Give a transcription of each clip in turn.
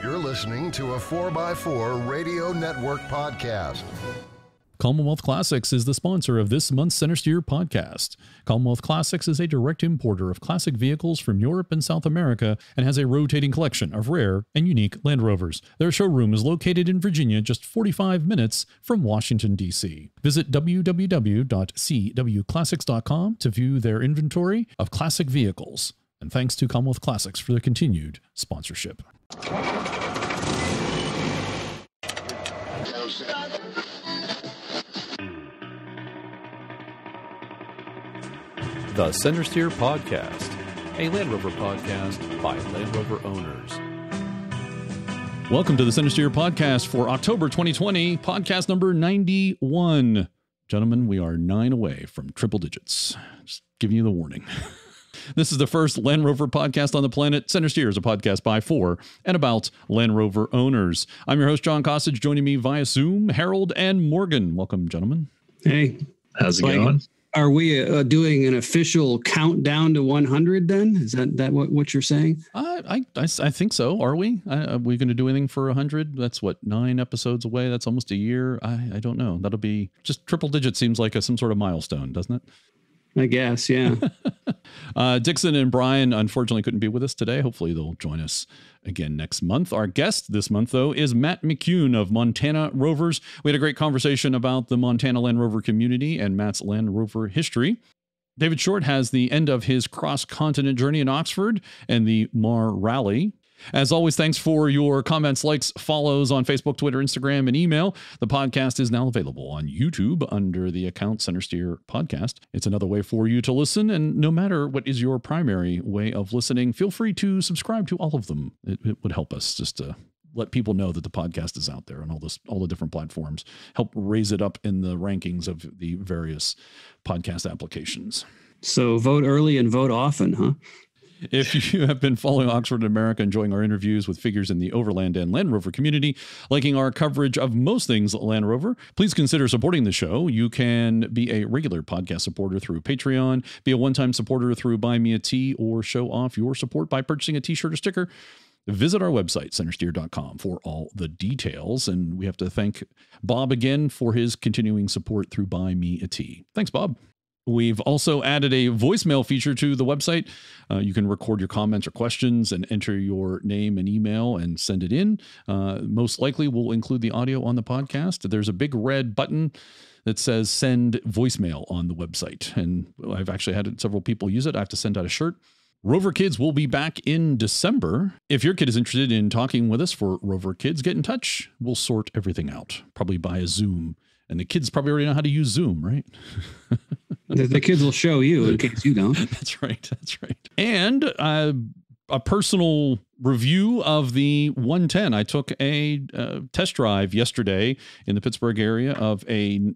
You're listening to a 4x4 Radio Network podcast. Commonwealth Classics is the sponsor of this month's Centresteer podcast. Commonwealth Classics is a direct importer of classic vehicles from Europe and South America and has a rotating collection of rare and unique Land Rovers. Their showroom is located in Virginia, just 45 minutes from Washington, D.C. Visit www.cwclassics.com to view their inventory of classic vehicles. And thanks to Commonwealth Classics for their continued sponsorship. The Centresteer Podcast, a Land Rover podcast by Land Rover owners. Welcome to the Centresteer Podcast for October 2020, podcast number 91. Gentlemen, we are 9 away from triple digits. Just giving you the warning. This is the first Land Rover podcast on the planet. Centresteer is a podcast by, for, and about Land Rover owners. I'm your host, John Costage. Joining me via Zoom, Harold and Morgan. Welcome, gentlemen. Hey. How's it going? Are we doing an official countdown to 100 then? Is that what you're saying? I think so. Are we? Are we going to do anything for 100? That's what, 9 episodes away? That's almost a year. I don't know. That'll be just triple digits. Seems like some sort of milestone, doesn't it? I guess, yeah. Dixon and Brian unfortunately couldn't be with us today. Hopefully they'll join us again next month. Our guest this month, though, is Matt McCune of Montana Rovers. We had a great conversation about the Montana Land Rover community and Matt's Land Rover history. David Short has the end of his cross-continent journey in Oxford and the Mar Rally. As always, thanks for your comments, likes, follows on Facebook, Twitter, Instagram, and email. The podcast is now available on YouTube under the account Centresteer Podcast. It's another way for you to listen, and no matter what is your primary way of listening, feel free to subscribe to all of them. It would help us just to let people know that the podcast is out there on all the different platforms. Help raise it up in the rankings of the various podcast applications. So vote early and vote often, huh? If you have been following Oxford in America, enjoying our interviews with figures in the Overland and Land Rover community, liking our coverage of most things Land Rover, please consider supporting the show. You can be a regular podcast supporter through Patreon, be a one-time supporter through Buy Me a Tea, or show off your support by purchasing a t-shirt or sticker. Visit our website, centresteer.com, for all the details. And we have to thank Bob again for his continuing support through Buy Me a Tea. Thanks, Bob. We've also added a voicemail feature to the website. You can record your comments or questions and enter your name and email and send it in. Most likely we'll include the audio on the podcast. There's a big red button that says send voicemail on the website. And I've actually had several people use it. I have to send out a shirt. Rover Kids will be back in December. If your kid is interested in talking with us for Rover Kids, get in touch. We'll sort everything out, probably by a Zoom. And the kids probably already know how to use Zoom, right? The kids will show you in case you don't. That's right. That's right. And a personal review of the 110. I took a test drive yesterday in the Pittsburgh area of a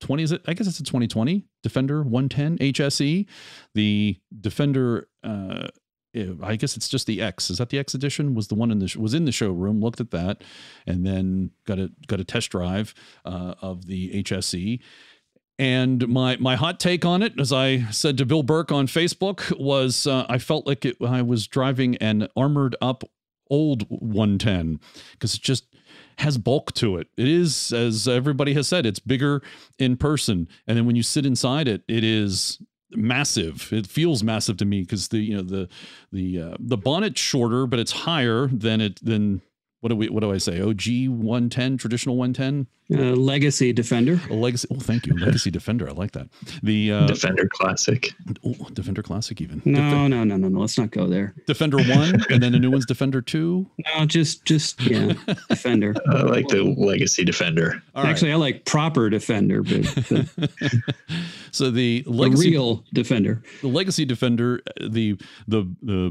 20. Is it? I guess it's a 2020 Defender 110 HSE. The Defender. I guess it's just the X. Is that the X edition? Was the one was in the showroom? Looked at that, and then got a test drive of the HSE. And my hot take on it, as I said to Bill Burke on Facebook, was I felt like I was driving an armored up old 110 because it just has bulk to it. It is, as everybody has said, it's bigger in person, and then when you sit inside it, it is massive. It feels massive to me because the bonnet's shorter, but it's higher than what do I say? OG 110, traditional 110, Legacy Defender. A legacy. Oh, thank you, Legacy Defender. I like that. The Defender Classic. Oh, Defender Classic even. No. Let's not go there. Defender 1, and then the new one's Defender 2. No, just yeah, Defender. I like the Legacy Defender. Actually, I like proper Defender, but so the Legacy, real Defender. The Legacy Defender, the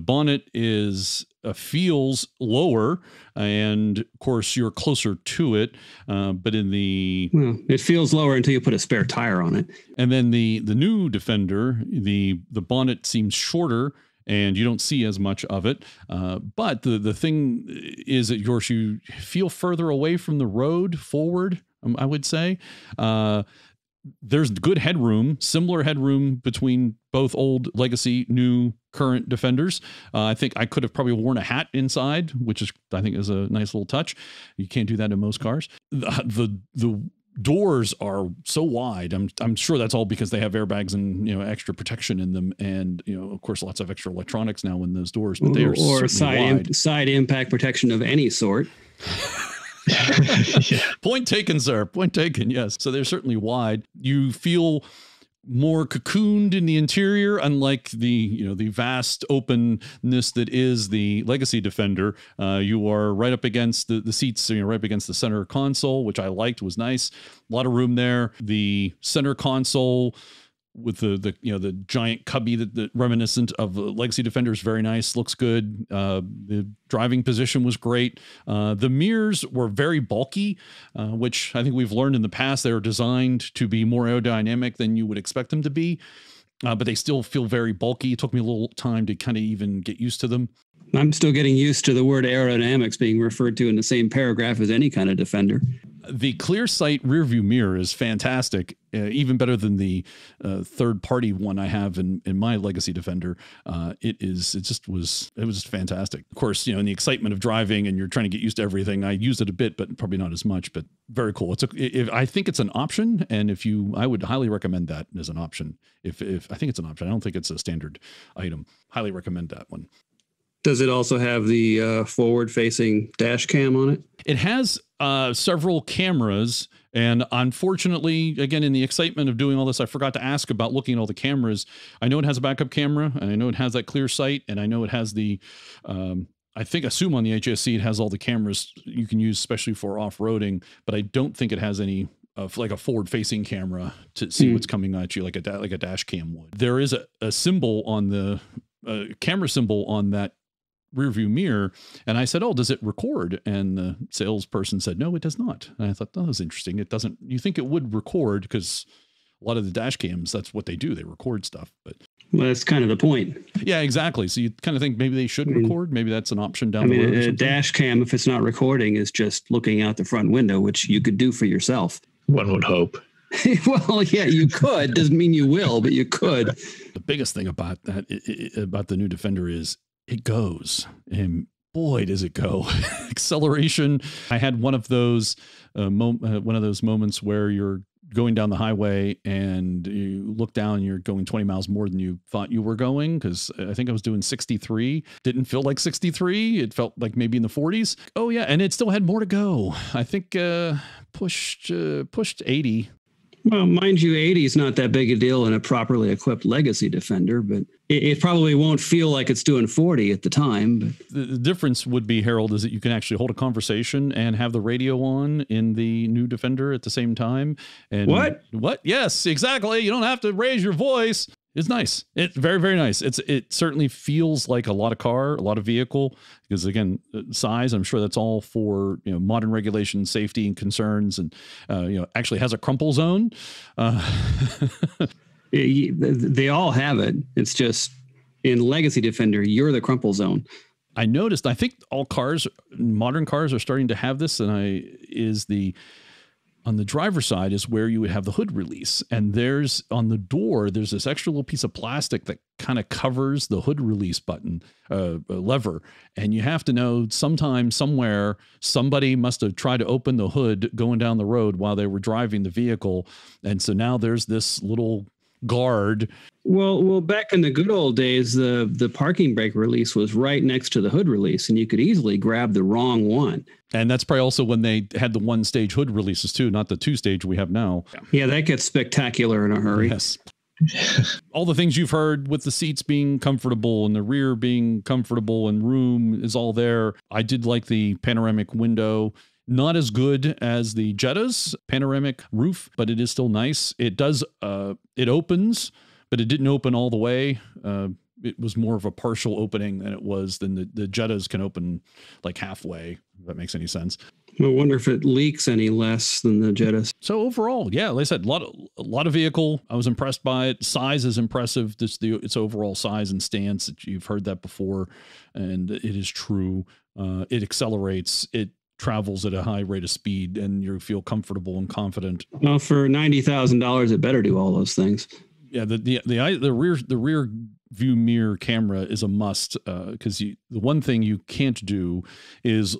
bonnet is feels lower, and of course you're closer to it, but it feels lower until you put a spare tire on it. And then the new Defender, the bonnet seems shorter and you don't see as much of it. But the thing is that you feel further away from the road forward, I would say. there's good headroom, similar headroom between both old, legacy, new, current Defenders. I think I could have probably worn a hat inside, which is, I think, is a nice little touch. You can't do that in most cars. The doors are so wide. I'm sure that's all because they have airbags and, extra protection in them, and of course lots of extra electronics now in those doors. But they are or wide. side impact protection of any sort. Yeah. Point taken, sir. Point taken. Yes. So they're certainly wide. You feel more cocooned in the interior, unlike the vast openness that is the legacy Defender. You are right up against the seats, right up against the center console, which I liked, was nice. A lot of room there. The center console with the giant cubby that reminiscent of the legacy Defender is very nice, looks good. The driving position was great. The mirrors were very bulky, which I think we've learned in the past. They are designed to be more aerodynamic than you would expect them to be, but they still feel very bulky. It took me a little time to kind of even get used to them. I'm still getting used to the word aerodynamics being referred to in the same paragraph as any kind of Defender. The clear sight rear view mirror is fantastic, even better than the third party one I have in my legacy Defender. It was just fantastic. Of course, in the excitement of driving and you're trying to get used to everything, I used it a bit, but probably not as much, but very cool. I think it's an option. And I would highly recommend that as an option. If I think it's an option, I don't think it's a standard item. Highly recommend that one. Does it also have the forward-facing dash cam on it? It has several cameras, and unfortunately, again, in the excitement of doing all this, I forgot to ask about looking at all the cameras. I know it has a backup camera, and I know it has that clear sight, and I know it has the, assume on the HSC it has all the cameras you can use, especially for off-roading, but I don't think it has any like a forward-facing camera to see what's coming at you like a dash cam would. There is a symbol on the camera symbol on that rear view mirror, and I said, "Oh, does it record?" And the salesperson said, "No, it does not." And I thought, "That was interesting. It doesn't." You think it would record because a lot of the dash cams, that's what they do. They record stuff, but well, that's kind of the point. Yeah, exactly. So you kind of think maybe they should record. Maybe that's an option down the road. A dash cam, if it's not recording, is just looking out the front window, which you could do for yourself. One would hope. Well, yeah, you could. Doesn't mean you will, but you could. The biggest thing about that, about the new Defender, is it goes, and boy, does it go. Acceleration. I had one of those moments where you're going down the highway and you look down and you're going 20 miles more than you thought you were going, because I think I was doing 63. Didn't feel like 63. It felt like maybe in the 40s. Oh yeah, and it still had more to go. I think pushed 80. Well, mind you, 80 is not that big a deal in a properly equipped legacy Defender, but it probably won't feel like it's doing 40 at the time. But the difference would be, Harold, is that you can actually hold a conversation and have the radio on in the new Defender at the same time. And What? Yes, exactly. You don't have to raise your voice. It's nice. It's very, very nice. It certainly feels like a lot of car, a lot of vehicle, because again, size, I'm sure that's all for, modern regulation, safety and concerns, and, actually has a crumple zone. They all have it. It's just in legacy Defender, you're the crumple zone. I noticed, I think all cars, modern cars are starting to have this, on the driver's side is where you would have the hood release. And on the door, there's this extra little piece of plastic that kind of covers the hood release button, lever. And you have to know sometime, somewhere, somebody must have tried to open the hood going down the road while they were driving the vehicle. And so now there's this little guard. Well, back in the good old days, the parking brake release was right next to the hood release, and you could easily grab the wrong one. And that's probably also when they had the one-stage hood releases too, not the two-stage we have now. Yeah, that gets spectacular in a hurry. Yes. All the things you've heard with the seats being comfortable and the rear being comfortable and room is all there. I did like the panoramic window. Not as good as the Jetta's panoramic roof, but it is still nice. It does, it opens, but it didn't open all the way. It was more of a partial opening than the Jetta's can open like halfway, if that makes any sense. I wonder if it leaks any less than the Jetta's. So overall, yeah, like I said, a lot of vehicle. I was impressed by it. Size is impressive. Its overall size and stance. You've heard that before, and it is true. It accelerates. It travels at a high rate of speed and you feel comfortable and confident. Well, for $90,000, it better do all those things. Yeah, the rear view mirror camera is a must, because the one thing you can't do is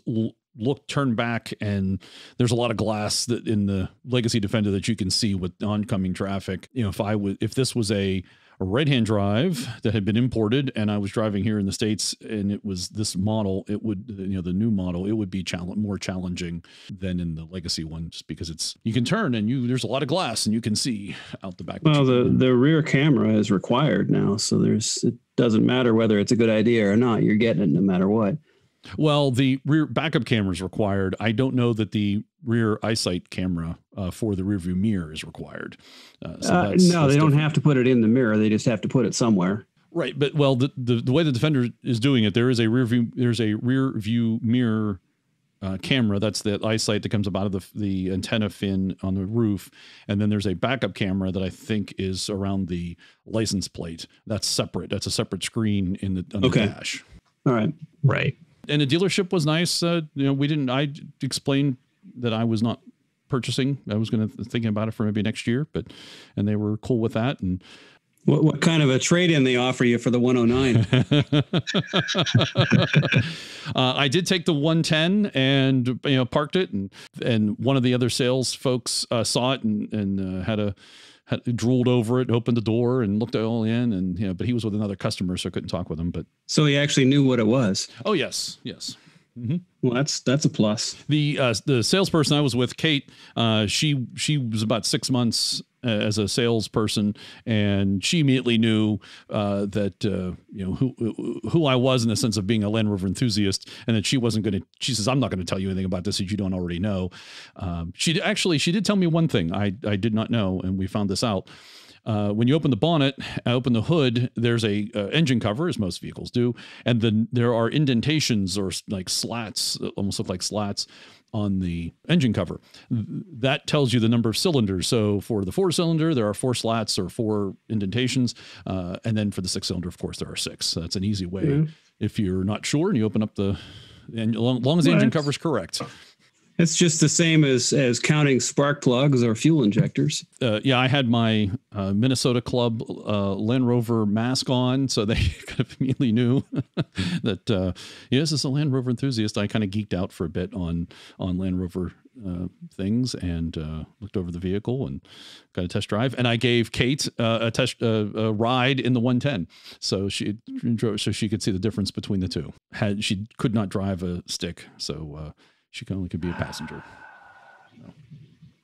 turn back, and there's a lot of glass that in the Legacy Defender that you can see with oncoming traffic. You know, if this was a right-hand drive that had been imported and I was driving here in the States and it was this model, it would, the new model, it would be more challenging than in the Legacy one, just because you can turn and there's a lot of glass and you can see out the back. Well, the rear camera is required now, so it doesn't matter whether it's a good idea or not. You're getting it no matter what. Well, the rear backup camera is required. I don't know that the rear eyesight camera for the rear view mirror is required. No, they don't have to put it in the mirror. They just have to put it somewhere. Right. But the way the Defender is doing it, there's a rear view mirror camera. That's the eyesight that comes up out of the antenna fin on the roof. And then there's a backup camera that I think is around the license plate. That's separate. That's a separate screen on the dash. All right. Right. And the dealership was nice. I explained that I was not purchasing. I was thinking about it for maybe next year, and they were cool with that. And what kind of a trade-in they offer you for the 109? I did take the 110 and parked it, and one of the other sales folks saw it and had drooled over it, opened the door and looked all in, and but he was with another customer, so I couldn't talk with him. But so he actually knew what it was. Oh yes. Mm-hmm. Well, that's a plus. The salesperson I was with, Kate, she was about 6 months as a salesperson, and she immediately knew that who I was in the sense of being a Land Rover enthusiast, and that she wasn't going to. She says, "I'm not going to tell you anything about this that you don't already know." She did tell me one thing I did not know, and we found this out. When you open the bonnet, open the hood, there's a engine cover, as most vehicles do, and then there are indentations or like slats, almost look like slats on the engine cover. That tells you the number of cylinders. So for the 4-cylinder, there are 4 slats or 4 indentations, and then for the 6-cylinder, of course, there are 6. So that's an easy way. If you're not sure, and you open up and as long as the engine cover is correct. It's just the same as counting spark plugs or fuel injectors. I had my Minnesota Club Land Rover mask on, so they kind of immediately knew that, this is a Land Rover enthusiast. I kind of geeked out for a bit on Land Rover things and looked over the vehicle and got a test drive. And I gave Kate a ride in the 110, so she could see the difference between the two. She could not drive a stick, so she only could be a passenger.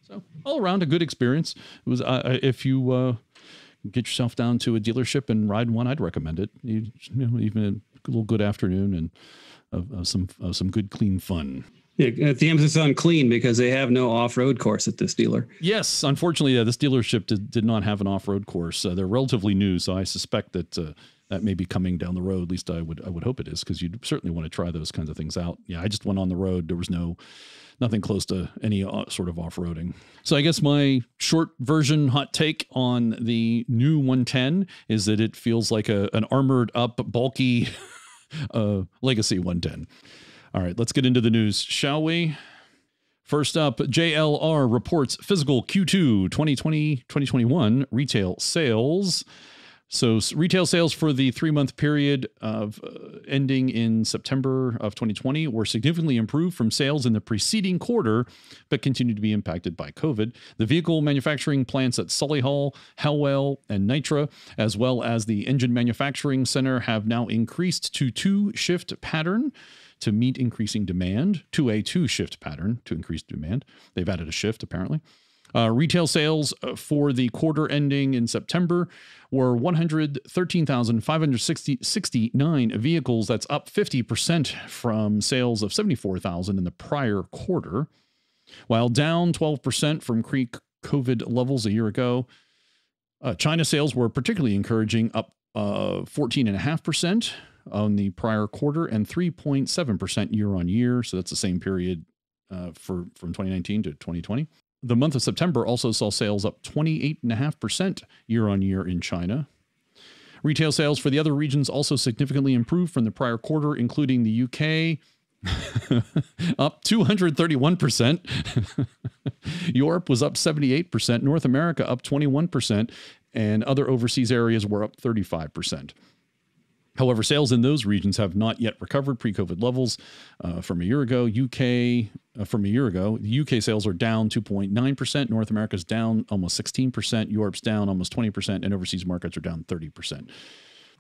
So all around a good experience. It was if you get yourself down to a dealership and ride one, I'd recommend it. Even a little good afternoon and some good clean fun. Yeah, the emphasis on clean because they have no off-road course at this dealer. Yes, unfortunately, this dealership did not have an off-road course. They're relatively new, so I suspect that that may be coming down the road. At least I would hope it is, because you'd certainly want to try those kinds of things out. Yeah, I just went on the road. There was nothing close to any sort of off-roading. So I guess my short version hot take on the new 110 is that it feels like an armored up, bulky Legacy 110. All right, let's get into the news, shall we? First up, JLR reports physical Q2 2020-2021 retail sales. So retail sales for the 3-month period of ending in September of 2020 were significantly improved from sales in the preceding quarter, but continued to be impacted by COVID. The vehicle manufacturing plants at Solihull, Hellwell, and Nitra, as well as the engine manufacturing center, have now increased to 2-shift pattern to meet increasing demand, to a 2-shift pattern to increase demand. They've added a shift, apparently. Retail sales for the quarter ending in September were 113,569 vehicles. That's up 50% from sales of 74,000 in the prior quarter, while down 12% from pre-COVID levels a year ago. China sales were particularly encouraging, up 14.5% on the prior quarter and 3.7% year on year. So that's the same period from 2019 to 2020. The month of September also saw sales up 28.5% year on year in China. Retail sales for the other regions also significantly improved from the prior quarter, including the UK, up 231%. Europe was up 78%. North America up 21%. And other overseas areas were up 35%. However, sales in those regions have not yet recovered pre-COVID levels from a year ago. The UK sales are down 2.9%. North America's down almost 16%. Europe's down almost 20%. And overseas markets are down 30%.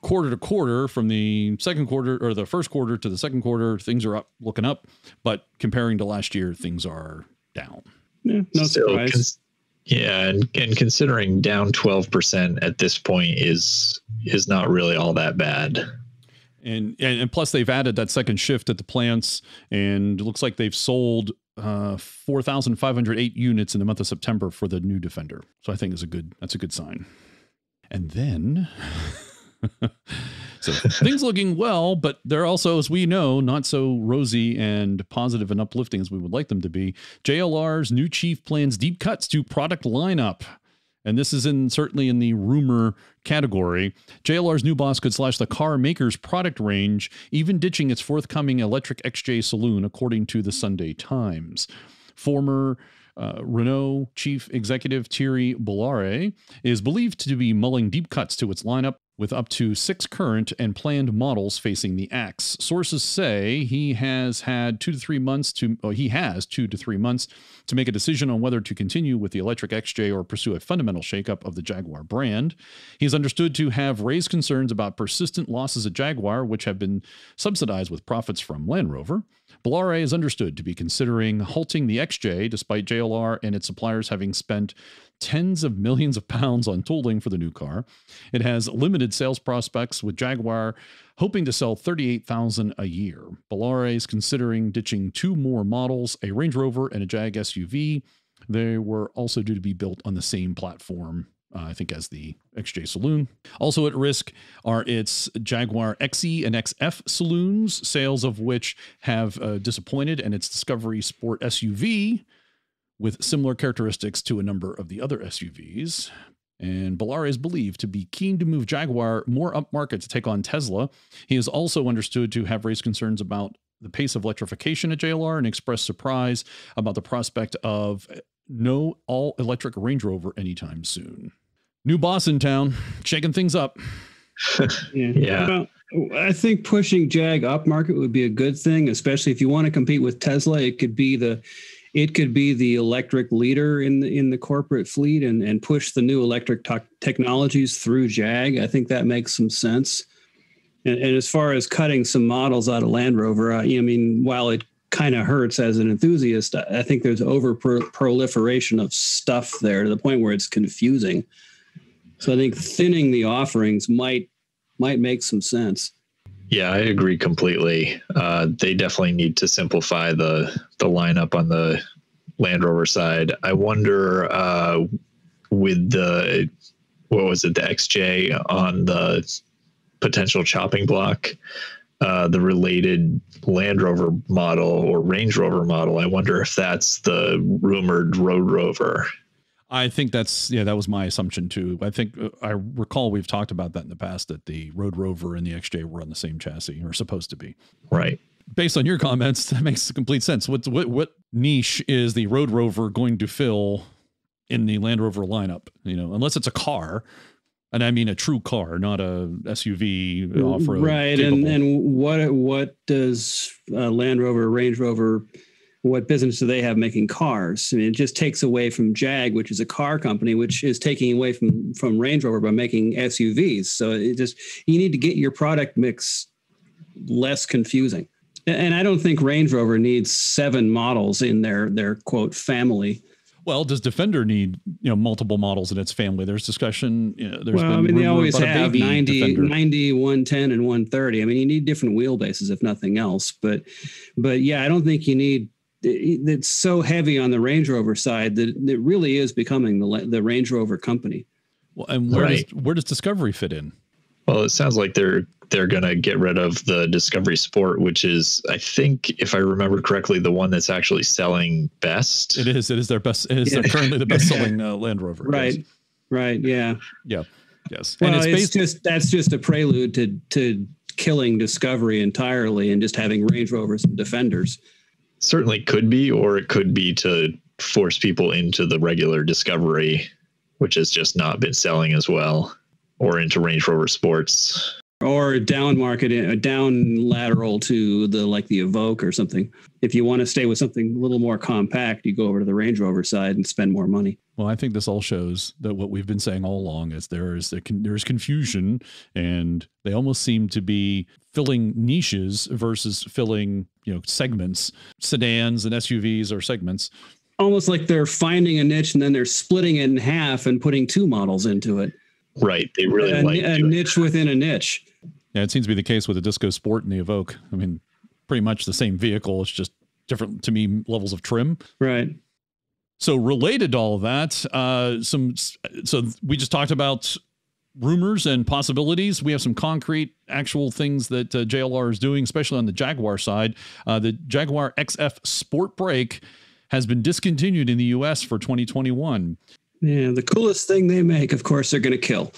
Quarter to quarter, from the second quarter or the first quarter to the second quarter, things are up, looking up. But comparing to last year, things are down. Yeah, no surprise. And considering down 12% at this point is not really all that bad. And plus they've added that second shift at the plants, and it looks like they've sold 4,508 units in the month of September for the new Defender. So I think that's a good sign. And then so things looking well, but they're also, as we know, not so rosy and positive and uplifting as we would like them to be. JLR's new chief plans deep cuts to product lineup. And this is certainly in the rumor category. JLR's new boss could slash the car maker's product range, even ditching its forthcoming electric XJ saloon, according to the Sunday Times. Former Renault chief executive Thierry Bolloré is believed to be mulling deep cuts to its lineup, with up to 6 current and planned models facing the axe. Sources say he has 2 to 3 months to make a decision on whether to continue with the electric XJ or pursue a fundamental shakeup of the Jaguar brand. He is understood to have raised concerns about persistent losses at Jaguar, which have been subsidized with profits from Land Rover. Bolloré is understood to be considering halting the XJ, despite JLR and its suppliers having spent tens of millions of pounds on tooling for the new car. It has limited sales prospects, with Jaguar hoping to sell 38,000 a year. Bolloré is considering ditching 2 more models, a Range Rover and a Jag SUV. They were also due to be built on the same platform, I think, as the XJ Saloon. Also at risk are its Jaguar XE and XF saloons, sales of which have disappointed, and its Discovery Sport SUV, with similar characteristics to a number of the other SUVs. And Bolloré is believed to be keen to move Jaguar more upmarket to take on Tesla. He is also understood to have raised concerns about the pace of electrification at JLR and expressed surprise about the prospect of no all-electric Range Rover anytime soon. New boss in town, shaking things up. Yeah. Well, I think pushing Jag upmarket would be a good thing, especially if you want to compete with Tesla. It could be the electric leader in the corporate fleet and push the new electric technologies through Jag. I think that makes some sense. And as far as cutting some models out of Land Rover, while it kind of hurts as an enthusiast, I think there's proliferation of stuff there to the point where it's confusing. So I think thinning the offerings might make some sense. Yeah, I agree completely. They definitely need to simplify the lineup on the Land Rover side. I wonder with the XJ on the potential chopping block, the related Land Rover model or Range Rover model. I wonder if that's the rumored Road Rover. I think that was my assumption too. I think I recall we've talked about that in the past, that the Road Rover and the XJ were on the same chassis, or supposed to be. Right. Based on your comments, that makes complete sense. What niche is the Road Rover going to fill in the Land Rover lineup? Unless it's a car, and I mean a true car, not a SUV off-road. Right. Capable. And what does Land Rover, Range Rover, what business do they have making cars? It just takes away from Jag, which is a car company, which is taking away from Range Rover by making SUVs. So you need to get your product mix less confusing. And I don't think Range Rover needs 7 models in their quote family. Well, does Defender need multiple models in its family? There's discussion. They always have 90, Defender. 90, 110, and 130. You need different wheelbases if nothing else. But yeah, I don't think you need. It's so heavy on the Range Rover side that it really is becoming the Range Rover company. Well, and where does Discovery fit in? Well, it sounds like they're going to get rid of the Discovery Sport, which is, I think, if I remember correctly, the one that's actually selling best. It is their best. It is currently the best-selling Land Rover. Right. Yes. Right. Yeah. Yeah. Yes. Well, And that's just a prelude to killing Discovery entirely and just having Range Rovers and Defenders. Certainly could be, or it could be to force people into the regular Discovery, which has just not been selling as well, or into Range Rover Sports. Or down market, down lateral to the Evoque or something. If you want to stay with something a little more compact, you go over to the Range Rover side and spend more money. Well, I think this all shows that what we've been saying all along is there's confusion, and they almost seem to be filling niches versus filling, segments. Sedans and SUVs are segments. Almost like they're finding a niche and then they're splitting it in half and putting two models into it. Right. They really like a niche within a niche. Yeah, it seems to be the case with the Disco Sport and the Evoque. I mean, pretty much the same vehicle. It's just different, to me, levels of trim. Right. So related to all of that, so we just talked about rumors and possibilities. We have some concrete, actual things that JLR is doing, especially on the Jaguar side. The Jaguar XF Sportbrake has been discontinued in the U.S. for 2021. Yeah, the coolest thing they make, of course, they're going to kill.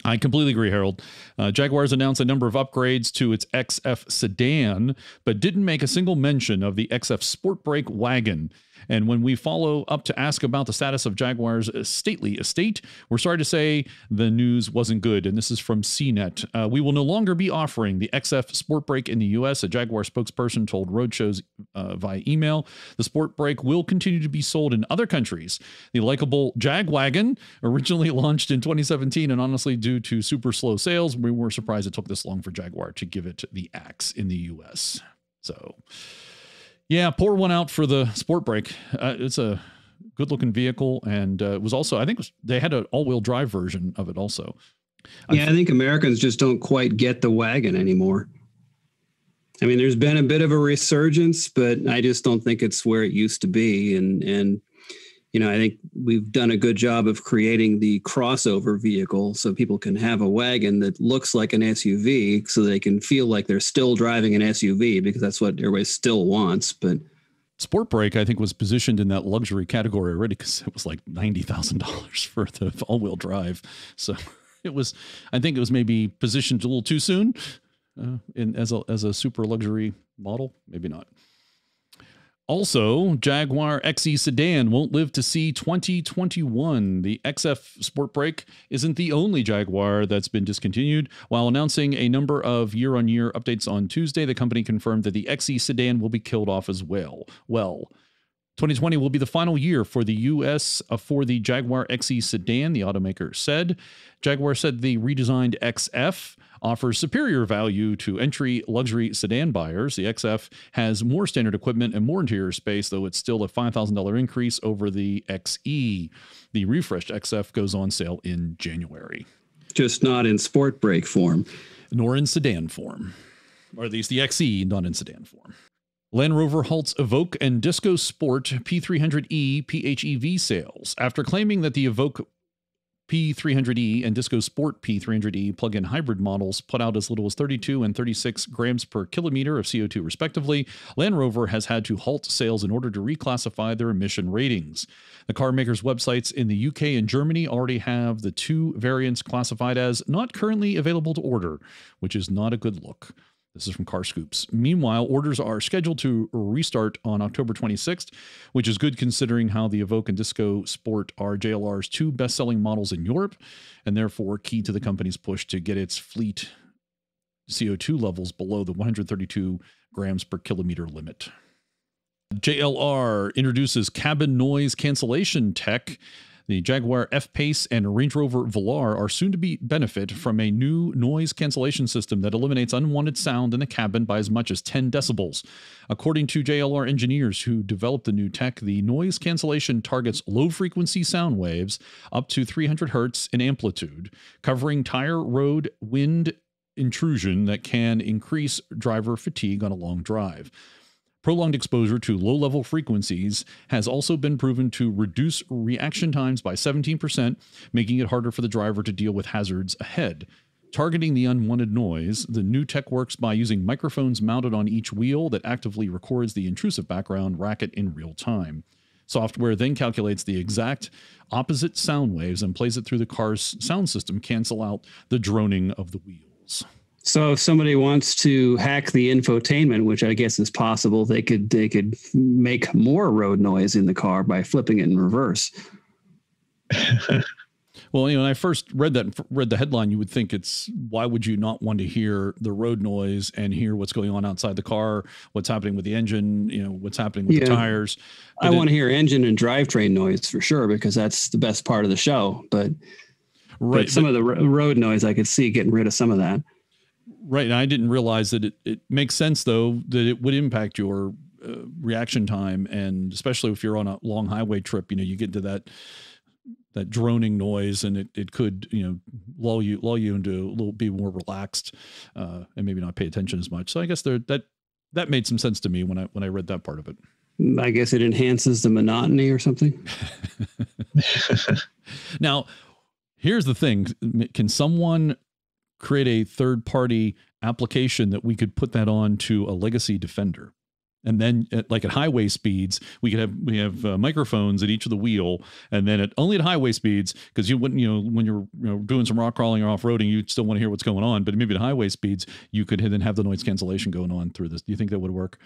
I completely agree, Harold. Jaguar's announced a number of upgrades to its XF sedan, but didn't make a single mention of the XF Sportbrake wagon. And when we follow up to ask about the status of Jaguar's stately estate, we're sorry to say the news wasn't good. And this is from CNET. We will no longer be offering the XF Sportbrake in the U.S., a Jaguar spokesperson told Roadshows via email. The Sportbrake will continue to be sold in other countries. The likable Jagwagon originally launched in 2017, and honestly, due to super slow sales, we were surprised it took this long for Jaguar to give it the axe in the U.S. So... yeah, pour one out for the Sportbrake. It's a good-looking vehicle, and it was also, I think they had an all-wheel drive version of it also. Yeah, I think Americans just don't quite get the wagon anymore. I mean, there's been a bit of a resurgence, but I just don't think it's where it used to be. And I think we've done a good job of creating the crossover vehicle so people can have a wagon that looks like an SUV so they can feel like they're still driving an SUV, because that's what everybody still wants. But Sportbrake, I think, was positioned in that luxury category already because it was like $90,000 for the all-wheel drive. So I think it was maybe positioned a little too soon as a super luxury model. Maybe not. Also, Jaguar XE sedan won't live to see 2021. The XF Sportbrake isn't the only Jaguar that's been discontinued. While announcing a number of year-on-year updates on Tuesday, the company confirmed that the XE sedan will be killed off as well. 2020 will be the final year for the U.S. For the Jaguar XE sedan, the automaker said. Jaguar said the redesigned XF offers superior value to entry luxury sedan buyers. The XF has more standard equipment and more interior space, though it's still a $5,000 increase over the XE. The refreshed XF goes on sale in January. Just not in Sportbrake form. Nor in sedan form. Or at least the XE, not in sedan form. Land Rover halts Evoque and Disco Sport P300e PHEV sales after claiming that the Evoque P300e and Disco Sport P300e plug-in hybrid models put out as little as 32 and 36 grams per kilometer of CO2 respectively. Land Rover has had to halt sales in order to reclassify their emission ratings. The car maker's websites in the UK and Germany already have the two variants classified as not currently available to order, which is not a good look. This is from Car Scoops. Meanwhile, orders are scheduled to restart on October 26th, which is good considering how the Evoque and Disco Sport are JLR's two best-selling models in Europe, and therefore key to the company's push to get its fleet CO2 levels below the 132 grams per kilometer limit. JLR introduces cabin noise cancellation tech. The Jaguar F-Pace and Range Rover Velar are soon to benefit from a new noise cancellation system that eliminates unwanted sound in the cabin by as much as 10 decibels. According to JLR engineers who developed the new tech, the noise cancellation targets low-frequency sound waves up to 300 hertz in amplitude, covering tire, road, wind intrusion that can increase driver fatigue on a long drive. Prolonged exposure to low-level frequencies has also been proven to reduce reaction times by 17%, making it harder for the driver to deal with hazards ahead. Targeting the unwanted noise, the new tech works by using microphones mounted on each wheel that actively records the intrusive background racket in real time. Software then calculates the exact opposite sound waves and plays it through the car's sound system, cancel out the droning of the wheels. So if somebody wants to hack the infotainment, which I guess is possible, they could make more road noise in the car by flipping it in reverse. Well, when I first read the headline, you would think why would you not want to hear the road noise and hear what's going on outside the car, what's happening with the engine, what's happening with the tires. But I want to hear engine and drivetrain noise for sure, because that's the best part of the show. But some of the road noise, I could see getting rid of some of that. Right. And I didn't realize that it makes sense, though, that it would impact your reaction time. And especially if you're on a long highway trip, you get to that droning noise, and it could, lull you into a little, be more relaxed and maybe not pay attention as much. So I guess that made some sense to me when I read that part of it. I guess it enhances the monotony or something. Now, here's the thing. Can someone create a third-party application that we could put that on to a legacy Defender? And then like at highway speeds, we have microphones at each of the wheel, and then only at highway speeds, because you wouldn't, when you're doing some rock crawling or off-roading, you'd still want to hear what's going on. But maybe at highway speeds, you could then have the noise cancellation going on through this. Do you think that would work?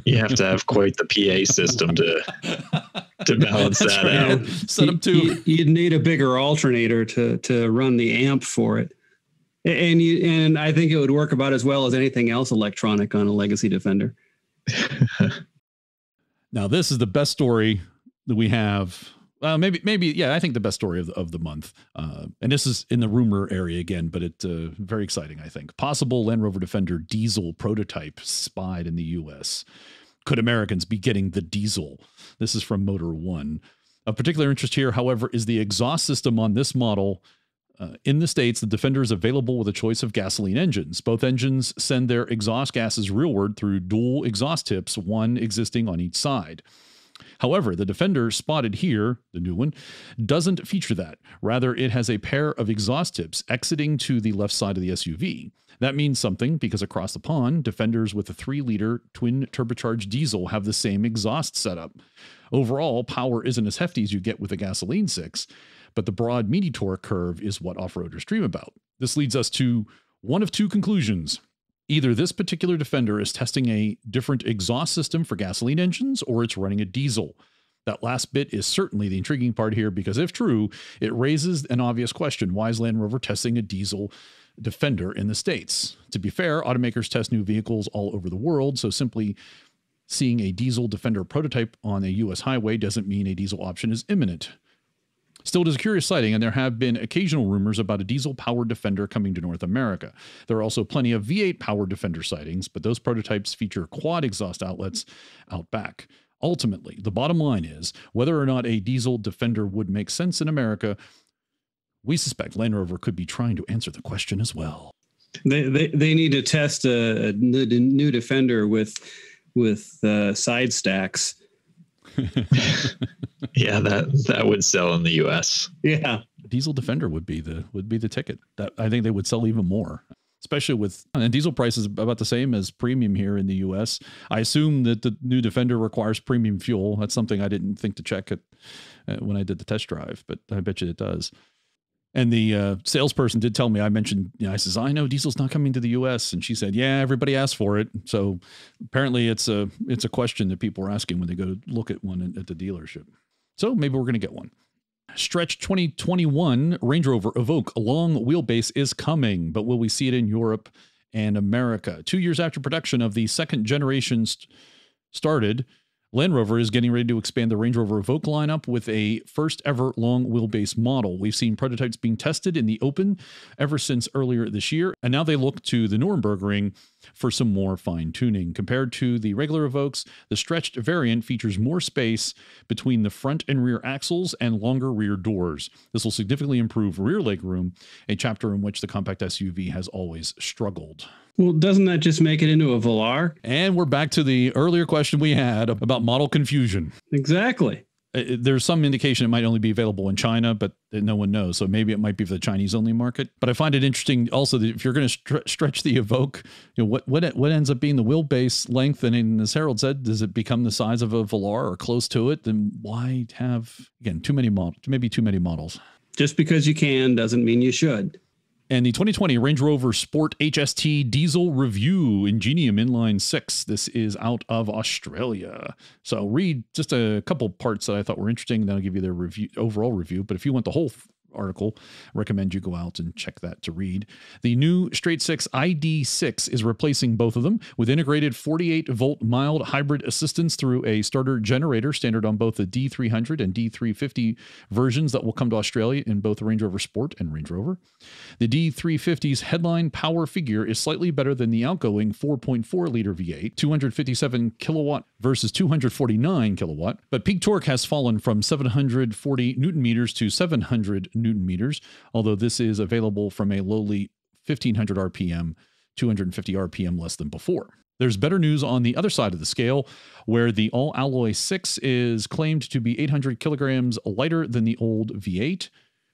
You have to have quite the PA system to balance that out. Set up to. You'd need a bigger alternator to run the amp for it. And I think it would work about as well as anything else electronic on a legacy Defender. Now, this is the best story that we have. Maybe, yeah, I think the best story of the month. And this is in the rumor area again, but it's very exciting, I think. Possible Land Rover Defender diesel prototype spied in the U.S. Could Americans be getting the diesel? This is from Motor One. Of particular interest here, however, is the exhaust system on this model. In the States, the Defender is available with a choice of gasoline engines. Both engines send their exhaust gases rearward through dual exhaust tips, one existing on each side. However, the Defender spotted here, the new one, doesn't feature that. Rather, it has a pair of exhaust tips exiting to the left side of the SUV. That means something because across the pond, Defenders with a 3-liter twin turbocharged diesel have the same exhaust setup. Overall, power isn't as hefty as you get with a gasoline 6, but the broad, meaty torque curve is what off-roaders dream about. This leads us to one of two conclusions. Either this particular Defender is testing a different exhaust system for gasoline engines, or it's running a diesel. That last bit is certainly the intriguing part here, because if true, it raises an obvious question. Why is Land Rover testing a diesel Defender in the States? To be fair, automakers test new vehicles all over the world, so simply seeing a diesel Defender prototype on a U.S. highway doesn't mean a diesel option is imminent. Still, it is a curious sighting, and there have been occasional rumors about a diesel-powered Defender coming to North America. There are also plenty of V8-powered Defender sightings, but those prototypes feature quad exhaust outlets out back. Ultimately, the bottom line is, whether or not a diesel Defender would make sense in America, we suspect Land Rover could be trying to answer the question as well. They need to test a new Defender with side stacks. Yeah, that would sell in the US. Yeah. Diesel Defender would be the ticket. That I think they would sell even more, especially with, and diesel prices about the same as premium here in the US. I assume that the new Defender requires premium fuel. That's something I didn't think to check when I did the test drive, but I bet you it does. And the salesperson did tell me, I mentioned, I says, I know diesel's not coming to the U.S. And she said, yeah, everybody asked for it. So apparently it's a question that people are asking when they go look at one at the dealership. So maybe we're going to get one. Stretch 2021 Range Rover Evoque long-wheelbase is coming, but will we see it in Europe and America? 2 years after production of the second generation started, Land Rover is getting ready to expand the Range Rover Evoque lineup with a first ever long wheelbase model. We've seen prototypes being tested in the open ever since earlier this year, and now they look to the Nürburgring for some more fine tuning. Compared to the regular Evoques, the stretched variant features more space between the front and rear axles and longer rear doors. This will significantly improve rear leg room, a chapter in which the compact SUV has always struggled. Well, doesn't that just make it into a Velar? And we're back to the earlier question we had about model confusion. Exactly. There's some indication it might only be available in China, but no one knows. So maybe it might be for the Chinese only market. But I find it interesting also that if you're going to stretch the Evoque, what ends up being the wheelbase length? And as Harold said, does it become the size of a Velar or close to it? Then why have, again, too many models? Just because you can doesn't mean you should. And the 2020 Range Rover Sport HST Diesel Review Ingenium inline-six. This is out of Australia. So I'll read just a couple parts that I thought were interesting. Then I'll give you their overall review. But if you want the whole article, I recommend you go out and check that to read. The new straight six ID6 is replacing both of them with integrated 48-volt mild hybrid assistance through a starter generator, standard on both the D300 and D350 versions that will come to Australia in both Range Rover Sport and Range Rover. The D350's headline power figure is slightly better than the outgoing 4.4-liter V8, 257 kilowatt versus 249 kilowatt, but peak torque has fallen from 740 newton meters to 700 newton meters, although this is available from a lowly 1500 RPM, 250 RPM less than before. There's better news on the other side of the scale, where the all-alloy 6 is claimed to be 800 kilograms lighter than the old V8.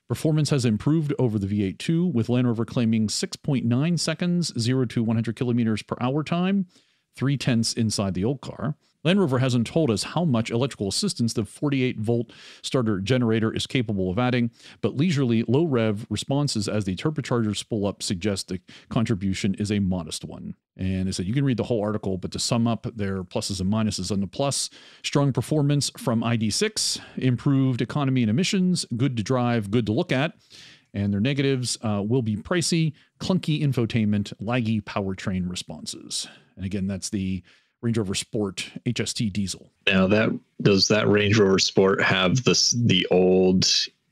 Performance has improved over the V8 too, with Land Rover claiming 6.9 seconds, 0 to 100 kilometers per hour time, 0.3 inside the old car. Land Rover hasn't told us how much electrical assistance the 48-volt starter generator is capable of adding, but leisurely low-rev responses as the turbochargers spool up suggest the contribution is a modest one. And they said you can read the whole article, but to sum up their pluses and minuses. On the plus, strong performance from ID6, improved economy and emissions, good to drive, good to look at. And their negatives will be pricey, clunky infotainment, laggy powertrain responses. And again, that's the Range Rover Sport HST diesel. Now, does that Range Rover Sport have the old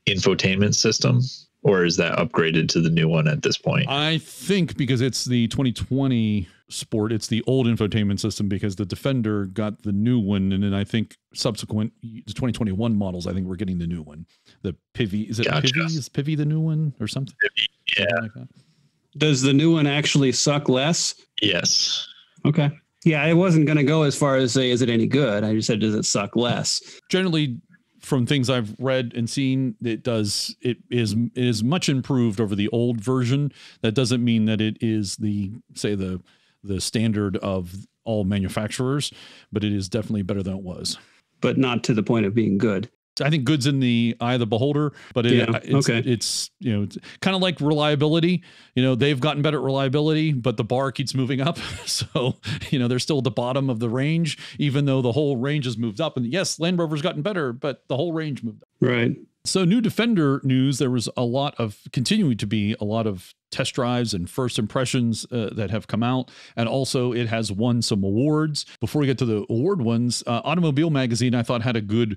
infotainment system, or is that upgraded to the new one at this point? I think because it's the 2020 Sport, it's the old infotainment system, because the Defender got the new one, and then I think subsequent the 2021 models, I think we're getting the new one. The PHEV, is it Gotcha. PHEV? Is PHEV the new one or something? Yeah. Something like that. Does the new one actually suck less? Yes. Okay. Yeah, I wasn't going to go as far as say, is it any good? I just said, does it suck less? Generally, from things I've read and seen, it is much improved over the old version. That doesn't mean that it is the standard of all manufacturers, but it is definitely better than it was. But not to the point of being good. I think good's in the eye of the beholder, but it's kind of like reliability. They've gotten better at reliability, but the bar keeps moving up. So, they're still at the bottom of the range, even though the whole range has moved up. And yes, Land Rover's gotten better, but the whole range moved up. Right. So new Defender news, there was continuing to be a lot of test drives and first impressions that have come out. And also it has won some awards. Before we get to the award ones, Automobile Magazine, I thought, had a good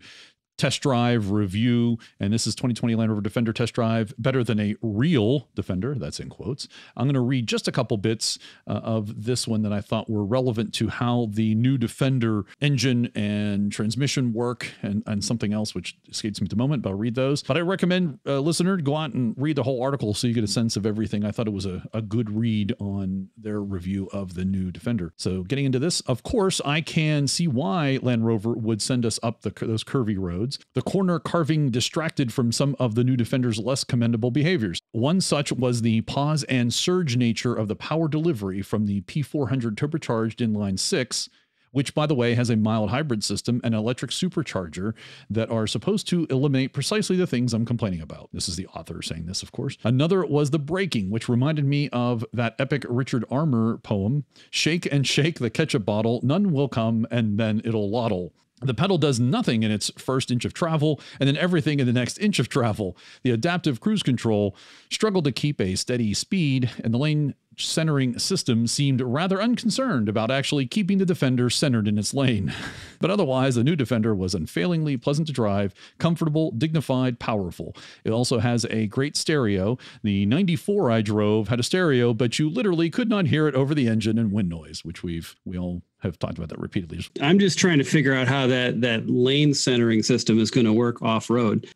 test drive review, and this is 2020 Land Rover Defender test drive, better than a real Defender, that's in quotes. I'm going to read just a couple bits of this one that I thought were relevant to how the new Defender engine and transmission work, and something else which escapes me at the moment, but I'll read those. But I recommend a listener to go out and read the whole article so you get a sense of everything. I thought it was a good read on their review of the new Defender. So getting into this, of course, I can see why Land Rover would send us up those curvy roads. The corner carving distracted from some of the new Defender's less commendable behaviors. One such was the pause and surge nature of the power delivery from the P400 turbocharged inline-six, which, by the way, has a mild hybrid system and electric supercharger that are supposed to eliminate precisely the things I'm complaining about. This is the author saying this, of course. Another was the braking, which reminded me of that epic Richard Armour poem, "Shake and shake the ketchup bottle, none will come, and then it'll loddle." The pedal does nothing in its first inch of travel, and then everything in the next inch of travel. The adaptive cruise control struggled to keep a steady speed, and the lane centering system seemed rather unconcerned about actually keeping the Defender centered in its lane. But otherwise, the new Defender was unfailingly pleasant to drive, comfortable, dignified, powerful. It also has a great stereo. The 94 I drove had a stereo, but you literally could not hear it over the engine and wind noise, which we all have talked about that repeatedly. I'm just trying to figure out how that lane centering system is going to work off-road.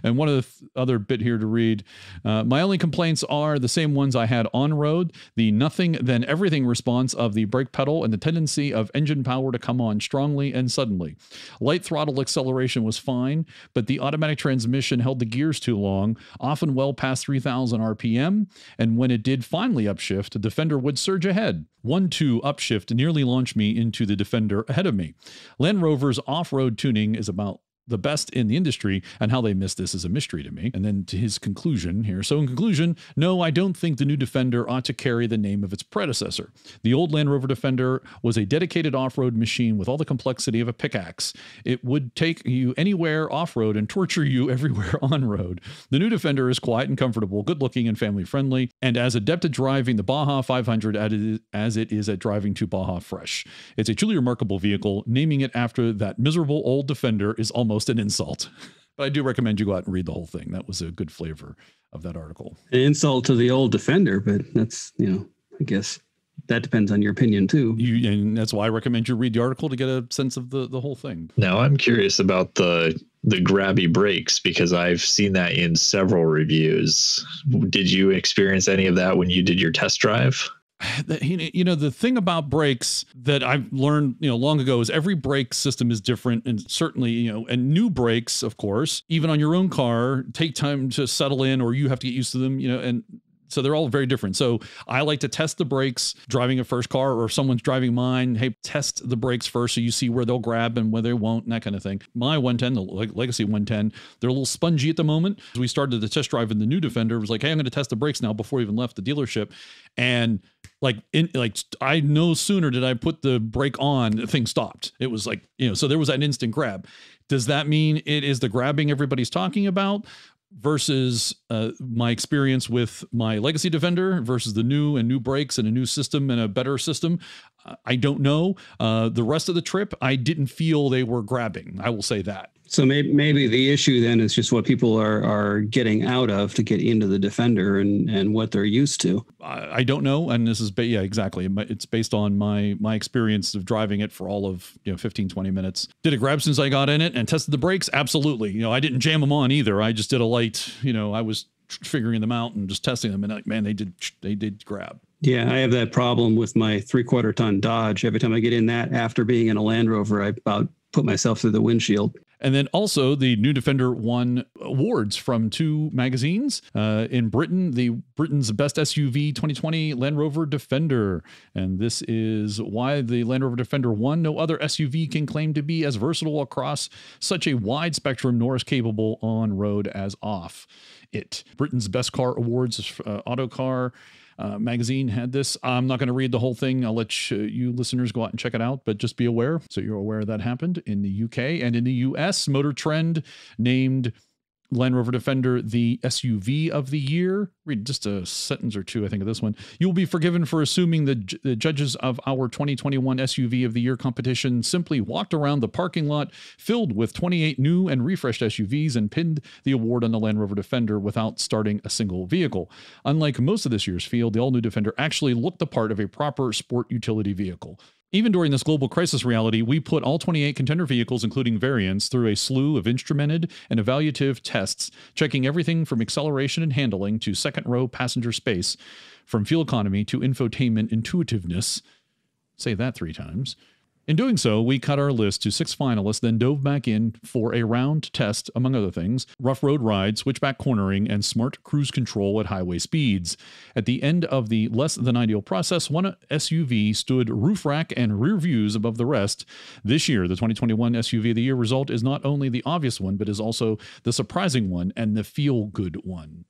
And one of the other bit here to read, my only complaints are the same ones I had on road: the nothing then everything response of the brake pedal and the tendency of engine power to come on strongly and suddenly. Light throttle acceleration was fine, but the automatic transmission held the gears too long, often well past 3,000 RPM, and when it did finally upshift, the Defender would surge ahead. 1-2 upshift nearly launched me into the Defender ahead of me. Land Rover's off-road tuning is about the best in the industry, and how they missed this is a mystery to me. And then to his conclusion here. So in conclusion, no, I don't think the new Defender ought to carry the name of its predecessor. The old Land Rover Defender was a dedicated off-road machine with all the complexity of a pickaxe. It would take you anywhere off-road and torture you everywhere on-road. The new Defender is quiet and comfortable, good-looking and family-friendly, and as adept at driving the Baja 500 as it is at driving to Baja Fresh. It's a truly remarkable vehicle. Naming it after that miserable old Defender is almost an insult. But I do recommend you go out and read the whole thing. That was a good flavor of that article. An insult to the old Defender, but that's, I guess that depends on your opinion too. And that's why I recommend you read the article to get a sense of the whole thing. Now I'm curious about the grabby brakes, because I've seen that in several reviews. Did you experience any of that when you did your test drive? The thing about brakes that I've learned, long ago is every brake system is different. And certainly, and new brakes, of course, even on your own car, take time to settle in, or you have to get used to them, and so they're all very different. So I like to test the brakes driving a first car, or if someone's driving mine, hey, test the brakes first so you see where they'll grab and where they won't, and that kind of thing. My 110, the Legacy 110, they're a little spongy at the moment. As we started the test drive in the new Defender, it was like, hey, I'm going to test the brakes now before we even left the dealership. And I no sooner did I put the brake on, the thing stopped. It was like, so there was an instant grab. Does that mean it is the grabbing everybody's talking about versus my experience with my Legacy Defender versus the new brakes and a new system and a better system? I don't know. The rest of the trip, I didn't feel they were grabbing. I will say that. So maybe the issue then is just what people are getting out of to get into the Defender and what they're used to. I don't know. And this is, exactly. It's based on my experience of driving it for all of 15, 20 minutes. Did it grab since I got in it and tested the brakes? Absolutely. I didn't jam them on either. I just did a light, I was figuring them out and just testing them. And man, they did grab. Yeah, I have that problem with my 3/4 ton Dodge. Every time I get in that after being in a Land Rover, I about put myself through the windshield. And then also the new Defender won awards from 2 magazines. In Britain, the Britain's Best SUV 2020 Land Rover Defender. And this is why the Land Rover Defender won. No other SUV can claim to be as versatile across such a wide spectrum, nor as capable on road as off it. Britain's Best Car Awards, Autocar magazine had this. I'm not going to read the whole thing. I'll let you listeners go out and check it out, but just be aware. So you're aware that happened in the UK and in the US. MotorTrend named Land Rover Defender the SUV of the year. Read just a sentence or two, I think, of this one. You will be forgiven for assuming the judges of our 2021 SUV of the year competition simply walked around the parking lot filled with 28 new and refreshed SUVs and pinned the award on the Land Rover Defender without starting a single vehicle. Unlike most of this year's field, the all-new Defender actually looked the part of a proper sport utility vehicle. Even during this global crisis reality, we put all 28 contender vehicles, including variants, through a slew of instrumented and evaluative tests, checking everything from acceleration and handling to second-row passenger space, from fuel economy to infotainment intuitiveness. Say that 3 times. In doing so, we cut our list to 6 finalists, then dove back in for a round test, among other things, rough road rides, switchback cornering, and smart cruise control at highway speeds. At the end of the less than ideal process, one SUV stood roof rack and rear views above the rest. This year, the 2021 SUV of the year result is not only the obvious one, but is also the surprising one and the feel-good one.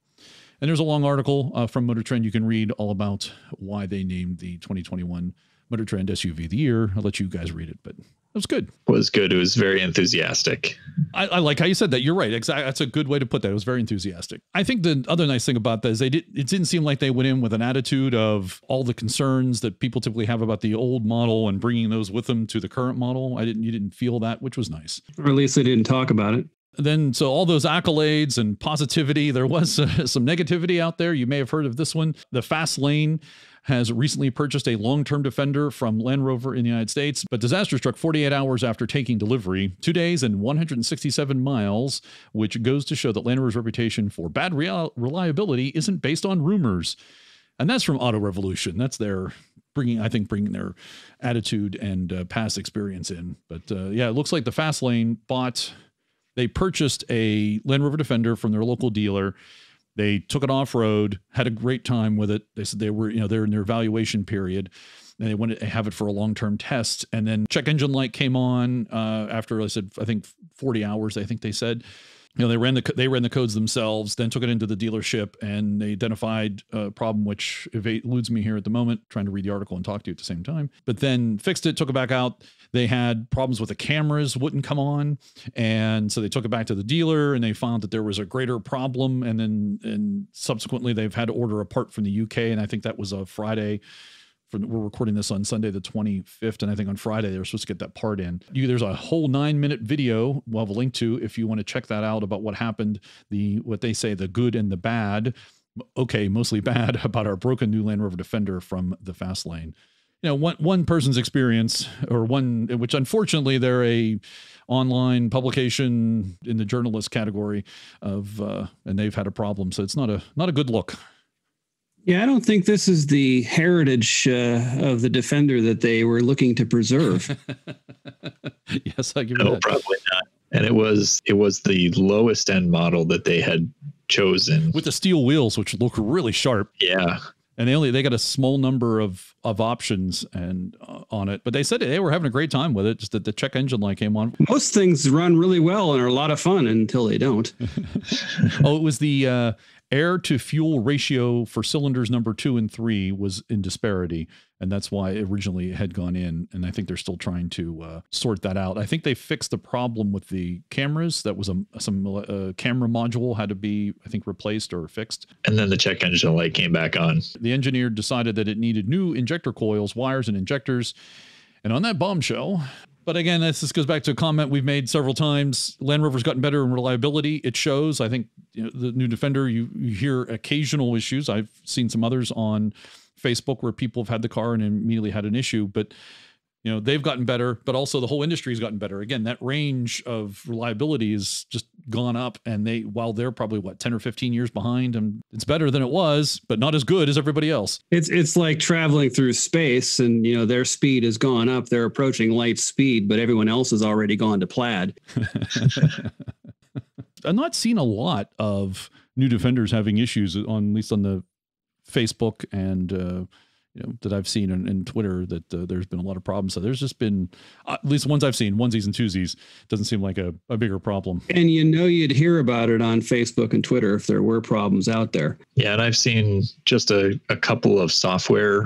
And there's a long article from MotorTrend you can read all about why they named the 2021 MotorTrend SUV of the year. I'll let you guys read it, but it was good. It was very enthusiastic. I like how you said that. You're right. Exactly. That's a good way to put that. It was very enthusiastic. I think the other nice thing about that is it didn't seem like they went in with an attitude of all the concerns that people typically have about the old model and bringing those with them to the current model. You didn't feel that, which was nice. Or at least they didn't talk about it. Then, so all those accolades and positivity, there was some negativity out there. You may have heard of this one. The Fast Lane has recently purchased a long-term Defender from Land Rover in the United States, but disaster struck 48 hours after taking delivery, 2 days and 167 miles, which goes to show that Land Rover's reputation for bad reliability isn't based on rumors. And that's from Auto Revolution. That's their bringing their attitude and past experience in. But yeah, it looks like the Fast Lane they purchased a Land Rover Defender from their local dealer. They took it off-road, had a great time with it. They said they were, they're in their evaluation period. and they wanted to have it for a long-term test. And then check engine light came on after, I think 40 hours, I think they said. They ran the codes themselves, then took it into the dealership, and they identified a problem which eludes me here at the moment, trying to read the article and talk to you at the same time. But then fixed it, took it back out. They had problems with the cameras, wouldn't come on. And so they took it back to the dealer, and they found that there was a greater problem. And subsequently, they've had to order a part from the UK. And I think that was a Friday. We're recording this on Sunday, the 25th. And I think on Friday, they were supposed to get that part in. There's a whole 9-minute video we'll have a link to if you want to check that out about what happened, what they say, the good and the bad. Okay, mostly bad, about our broken new Land Rover Defender from the fast lane. One person's experience, which unfortunately they're a online publication in the journalist category of, and they've had a problem. So it's not a good look. Yeah, I don't think this is the heritage of the Defender that they were looking to preserve. Yes, I give you that. No, probably not. And it was the lowest end model that they had chosen, with the steel wheels, which look really sharp. Yeah. And they got a small number of options and on it, but they said they were having a great time with it. Just that the check engine light came on. Most things run really well and are a lot of fun until they don't. Oh, it was the air to fuel ratio for cylinders number 2 and 3 was in disparity. And that's why originally it had gone in. And I think they're still trying to sort that out. I think they fixed the problem with the cameras. That was some camera module had to be, I think, replaced or fixed. And then the check engine light came back on. The engineer decided that it needed new injector coils, wires, and injectors. And on that bombshell, but again, this goes back to a comment we've made several times. Land Rover's gotten better in reliability. It shows. I think the new Defender, you hear occasional issues. I've seen some others on Facebook where people have had the car and immediately had an issue, but they've gotten better, but also the whole industry has gotten better. Again, that range of reliability has just gone up, and while they're probably 10 or 15 years behind, and it's better than it was, but not as good as everybody else. It's like traveling through space, and their speed has gone up. They're approaching light speed, but everyone else has already gone to plaid. I'm not seeing a lot of new Defenders having issues, at least on the Facebook and that I've seen in Twitter, that there's been a lot of problems. So there's just been, at least the ones I've seen, onesies and twosies, doesn't seem like a bigger problem. And you'd hear about it on Facebook and Twitter if there were problems out there. Yeah, and I've seen just a couple of software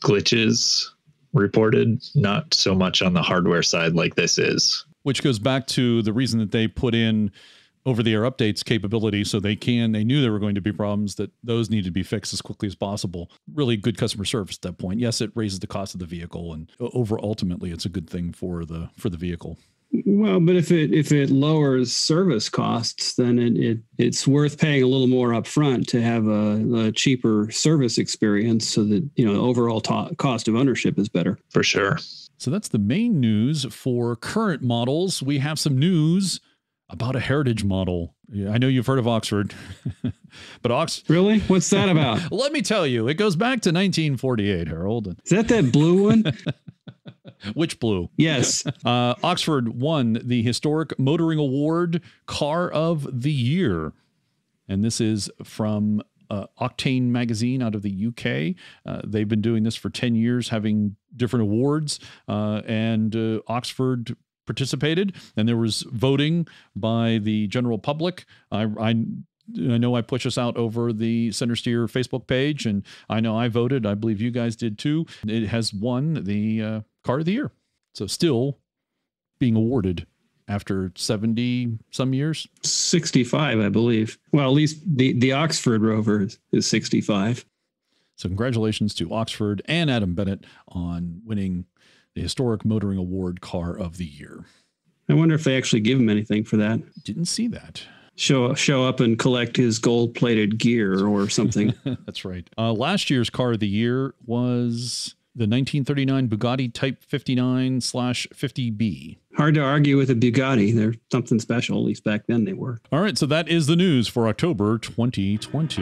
glitches reported, not so much on the hardware side like this is. Which goes back to the reason that they put in over-the-air updates capability, so they knew there were going to be problems, that those need to be fixed as quickly as possible. Really good customer service at that point. Yes, it raises the cost of the vehicle, and ultimately it's a good thing for the vehicle. Well, but if it lowers service costs, then it's worth paying a little more upfront to have a cheaper service experience, so that the overall cost of ownership is better. For sure. So that's the main news for current models. We have some news about a heritage model. Yeah, I know you've heard of Oxford, but Really? What's that about? Let me tell you, it goes back to 1948, Harold. Is that blue one? Which blue? Yes. Oxford won the Historic Motoring Award Car of the Year. And this is from Octane magazine out of the UK. They've been doing this for 10 years, having different awards, and Oxford participated, and there was voting by the general public. I know I push us out over the Centresteer Facebook page, and I know I voted. I believe you guys did too. It has won the Car of the Year. So still being awarded after 70 some years. 65, I believe. Well, at least the Oxford Rover is 65. So congratulations to Oxford and Adam Bennett on winning the Historic Motoring Award Car of the Year. I wonder if they actually give him anything for that. Didn't see that. Show up and collect his gold-plated gear or something. That's right. Last year's Car of the Year was the 1939 Bugatti Type 59/50B. Hard to argue with a Bugatti. They're something special, at least back then they were. All right, so that is the news for October 2020.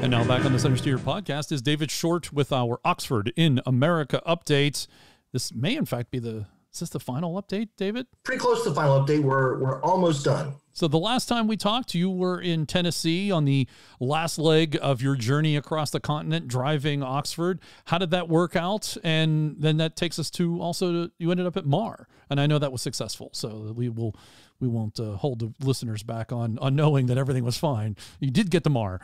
And now back on the Centresteer podcast is David Short with our Oxford in America update. This may, in fact, be the Is this the final update, David? Pretty close to the final update. We're almost done. So the last time we talked, you were in Tennessee on the last leg of your journey across the continent, driving Oxford. How did that work out? And then that takes us to you ended up at Mar, and I know that was successful. So we won't hold the listeners back on knowing that everything was fine. You did get to Mar.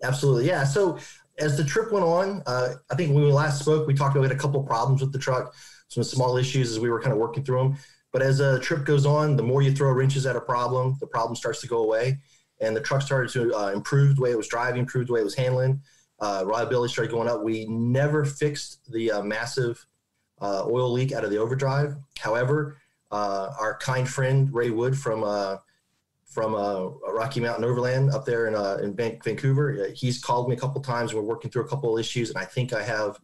Absolutely, yeah. So as the trip went on, I think when we last spoke, we talked about we had a couple of problems with the truck, some small issues as we were kind of working through them. But as a trip goes on, the more you throw wrenches at a problem, the problem starts to go away. And the truck started to improve the way it was driving, improve the way it was handling. Reliability started going up. We never fixed the massive oil leak out of the overdrive. However, our kind friend, Ray Wood from Rocky Mountain Overland up there in Vancouver, he's called me a couple times. We're working through a couple of issues, and I think I have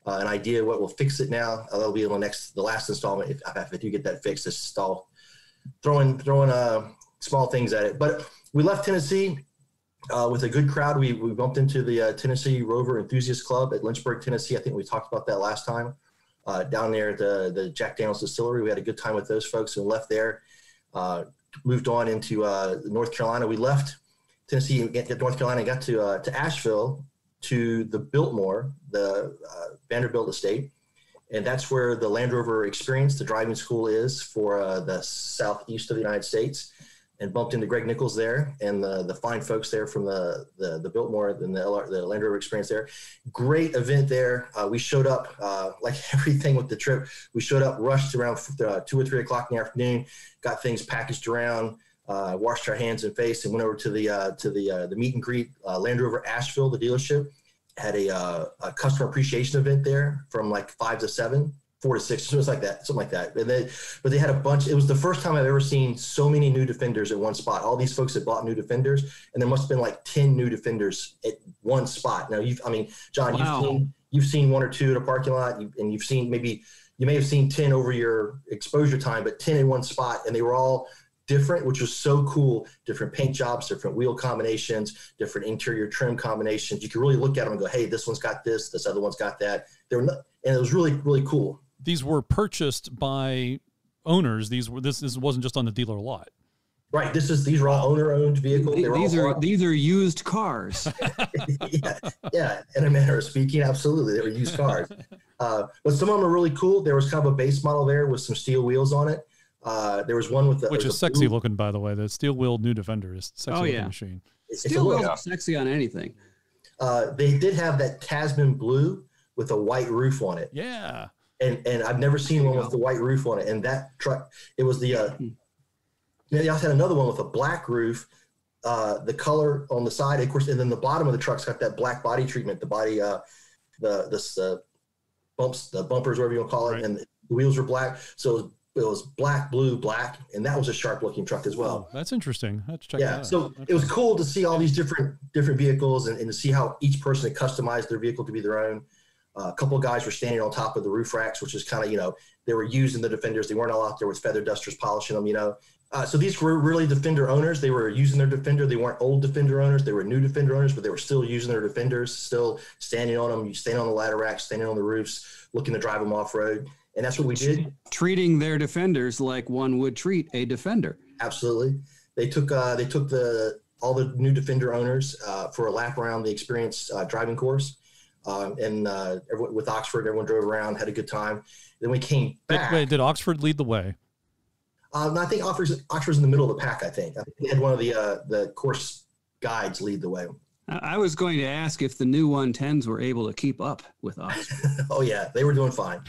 an idea what will fix it now. That'll be the last installment. If I do get that fixed, just stall throwing small things at it. But we left Tennessee with a good crowd. We bumped into the Tennessee Rover Enthusiast Club at Lynchburg, Tennessee. I think we talked about that last time. Down there at the Jack Daniel's distillery, we had a good time with those folks and left there. Moved on into North Carolina. We left Tennessee and get North Carolina and got to Asheville, to the Biltmore, the Vanderbilt estate. And that's where the Land Rover Experience, the driving school, is for the southeast of the United States, and bumped into Greg Nichols there and the fine folks there from the Biltmore and the Land Rover Experience there. Great event there. We showed up, like everything with the trip, we showed up, rushed around 2 or 3 o'clock in the afternoon, got things packaged around, washed our hands and face, and went over to the meet and greet. Land Rover Asheville, the dealership, had a customer appreciation event there from like 5 to 7, 4 to 6, something like that. But they had a bunch. It was the first time I've ever seen so many new Defenders at one spot. All these folks had bought new Defenders, and there must have been like 10 new Defenders at one spot. Now, John, wow. You've seen 1 or 2 at a parking lot, and you've seen you may have seen 10 over your exposure time, but 10 in one spot, and they were all different, which was so cool. Different paint jobs, different wheel combinations, different interior trim combinations. You could really look at them and go, hey, this one's got this other one's got that. And it was really, really cool. These were purchased by owners. This wasn't just on the dealer lot. Right. These are all owner-owned vehicles. These are used cars. yeah. In a manner of speaking, absolutely, they were used cars. But some of them are really cool. There was kind of a base model there with some steel wheels on it. There was one with which is sexy looking, by the way. The steel wheel new Defender is sexy looking machine. Steel wheels are sexy on anything. They did have that Tasman blue with a white roof on it. Yeah. And I've never seen one with the white roof on it. And that truck, it was they also had another one with a black roof, the color on the side, of course, and then the bottom of the truck's got that black body treatment, the body, the bumpers, whatever you want to call it, right. And the wheels were black. So it was black, blue, black, and that was a sharp looking truck as well. Oh, that's interesting. I have to check that out. So okay. It was cool to see all these different vehicles and to see how each person had customized their vehicle to be their own. A couple of guys were standing on top of the roof racks, which is kind of, they were using the Defenders. They weren't all out there with feather dusters polishing them, So these were really Defender owners. They were using their Defender. They weren't old Defender owners. They were new Defender owners, but they were still using their Defenders, still standing on them. You stand on the ladder racks, standing on the roofs, looking to drive them off road. And that's what we did. Treating their Defenders like one would treat a Defender. Absolutely. They took all the new Defender owners for a lap around the Experience driving course. And with Oxford, everyone drove around, had a good time. Then we came back. Did Oxford lead the way? I think Oxford's in the middle of the pack. I think they had one of the course guides lead the way. I was going to ask if the new 110s were able to keep up with Oxford. Oh yeah, they were doing fine.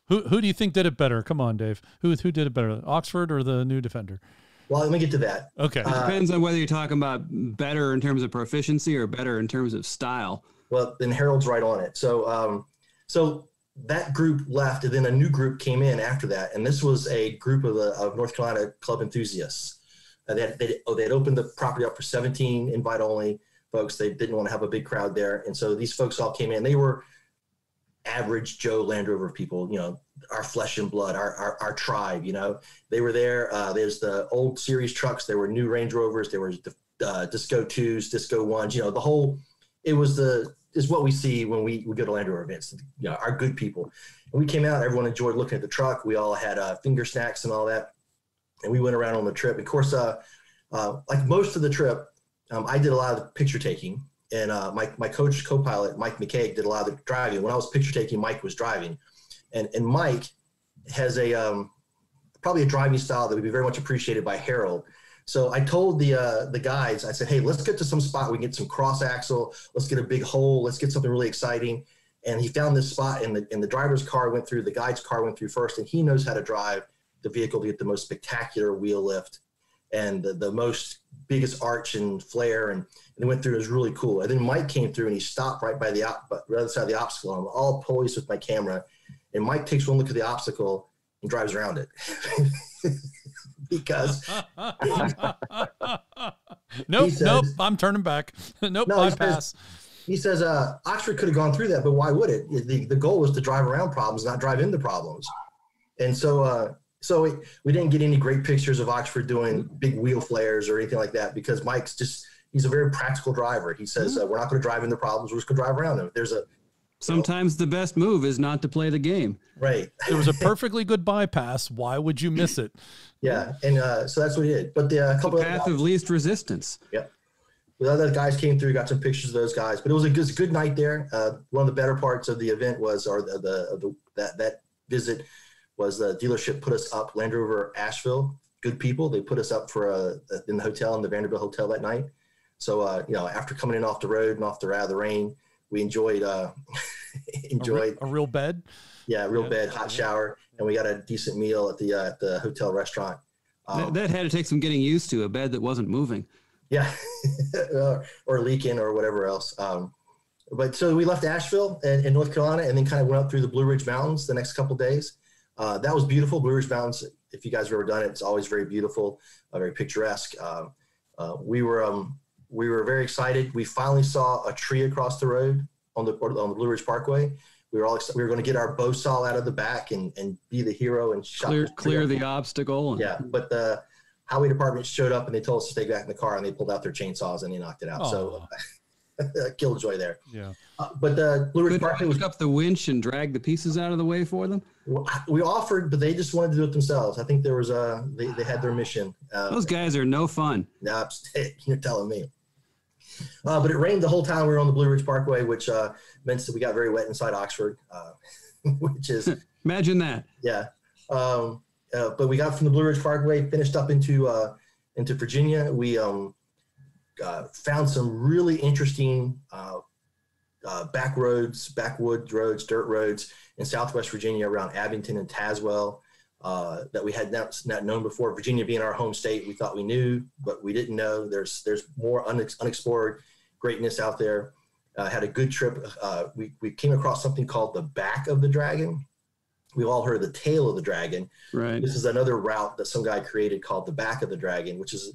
Who do you think did it better? Come on, Dave. Who did it better, Oxford or the new Defender? Well, let me get to that. Okay. It depends on whether you're talking about better in terms of proficiency or better in terms of style. Well, then Harold's right on it. So that group left, and then a new group came in after that, and this was a group of North Carolina club enthusiasts. They had opened the property up for 17 invite-only folks. They didn't want to have a big crowd there, and so these folks all came in. They were average Joe Land Rover people, our flesh and blood, our tribe. They were there. There's the old series trucks. There were new Range Rovers. There were Disco 2s, Disco 1s. The whole. It was the is what we see when we go to Land Rover events. You know, our good people. And we came out, everyone enjoyed looking at the truck. We all had finger snacks and all that. And we went around on the trip. Of course, like most of the trip, I did a lot of the picture taking. And my coach, co-pilot, Mike McCaig, did a lot of the driving. When I was picture taking, Mike was driving. And Mike has probably a driving style that would be very much appreciated by Harold. So I told the guys, I said, hey, let's get to some spot. We can get some cross axle. Let's get a big hole. Let's get something really exciting. And he found this spot, and the driver's car went through, the guide's car went through first, and he knows how to drive the vehicle to get the most spectacular wheel lift and the most biggest arch and flare. And they went through. It was really cool. And then Mike came through, and he stopped right by the other side of the obstacle. I'm all poised with my camera. And Mike takes one look at the obstacle and drives around it. Because nope, I'm turning back. Nope, I pass. He says, Oxford could have gone through that, but why would it? The goal was to drive around problems, not drive into problems. And so we didn't get any great pictures of Oxford doing big wheel flares or anything like that, because Mike's he's a very practical driver. He says, we're not going to drive into problems. We're just going to drive around them. Sometimes the best move is not to play the game. Right. There was a perfectly good bypass. Why would you miss it? Yeah. And so that's what he did. But a couple of path of least resistance. Yeah. The other guys came through, got some pictures of those guys, but it was a good night there. One of the better parts of the event was, that visit was the dealership put us up, Land Rover Asheville, good people. They put us up in the hotel, in the Vanderbilt Hotel that night. So, after coming in off the road and out of the rain, we enjoyed a real bed. Yeah, bed, hot shower, and we got a decent meal at the hotel restaurant. That had to take some getting used to, a bed that wasn't moving. Yeah, or leaking or whatever else. But so we left Asheville in North Carolina, and then kind of went up through the Blue Ridge Mountains the next couple of days. That was beautiful. Blue Ridge Mountains, if you guys have ever done it, it's always very beautiful, very picturesque. We were very excited. We finally saw a tree across the road on the Blue Ridge Parkway. We were going to get our bow saw out of the back and be the hero and clear the obstacle. Yeah, but the highway department showed up and they told us to stay back in the car, and they pulled out their chainsaws and they knocked it out. Aww. So killjoy there. Yeah. But the Blue Ridge Parkway was up the winch and drag the pieces out of the way for them. We offered, but they just wanted to do it themselves. I think there was they had their mission. Those guys are no fun. Nah, you're telling me. But it rained the whole time we were on the Blue Ridge Parkway, which meant that we got very wet inside Oxford, which is imagine that. Yeah. But we got from the Blue Ridge Parkway, finished up into Virginia. We found some really interesting backwood roads, dirt roads in Southwest Virginia around Abington and Tazewell that we had not known before. Virginia being our home state, we thought we knew, but we didn't know. There's more unexplored greatness out there. Had a good trip. We came across something called the back of the dragon. We've all heard of the tail of the dragon. Right. This is another route that some guy created called the back of the dragon, which is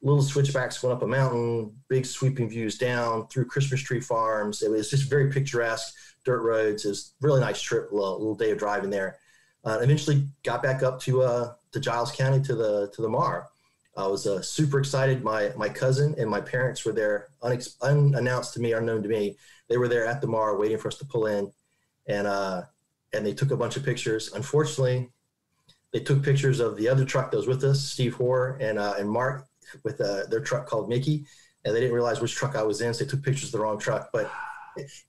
little switchbacks going up a mountain, big sweeping views down through Christmas tree farms. It was just very picturesque, dirt roads. It was a really nice trip, a little day of driving there. Eventually got back up to Giles County to the Mar. I was super excited. My cousin and my parents were there, unannounced to me, unknown to me. They were there at the Mar waiting for us to pull in, and they took a bunch of pictures. Unfortunately, they took pictures of the other truck that was with us, Steve Hoare and Mark, with their truck called Mickey, and they didn't realize which truck I was in, so they took pictures of the wrong truck. But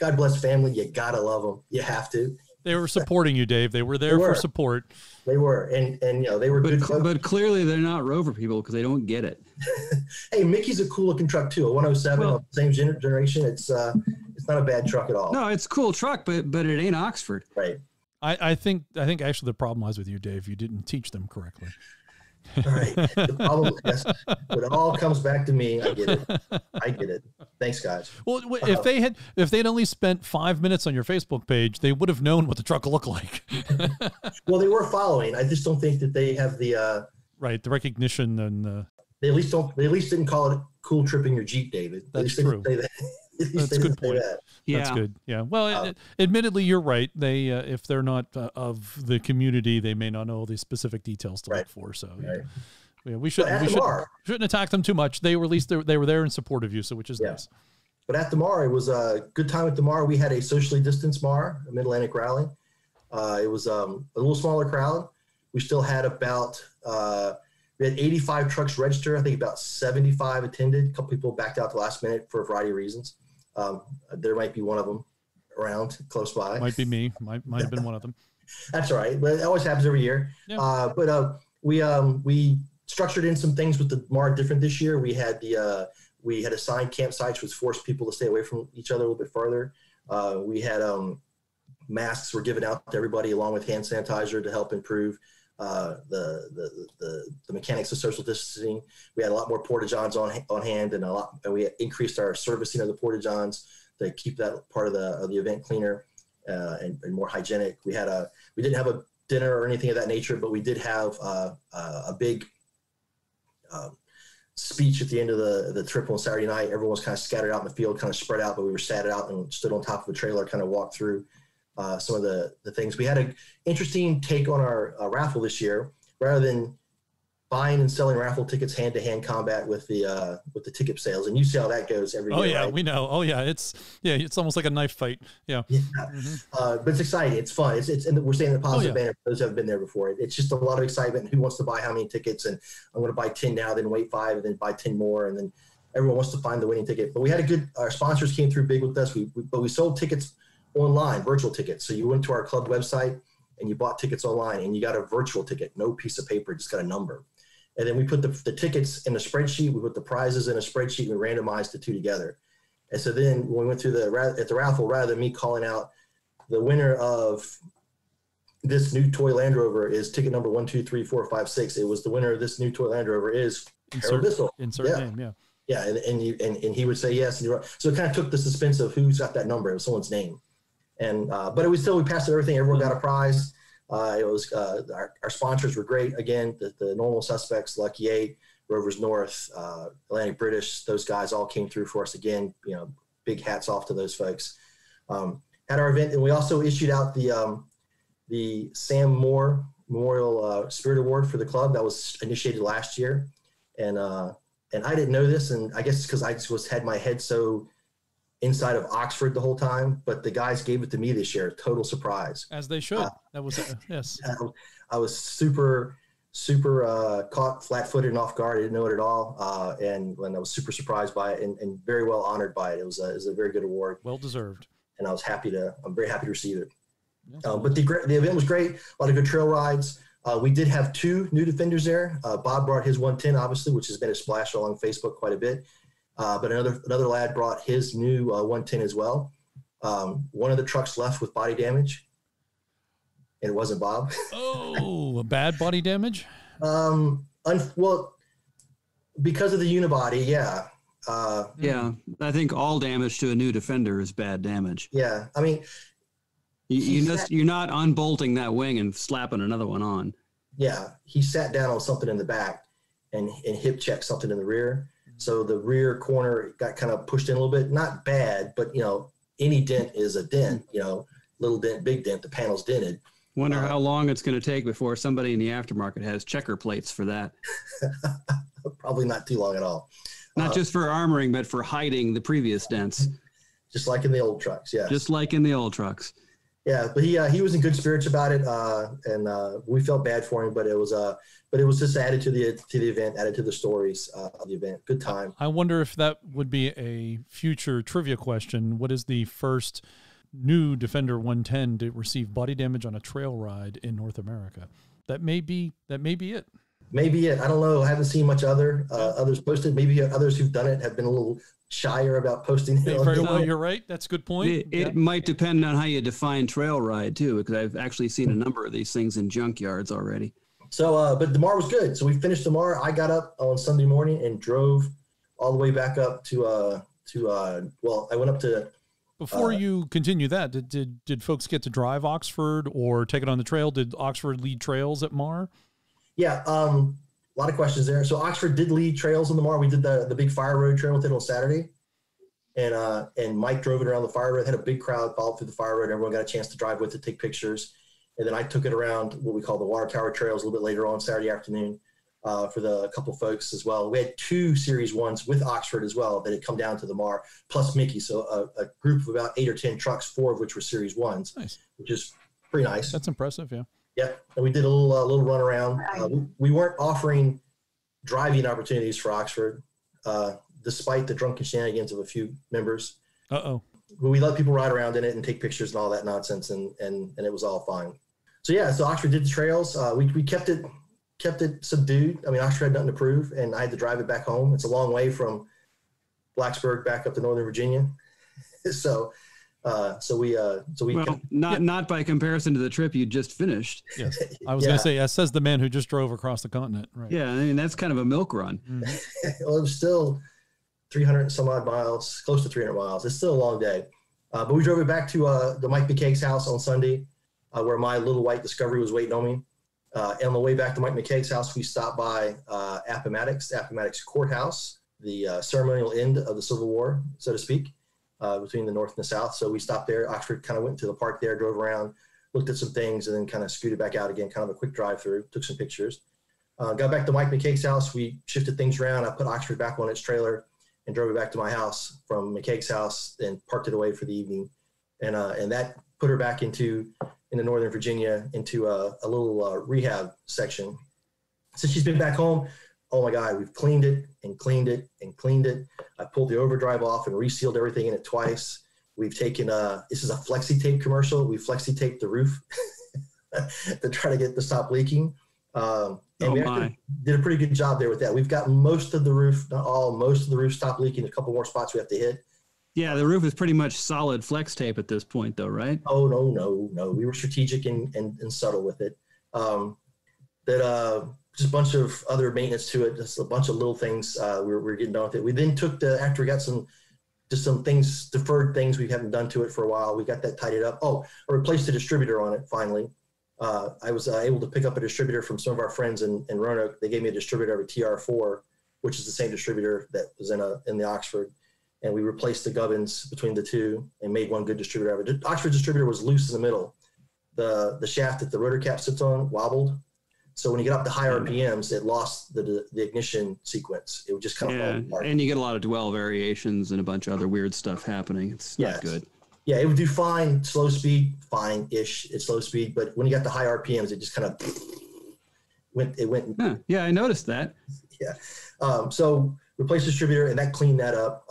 God bless family. You gotta love them. You have to. They were supporting you, Dave. They were there for support. They were, and they were good. But clearly they're not Rover people because they don't get it. Hey, Mickey's a cool looking truck too. A 107, same generation. It's not a bad truck at all. No, it's a cool truck, but it ain't Oxford. Right. I think actually the problem lies with you, Dave. You didn't teach them correctly. All right. The problem, yes, but it all comes back to me. I get it. Thanks, guys. Well, if they'd only spent 5 minutes on your Facebook page, they would have known what the truck looked like. Well, they were following. I just don't think that they have the the recognition and they at least didn't call it cool tripping your Jeep, David. That's true. That's a good point. Yeah. That's good. Yeah. Well, admittedn't, you're right. They, if they're not of the community, they may not know the specific details to look for. So, yeah, we shouldn't attack them too much. They were at least they were there in support of you, so which is nice. But at the Mar, it was a good time at the Mar. We had a socially distanced Mar, a Mid-Atlantic rally. It was a little smaller crowd. We still had about we had 85 trucks registered. I think about 75 attended. A couple people backed out at the last minute for a variety of reasons. There might be one of them around close by. Might be me. Might have been one of them. That's all right, but it always happens every year. Yeah. But we structured in some things with the Mar different this year. We had assigned campsites, which forced people to stay away from each other a little bit further. We had masks were given out to everybody along with hand sanitizer to help improve the mechanics of social distancing. We had a lot more porta-johns on hand, and we increased our servicing of the porta-johns to keep that part of the event cleaner and more hygienic. We didn't have a dinner or anything of that nature, but we did have a big speech at the end of the trip on Saturday night. Everyone was kind of scattered out in the field, kind of spread out, but we were sat out and stood on top of a trailer, kind of walked through some of the things. We had an interesting take on our raffle this year. Rather than buying and selling raffle tickets hand-to-hand combat with the ticket sales, and you see how that goes every year. Oh yeah, right? we know. Oh yeah, it's almost like a knife fight. Yeah. But it's exciting. It's fun. It's and we're saying the positive banner for those who have been there before. It's just a lot of excitement. Who wants to buy how many tickets? And I'm going to buy 10 now, then wait 5, and then buy 10 more, and then everyone wants to find the winning ticket. But we had our sponsors came through big with us. But we sold tickets online, virtual tickets. So you went to our club website and you bought tickets online, and you got a virtual ticket, no piece of paper, just got a number. And then we put the tickets in a spreadsheet. We put the prizes in a spreadsheet, and we randomized the two together. And so then when we went through at the raffle, rather than me calling out the winner of this new toy Land Rover is ticket number 1, 2, 3, 4, 5, 6, it was the winner of this new toy Land Rover is Harold Bissell. Insert name, yeah. Yeah, and he would say yes. And so it kind of took the suspense of who's got that number. It was someone's name. And but it was still, we passed everything. Everyone got a prize. It was our sponsors were great. Again, the normal suspects, Lucky 8, Rovers North, Atlantic British, those guys all came through for us again. Big hats off to those folks. At our event, and we also issued out the Sam Moore Memorial Spirit Award for the club that was initiated last year, and I didn't know this, and I guess because I just had my head so inside of Oxford the whole time, but the guys gave it to me this year. Total surprise. As they should. That was, yes. I was super caught flat-footed and off guard. I didn't know it at all. And when I was super surprised by it and very well honored by it. It was a very good award. Well deserved. And I'm very happy to receive it. But the event was great. A lot of good trail rides. We did have 2 new defenders there. Bob brought his 110, obviously, which has been a splash along Facebook quite a bit. But another lad brought his new 110 as well. One of the trucks left with body damage, and it wasn't Bob. Oh, a bad body damage? Well, because of the unibody, yeah. Yeah, I think all damage to a new Defender is bad damage. Yeah, I mean, you're not unbolting that wing and slapping another one on. Yeah, he sat down on something in the back and hip checked something in the rear. So the rear corner got kind of pushed in a little bit. Not bad, but, any dent is a dent, little dent, big dent, the panel's dented. Wonder how long it's going to take before somebody in the aftermarket has checker plates for that. Probably not too long at all. Not just for armoring, but for hiding the previous dents. Just like in the old trucks, yeah. Just like in the old trucks. Yeah, but he was in good spirits about it, and we felt bad for him, but it was just added to the event, added to the stories of the event. Good time. I wonder if that would be a future trivia question. What is the first new Defender 110 to receive body damage on a trail ride in North America? That may be it. Maybe it. I don't know. I haven't seen much others posted. Maybe others who've done it have been a little shyer about posting it. Very well, you're right. That's a good point. It might depend on how you define trail ride too, because I've actually seen a number of these things in junkyards already. So, but the Mar was good. So we finished the Mar. I got up on Sunday morning and drove all the way back up to I went up to. Before you continue that, did folks get to drive Oxford or take it on the trail? Did Oxford lead trails at Mar? Yeah, a lot of questions there. So Oxford did lead trails on the Mar. We did the big fire road trail with it on Saturday, and Mike drove it around the fire road. Had a big crowd followed through the fire road. Everyone got a chance to drive with it, take pictures, and then I took it around what we call the water tower trails a little bit later on Saturday afternoon. for the couple folks as well. We had 2 Series 1s with Oxford as well that had come down to the MAR, plus Mickey. So a group of about 8 or 10 trucks, 4 of which were Series 1s, nice. Which is pretty nice. That's impressive, yeah. Yeah, and we did a little run around. We weren't offering driving opportunities for Oxford, despite the drunken shenanigans of a few members. Uh-oh. But we let people ride around in it and take pictures and all that nonsense, and it was all fine. So yeah, so Oxford did the trails. We kept it subdued. I mean, Oxford had nothing to prove, and I had to drive it back home. It's a long way from Blacksburg back up to Northern Virginia. So we well, not by comparison to the trip you just finished. Yes, I was going to say, that says the man who just drove across the continent. Right. Yeah, I mean that's kind of a milk run. Mm-hmm. Well, it was still 300 and some odd miles, close to 300 miles. It's still a long day, but we drove it back to the Mike McCaig's house on Sunday, where my little white Discovery was waiting on me. And on the way back to Mike McCaig's house, we stopped by Appomattox Courthouse, the ceremonial end of the Civil War, so to speak. Between the North and the South. So we stopped there. Oxford kind of went to the park there, drove around, looked at some things, and then kind of scooted back out again, kind of a quick drive through, took some pictures. Got back to Mike McCaig's house. We shifted things around. I put Oxford back on its trailer and drove it back to my house from McCaig's house and parked it away for the evening. And that put her back into Northern Virginia, into a little rehab section. Since she's been back home, oh my God, we've cleaned it and cleaned it and cleaned it. I pulled the overdrive off and resealed everything in it twice. We've taken, this is a flexi tape commercial. We flexi taped the roof to try to get the stop leaking. And we actually did a pretty good job there with that. We've got most of the roof, not all, most of the roof stopped leaking. A couple more spots we have to hit. Yeah, the roof is pretty much solid flex tape at this point though, right? Oh, no. We were strategic and subtle with it. Just a bunch of other maintenance to it, just a bunch of little things we're getting done with it. We then took after we got some things, deferred things we haven't done to it for a while, we got that tidied up. Oh, I replaced the distributor on it finally. I was able to pick up a distributor from some of our friends in Roanoke. They gave me a distributor of a TR4, which is the same distributor that was in the Oxford. And we replaced the gubbins between the two and made one good distributor of it. The Oxford distributor was loose in the middle. The shaft that the rotor cap sits on wobbled. So when you get up to high RPMs, it lost the ignition sequence. It would just kind of fall apart. And you get a lot of dwell variations and a bunch of other weird stuff happening. It's not good. Yeah, it would do fine, slow speed, fine-ish at slow speed. But when you got the high RPMs, it just kind of went. Yeah, I noticed that. Yeah. So replaced distributor, and that cleaned that up.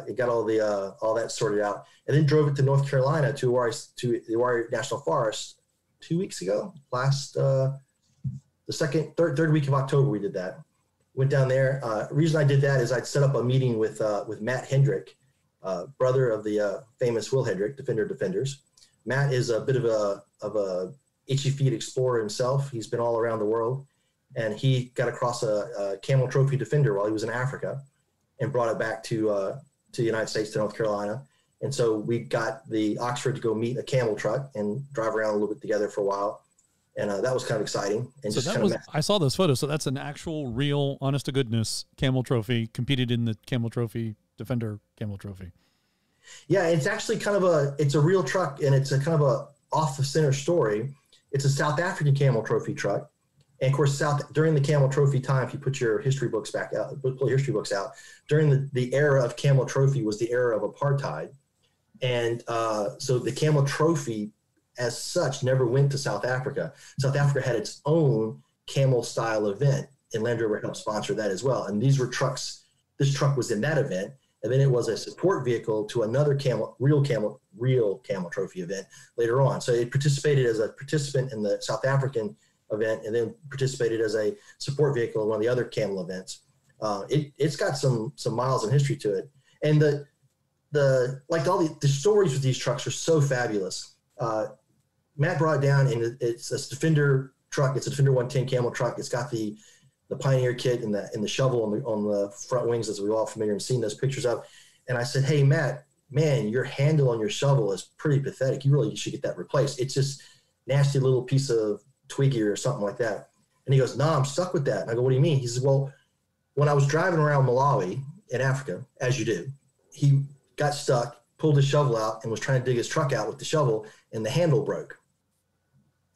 It got all that sorted out, and then drove it to North Carolina to the Warrior National Forest 2 weeks ago. The third week of October, we did that. Went down there. The reason I did that is I'd set up a meeting with Matt Hendrick, brother of the famous Will Hendrick, Defenders. Matt is a bit of a itchy feet explorer himself. He's been all around the world, and he got across a Camel Trophy Defender while he was in Africa, and brought it back to the United States, to North Carolina. And so we got the Oxford to go meet a camel truck and drive around a little bit together for a while. And that was kind of exciting. And so I saw those photos. So that's an actual, real, honest to goodness Camel Trophy, competed in the Camel Trophy Defender Camel Trophy. Yeah, it's actually it's a real truck, and it's a kind of a off the center story. It's a South African Camel Trophy truck. And of course, during the Camel Trophy time, if you put your history books back out, pull your history books out, during the era of Camel Trophy was the era of apartheid. And so the Camel Trophy as such never went to South Africa. South Africa had its own camel style event, and Land Rover helped sponsor that as well. And these were trucks. This truck was in that event, and then it was a support vehicle to another real camel trophy event later on. So it participated as a participant in the South African event, and then participated as a support vehicle in one of the other camel events. It's got some miles in history to it. And the stories with these trucks are so fabulous. Matt brought it down, and it's a Defender truck. It's a Defender 110 camel truck. It's got the Pioneer kit and the shovel on the front wings, as we're all familiar and seen those pictures of. And I said, "Hey, Matt, man, your handle on your shovel is pretty pathetic. You really should get that replaced. It's just nasty little piece of twiggy or something like that." And he goes, "No, I'm stuck with that." And I go, "What do you mean?" He says, "Well, when I was driving around Malawi in Africa, as you do, he got stuck, pulled his shovel out, and was trying to dig his truck out with the shovel, and the handle broke.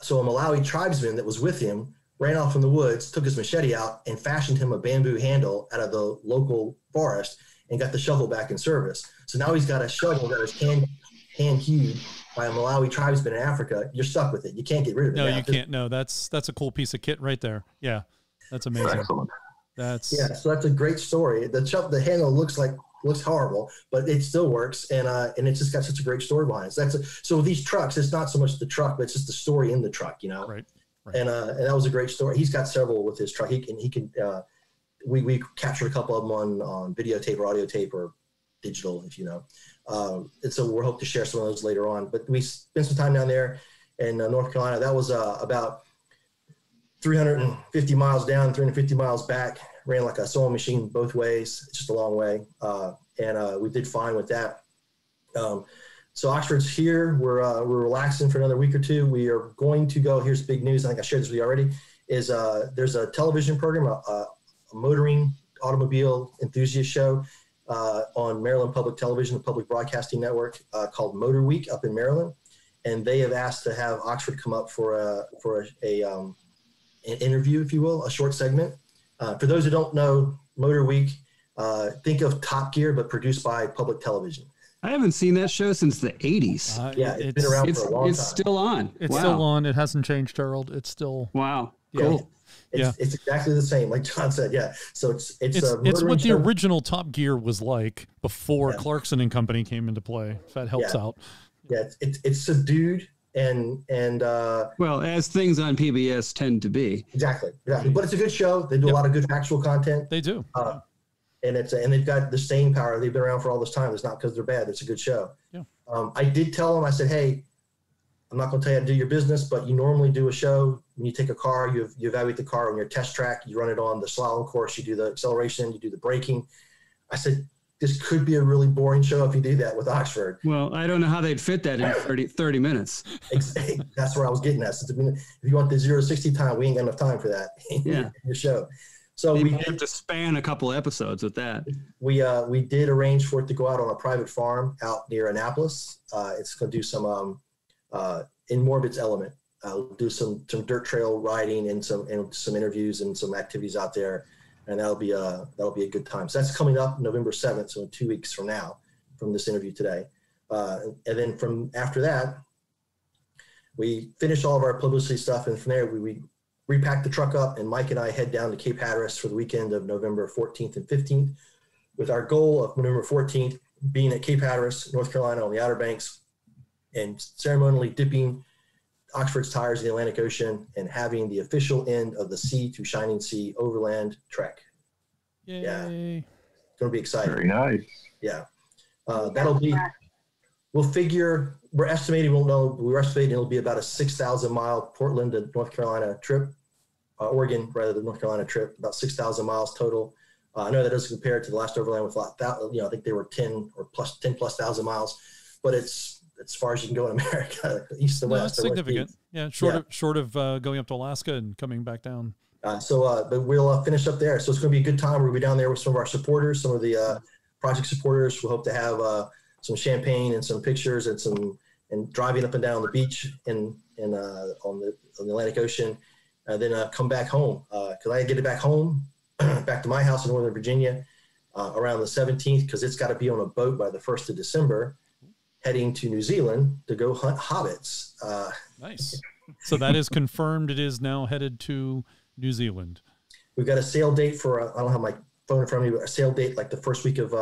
So a Malawi tribesman that was with him ran off in the woods, took his machete out, and fashioned him a bamboo handle out of the local forest and got the shovel back in service. So now he's got a shovel that was hand hewed by a Malawi tribesman in Africa. You're stuck with it. You can't get rid of it. No, now. you can't. No, that's a cool piece of kit right there. Yeah, that's amazing. Excellent. So that's a great story. The handle looks horrible, but it still works, and it's just got such a great story behind it. So these trucks, it's not so much the truck, but it's just the story in the truck, you know. Right. And that was a great story. He's got several with his truck. He can. We captured a couple of them on videotape or audio tape or digital, if you know. And so we'll hope to share some of those later on. But we spent some time down there in North Carolina. That was about 350 miles down, 350 miles back. Ran like a sewing machine both ways, just a long way. And we did fine with that. So Oxford's here. We're relaxing for another week or two. We are going to go. Here's big news. I think I shared this with you already. There's a television program, a motoring automobile enthusiast show on Maryland Public Television, the public broadcasting network, called Motor Week up in Maryland, and they have asked to have Oxford come up for an interview, if you will, a short segment. For those who don't know, Motor Week, think of Top Gear, but produced by public television. I haven't seen that show since the 80s. It's been around for a long time. It's still on. It's still on. It hasn't changed, Harold. It's still. Wow. Cool. It's exactly the same, like John said. Yeah. So it's what the original Top Gear was like before Clarkson and Company came into play. If that helps out. Yeah. It's subdued and well, as things on PBS tend to be. Exactly. But it's a good show. They do a lot of good factual content. They do. And they've got the staying power. They've been around for all this time. It's not because they're bad. It's a good show. Yeah. I did tell them, I said, hey, I'm not going to tell you how to do your business, but you normally do a show. When you take a car, you evaluate the car on your test track. You run it on the slalom course. You do the acceleration. You do the braking. I said, this could be a really boring show if you do that with Oxford. Well, I don't know how they'd fit that in 30 minutes. That's where I was getting at. So if you want the 0 to 60 time, we ain't got enough time for that in your show. So we have to span a couple episodes with that. We did arrange for it to go out on a private farm out near Annapolis. It's going to do some in more of its element. Do some dirt trail riding and some interviews and some activities out there, and that'll be a good time. So that's coming up November 7th, so in 2 weeks from now, from this interview today. And then from after that, we finish all of our publicity stuff, and from there we repack the truck up, and Mike and I head down to Cape Hatteras for the weekend of November 14th and 15th, with our goal of November 14th being at Cape Hatteras, North Carolina, on the Outer Banks, and ceremonially dipping Oxford's tires in the Atlantic Ocean and having the official end of the Sea to Shining Sea overland trek. Yay. Yeah, it's going to be exciting. Very nice. Yeah, we're estimating, it'll be about a 6,000 mile Portland to North Carolina trip, Oregon rather than North Carolina trip, about 6,000 miles total. I know that doesn't compare to the last overland with I think they were 10 plus thousand miles, but it's as far as you can go in America, east to west. That's significant. Yeah, short of going up to Alaska and coming back down. But we'll finish up there. So it's going to be a good time. We'll be down there with some of our supporters, some of the project supporters. We'll hope to have some champagne and some pictures and driving up and down the beach on the Atlantic Ocean, and then come back home because I get it back home, back to my house in Northern Virginia around the 17th, because it's got to be on a boat by the 1st of December, heading to New Zealand to go hunt hobbits. Nice. So that is confirmed. It is now headed to New Zealand. We've got a sail date for I don't have my phone in front of me, but a sail date like the first week of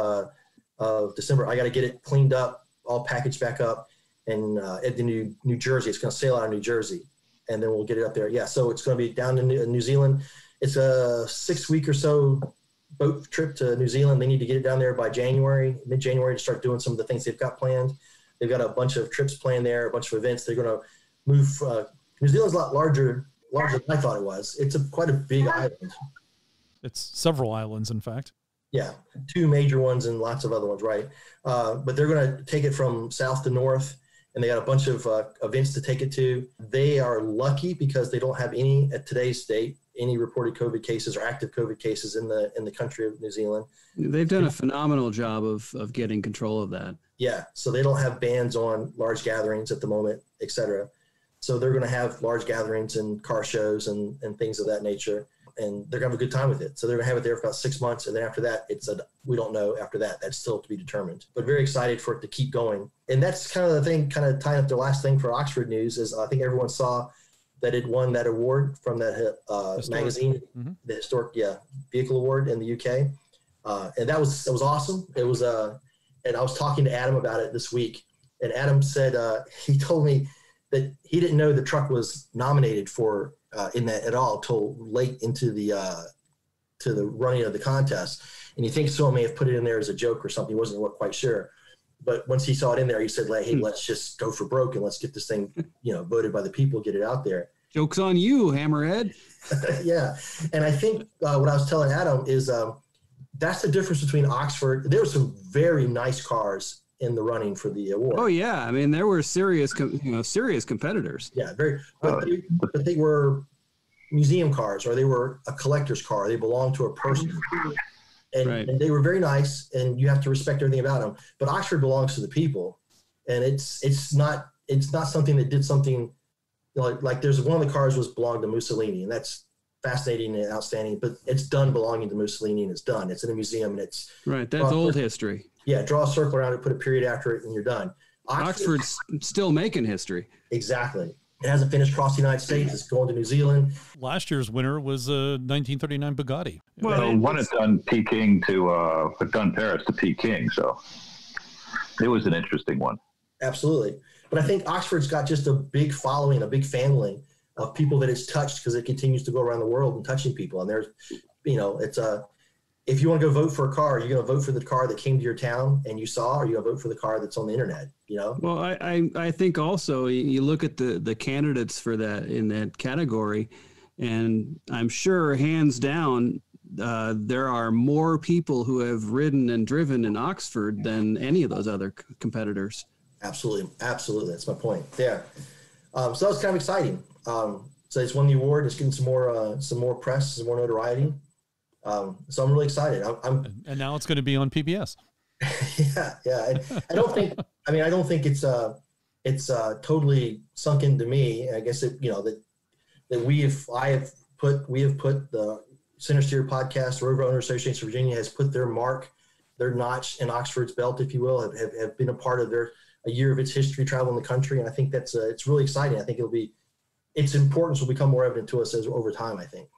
December. I got to get it cleaned up, all packaged back up, and at the New Jersey. It's going to sail out of New Jersey, and then we'll get it up there. Yeah, so it's going to be down in New Zealand. It's a 6 week or so boat trip to New Zealand. They need to get it down there by mid-January, to start doing some of the things they've got planned. They've got a bunch of trips planned there, a bunch of events. They're going to move. New Zealand's a lot larger than I thought it was. It's quite a big island. It's several islands, in fact. Yeah, 2 major ones and lots of other ones, right? But they're going to take it from south to north, and they got a bunch of events to take it to. They are lucky because they don't have any, at today's date, any reported COVID cases or active COVID cases in the country of New Zealand. They've done a phenomenal job of getting control of that. Yeah, so they don't have bans on large gatherings at the moment, et cetera. So they're going to have large gatherings and car shows and things of that nature. And they're going to have a good time with it. So they're going to have it there for about 6 months. And then after that, we don't know after that. That's still to be determined. But very excited for it to keep going. And that's kind of the thing, kind of tying up the last thing for Oxford News is I think everyone saw that it won that award from that magazine, the Historic Vehicle Award in the UK. And it was awesome. It was and I was talking to Adam about it this week. And Adam said, he told me that he didn't know the truck was nominated for in that at all till late into the running of the contest. And you think someone may have put it in there as a joke or something. He wasn't quite sure. But once he saw it in there, he said, like, hey, let's just go for broke and let's get this thing, voted by the people, get it out there. Joke's on you, Hammerhead. Yeah. And I think what I was telling Adam is that's the difference between Oxford. There were some very nice cars in the running for the award. Oh yeah, I mean there were serious competitors. Yeah, but they were museum cars, or they were a collector's car. They belonged to a person, and they were very nice, and you have to respect everything about them. But Oxford belongs to the people, and it's not something that did something like there's one of the cars belonged to Mussolini, and that's fascinating and outstanding. But it's done belonging to Mussolini, and it's done. It's in a museum, and it's right. That's old history. Yeah, draw a circle around it, put a period after it, and you're done. Oxford's still making history. Exactly. It hasn't finished across the United States. It's going to New Zealand. Last year's winner was a 1939 Bugatti. Well, one had done Peking done Paris to Peking, so it was an interesting one. Absolutely. But I think Oxford's got just a big following, a big family of people that it's touched because it continues to go around the world and touching people. And there's, it's if you want to go vote for a car, you're going to vote for the car that came to your town and you saw, or you're going to vote for the car that's on the internet, Well, I think also you look at the candidates for that in that category, and I'm sure hands down there are more people who have ridden and driven in Oxford than any of those other competitors. Absolutely. That's my point. Yeah. So that was kind of exciting. So it's won the award. It's getting some more press, some more notoriety. So I'm really excited. And now it's going to be on PBS. Yeah. I don't think it's totally sunk into me. I guess that we have put the Centresteer podcast, Rover Owners Association of Virginia has put their mark, their notch in Oxford's belt, if you will, have been a part of a year of its history traveling the country. And I think that's it's really exciting. I think its importance will become more evident to us over time, I think.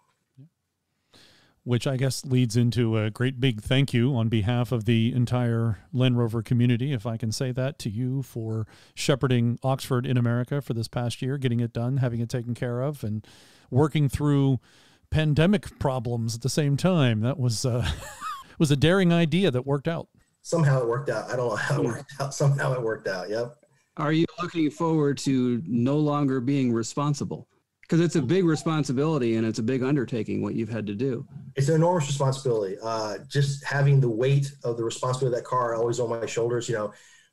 Which I guess leads into a great big thank you on behalf of the entire Land Rover community, if I can say that, to you for shepherding Oxford in America for this past year, getting it done, having it taken care of, and working through pandemic problems at the same time. That was was a daring idea that worked out. Somehow it worked out. I don't know how it worked out. Somehow it worked out. Yep. Are you looking forward to no longer being responsible? Because it's a big responsibility and it's a big undertaking what you've had to do. It's an enormous responsibility. Just having the weight of the responsibility of that car always on my shoulders.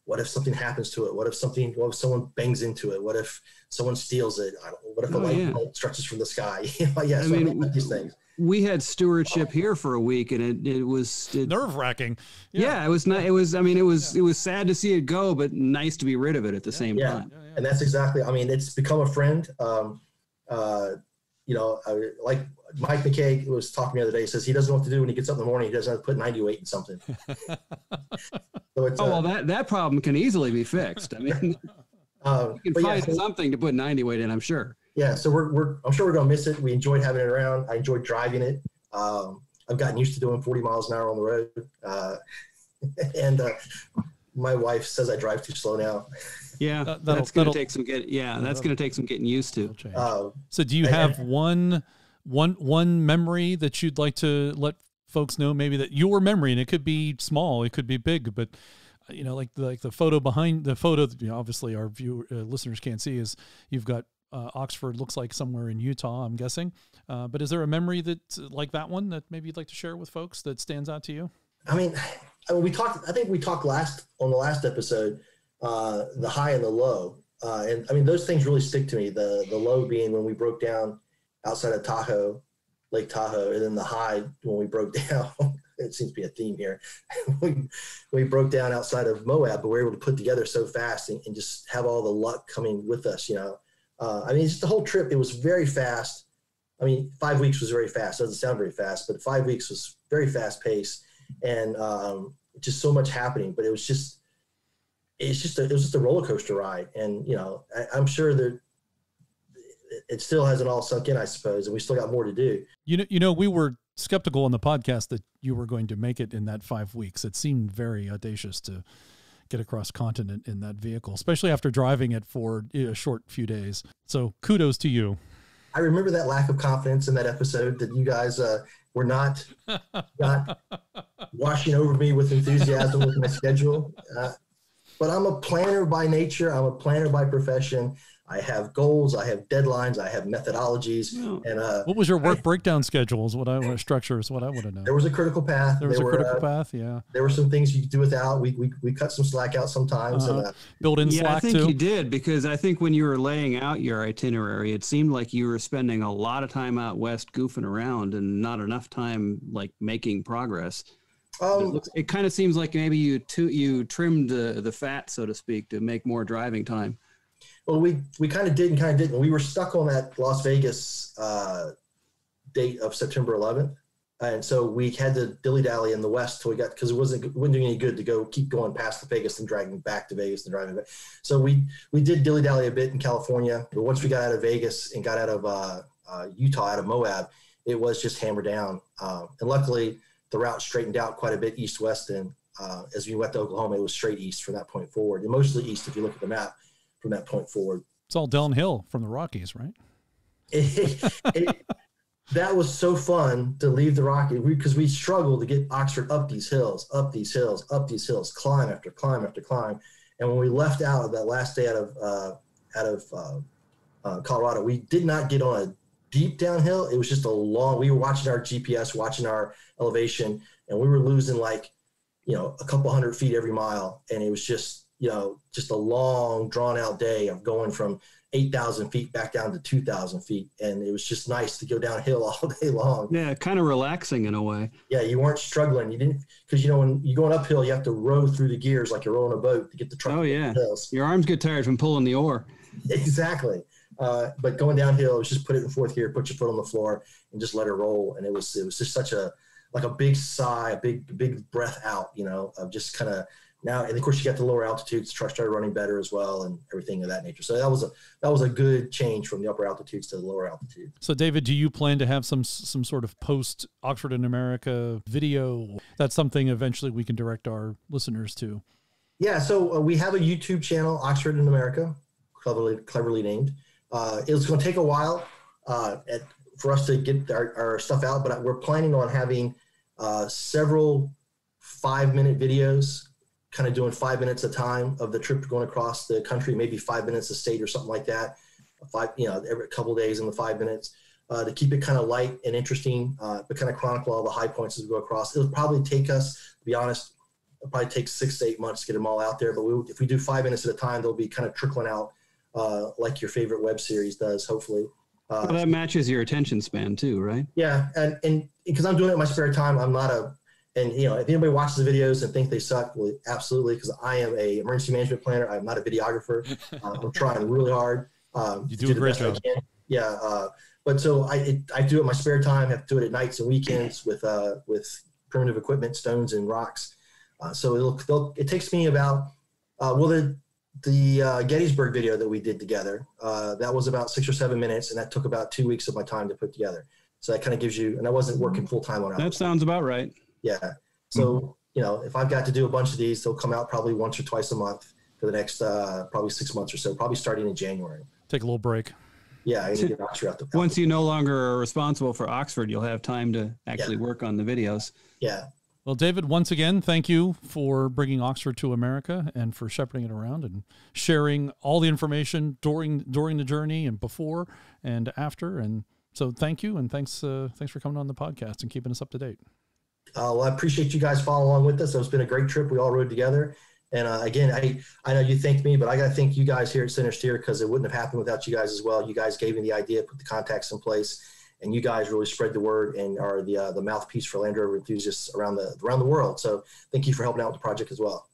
What if something happens to it? What if someone bangs into it? What if someone steals it? What if a light bulb stretches from the sky? I mean, these things. We had stewardship here for a week, and it was nerve-wracking. Yeah, it was not. It was. I mean, it was sad to see it go, but nice to be rid of it at the same time. Yeah. And that's exactly. I mean, it's become a friend. Like Mike McKay was talking the other day. He says he doesn't know what to do when he gets up in the morning. He doesn't have to put 90 weight in something. So it's, that problem can easily be fixed. I mean, you can find something to put 90 weight in, I'm sure. Yeah. So I'm sure we're going to miss it. We enjoyed having it around. I enjoyed driving it. I've gotten used to doing 40 miles an hour on the road. And my wife says I drive too slow now. Yeah, that's going to take some getting used to. So do you have one memory that you'd like to let folks know, maybe that your memory, and it could be small, it could be big, but like the photo behind the photo, obviously our listeners can't see, is you've got Oxford, looks like somewhere in Utah, I'm guessing. But is there a memory that like that one that maybe you'd like to share with folks that stands out to you? I mean, I think we talked on the last episode, the high and the low. And I mean, those things really stick to me. The low being when we broke down outside of Tahoe, Lake Tahoe, and then the high when we broke down. It seems to be a theme here. we broke down outside of Moab, but we were able to put together so fast and just have all the luck coming with us, I mean, just the whole trip, it was very fast. I mean, 5 weeks was very fast. It doesn't sound very fast, but 5 weeks was very fast paced, and just so much happening. But it was just a roller coaster ride. And, you know, I'm sure that it still hasn't all sunk in, I suppose, and we still got more to do. You know, we were skeptical on the podcast that you were going to make it in that 5 weeks. It seemed very audacious to get across continent in that vehicle, especially after driving it for a short few days. So kudos to you. I remember that lack of confidence in that episode, that you guys were not washing over me with enthusiasm with my schedule. But I'm a planner by nature. I'm a planner by profession. I have goals. I have deadlines. I have methodologies. And what was your work breakdown schedule? Structure is what I want to know. There was a critical path. There was a critical path. Yeah. There were some things you could do without. We cut some slack out sometimes. Build in Slack too. I think you did, because I think when you were laying out your itinerary, it seemed like you were spending a lot of time out west goofing around and not enough time like making progress. It kind of seems like maybe you trimmed the fat, so to speak, to make more driving time. Well, we kind of did and kind of didn't. We were stuck on that Las Vegas date of September 11th, and so we had to dilly-dally in the west till we got, because it wasn't doing any good to keep going past the Vegas and dragging back to Vegas and driving back. So we did dilly-dally a bit in California, but once we got out of Vegas and got out of Utah, out of Moab, it was just hammered down. And luckily, the route straightened out quite a bit east-west, and as we went to Oklahoma, it was straight east from that point forward, and mostly east if you look at the map. From that point forward, it's all downhill from the Rockies, right? That was so fun to leave the Rockies, because we struggled to get Oxford up these hills, climb after climb after climb. And when we left out of that last day out of Colorado, we did not get on a deep downhill. It was just we were watching our GPS, watching our elevation, and we were losing a couple hundred feet every mile. And it was just a long, drawn-out day of going from 8,000 feet back down to 2,000 feet. And it was just nice to go downhill all day long. Yeah, kind of relaxing in a way. Yeah, you weren't struggling. You didn't, because, when you're going uphill, you have to row through the gears like you're rowing a boat to get the truck. Oh, yeah. Your arms get tired from pulling the oar. Exactly. But going downhill, it was just put it in fourth gear, put your foot on the floor, and just let it roll. And it was just such a big sigh, a big breath out, of just kind of, now, and of course, you got the lower altitudes. The truck started running better as well, and everything of that nature. So that was a good change from the upper altitudes to the lower altitude. So, David, do you plan to have some sort of post Oxford in America video? That's something eventually we can direct our listeners to. Yeah. So we have a YouTube channel, Oxford in America, cleverly named. It's going to take a while for us to get our stuff out, but we're planning on having several 5-minute videos, kind of doing 5 minutes a time of the trip going across the country, maybe 5 minutes a state or something like that. Every couple of days in the 5 minutes, to keep it kind of light and interesting, but kind of chronicle all the high points as we go across. It'll probably take us, to be honest, it'll probably take 6 to 8 months to get them all out there. But if we do 5 minutes at a time, they'll be kind of trickling out like your favorite web series does, hopefully. Well, that matches your attention span too, right? Yeah. And because I'm doing it in my spare time, I'm not and if anybody watches the videos and think they suck, well, absolutely, because I am a emergency management planner. I'm not a videographer. I'm trying really hard. You do a great job. Yeah. But so I do it in my spare time. I have to do it at nights and weekends with primitive equipment, stones and rocks. So it takes me about, the Gettysburg video that we did together, that was about 6 or 7 minutes, and that took about 2 weeks of my time to put together. So that kind of gives you, and I wasn't working full time on it. That sounds about right. Yeah. So, if I've got to do a bunch of these, they'll come out probably once or twice a month for the next probably 6 months or so, probably starting in January. Take a little break. Yeah. I need to get Oxford out Once you no longer are responsible for Oxford, you'll have time to actually work on the videos. Yeah. Well, David, once again, thank you for bringing Oxford to America and for shepherding it around and sharing all the information during the journey and before and after. And so thank you. And thanks for coming on the podcast and keeping us up to date. Well, I appreciate you guys following along with us. It's been a great trip. We all rode together. And again, I know you thanked me, but I got to thank you guys here at Centresteer, because it wouldn't have happened without you guys as well. You guys gave me the idea, put the contacts in place, and you guys really spread the word and are the mouthpiece for Land Rover enthusiasts around the world. So thank you for helping out with the project as well.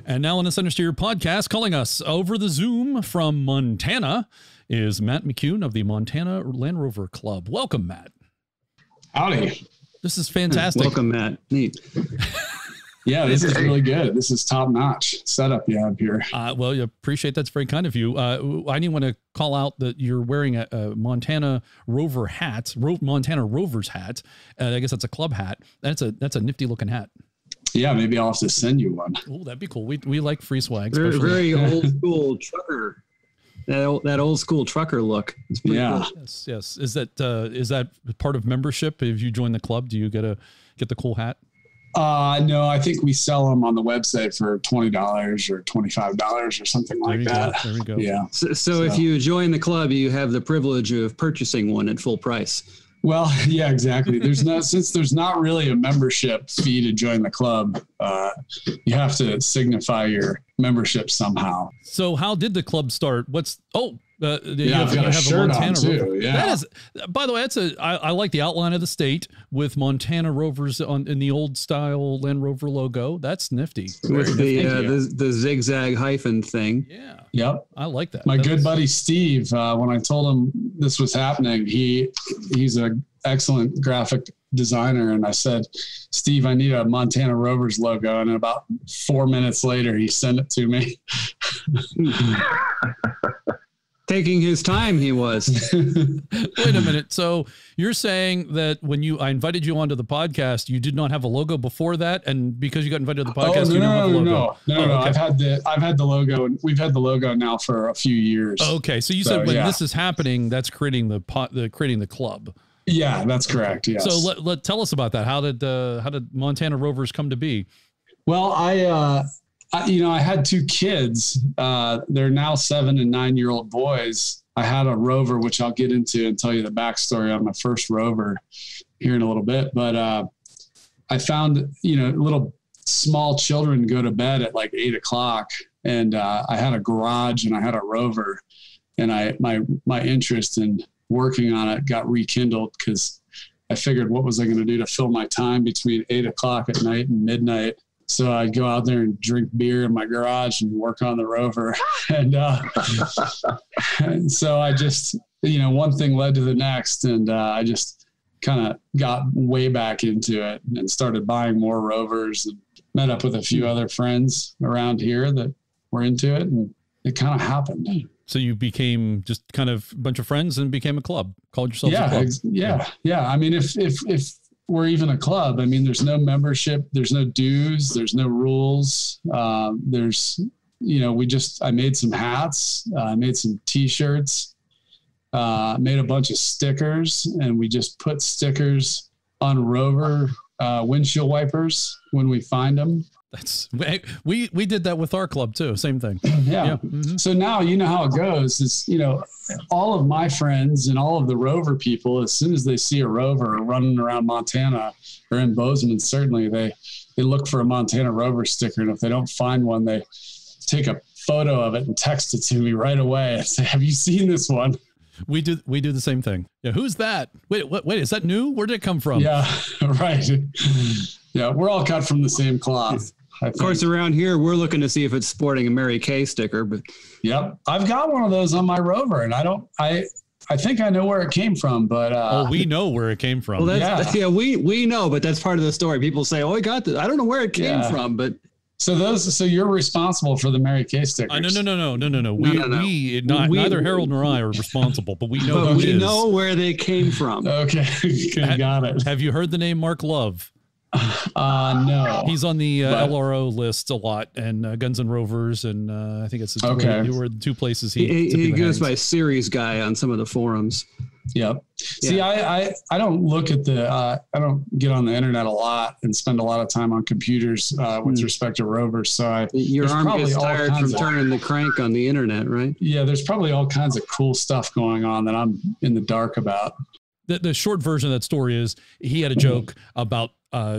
And now on the Centresteer podcast, calling us over the Zoom from Montana is Matt McCune of the Montana Land Rover Club. Welcome, Matt. Howdy. This is fantastic. Welcome, Matt. Neat. Yeah, this is really good. This is top-notch setup you have here. Well, you appreciate that's very kind of you. I didn't want to call out that you're wearing a Montana Rover hat, Montana Rovers hat. I guess that's a club hat. That's a nifty looking hat. Yeah, maybe I'll have to send you one. Oh, that'd be cool. We like free swag. Very old school trucker. That old school trucker look. It's pretty cool. Yes. Is that part of membership? If you join the club, do you get the cool hat? No, I think we sell them on the website for $20 or $25 or something like that. There we go. Yeah. So if you join the club, you have the privilege of purchasing one at full price. Well, yeah, exactly. Since there's not really a membership fee to join the club, you have to signify your membership somehow. So how did the club start? You I've got a shirt on too. Yeah. That is, by the way, I like the outline of the state with Montana Rovers in the old style Land Rover logo. That's nifty. With the zigzag hyphen thing. Yeah. Yep. I like that. My good buddy Steve, when I told him this was happening, he's an excellent graphic designer. And I said, Steve, I need a Montana Rovers logo. And about 4 minutes later, he sent it to me. Taking his time, he was. Wait a minute. So you're saying that when I invited you onto the podcast, you did not have a logo before that, and because you got invited to the podcast, you don't have a logo? No. Okay. I've had the logo, and we've had the logo now for a few years. Okay, so you said when this is happening, that's creating the club. Yeah, that's correct. Yes. So tell us about that. How did Montana Rovers come to be? Well, I had two kids. They're now 7 and 9-year-old boys. I had a Rover, which I'll get into and tell you the backstory on my first Rover here in a little bit. But I found, little small children go to bed at like 8 o'clock, and I had a garage and I had a Rover, and my interest in working on it got rekindled because I figured, what was I going to do to fill my time between 8 o'clock at night and midnight? So I'd go out there and drink beer in my garage and work on the Rover. And so I just, one thing led to the next. And I just kind of got way back into it and started buying more Rovers and met up with a few other friends around here that were into it. And it kind of happened. So you became just kind of a bunch of friends and became a club, called yourself a club. Yeah. I mean, if we're even a club, I mean, there's no membership, there's no dues, there's no rules. I made some hats, I made some t-shirts, made a bunch of stickers, and we just put stickers on Rover windshield wipers when we find them. We did that with our club too. Same thing. Yeah. Mm-hmm. So now, how it goes is, all of my friends and all of the Rover people, as soon as they see a Rover running around Montana or in Bozeman, certainly they look for a Montana Rover sticker. And if they don't find one, they take a photo of it and text it to me right away and say, have you seen this one? We do the same thing. Yeah. Who's that? Wait, is that new? Where did it come from? Yeah. Right. Yeah. We're all cut from the same cloth. Of course, around here, we're looking to see if it's sporting a Mary Kay sticker, but yep. I've got one of those on my Rover, and I think I know where it came from, but we know where it came from. Well, we know, but that's part of the story. People say, "Oh, I got this." I don't know where it came from, but so you're responsible for the Mary Kay stickers. No. Neither Harold nor I are responsible, but we know we know where they came from. Okay, got it. Have you heard the name Mark Love? No. He's on the LRO list a lot, and Guns N' Rovers, and I think it's were the two places he goes by series guy on some of the forums. Yep. See, I don't look at I don't get on the internet a lot and spend a lot of time on computers with respect to Rovers. So your arm gets tired from turning the crank on the internet, right? Yeah, there's probably all kinds of cool stuff going on that I'm in the dark about. The short version of that story is he had a joke about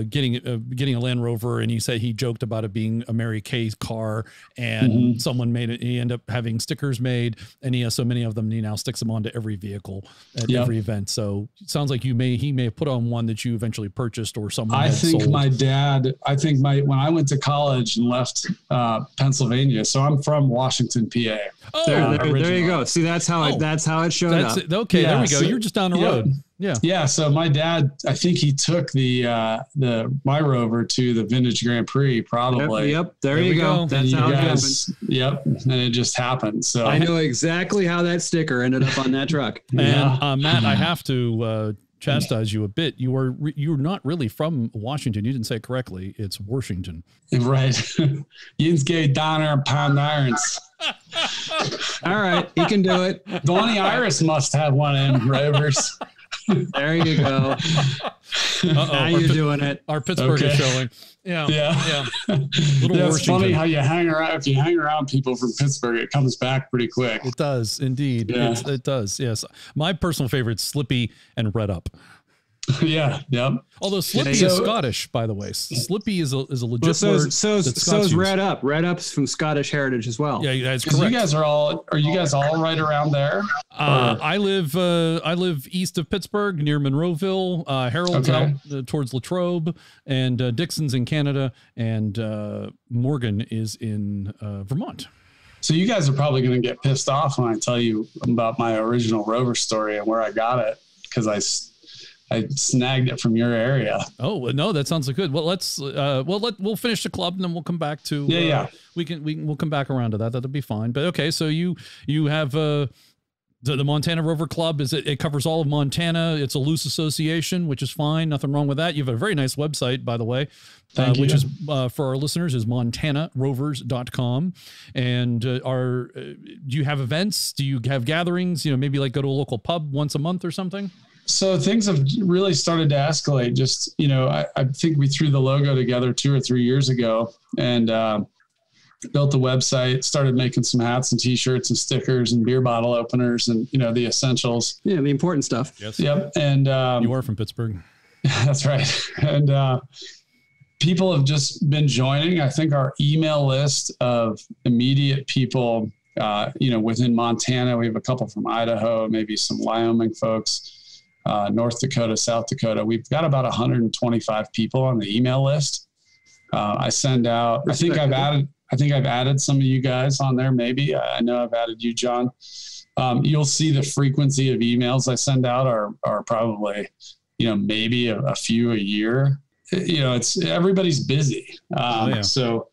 getting a Land Rover, and he joked about it being a Mary Kay car, and someone made it. He ended up having stickers made, and he has so many of them, and he now sticks them onto every vehicle at every event. So it sounds like he may have put on one that you eventually purchased, or someone. I think sold. my dad. When I went to college and left Pennsylvania, so I'm from Washington, PA. Oh, there you go. See, that's how it showed up. Okay, there we go. You're just down the road. Yeah. So my dad, I think he took my Rover to the Vintage Grand Prix, probably. Yep. There you go. That's how it happened. Yep. And it just happened. So I know exactly how that sticker ended up on that truck. And Matt, I have to chastise you a bit. You're not really from Washington. You didn't say it correctly. It's Washington. Right. Yinsgate, Donner, and Pound Irons. All right. He can do it. Donnie Iris must have one in Rovers. There you go. Now you're doing it. Our Pittsburgh is showing. Yeah. It's funny how you hang around. If you hang around people from Pittsburgh, it comes back pretty quick. It does indeed. Yeah. It does. Yes. My personal favorite, Slippy and Red Up. Yeah. Yep. Although Slippy is Scottish, by the way. Slippy is a legit word. So is Red Up. Red Up's from Scottish heritage as well. Yeah, that's correct. Are you guys all right around there? I live east of Pittsburgh, near Monroeville. Harold's out towards Latrobe, and Dixon's in Canada, and Morgan is in Vermont. So you guys are probably going to get pissed off when I tell you about my original Rover story and where I got it, because I snagged it from your area. Oh, no, that sounds good. Well, we'll finish the club and then we'll come back to, we'll come back around to that. That'll be fine. But okay. So you have, the Montana Rover Club it covers all of Montana. It's a loose association, which is fine. Nothing wrong with that. You have a very nice website, by the way, which is, for our listeners, is montanarovers.com. And, do you have events? Do you have gatherings? Maybe like go to a local pub once a month or something? So things have really started to escalate. Just, I think we threw the logo together 2 or 3 years ago and built the website, started making some hats and T-shirts and stickers and beer bottle openers and, the essentials. Yeah, the important stuff. Yes. Yep. And you are from Pittsburgh. That's right. And people have just been joining. I think our email list of immediate people, within Montana, we have a couple from Idaho, maybe some Wyoming folks. North Dakota, South Dakota. We've got about 125 people on the email list. I send out, I think I've added some of you guys on there. Maybe I know I've added you, John. You'll see the frequency of emails I send out are probably, maybe a few a year. It's everybody's busy. So,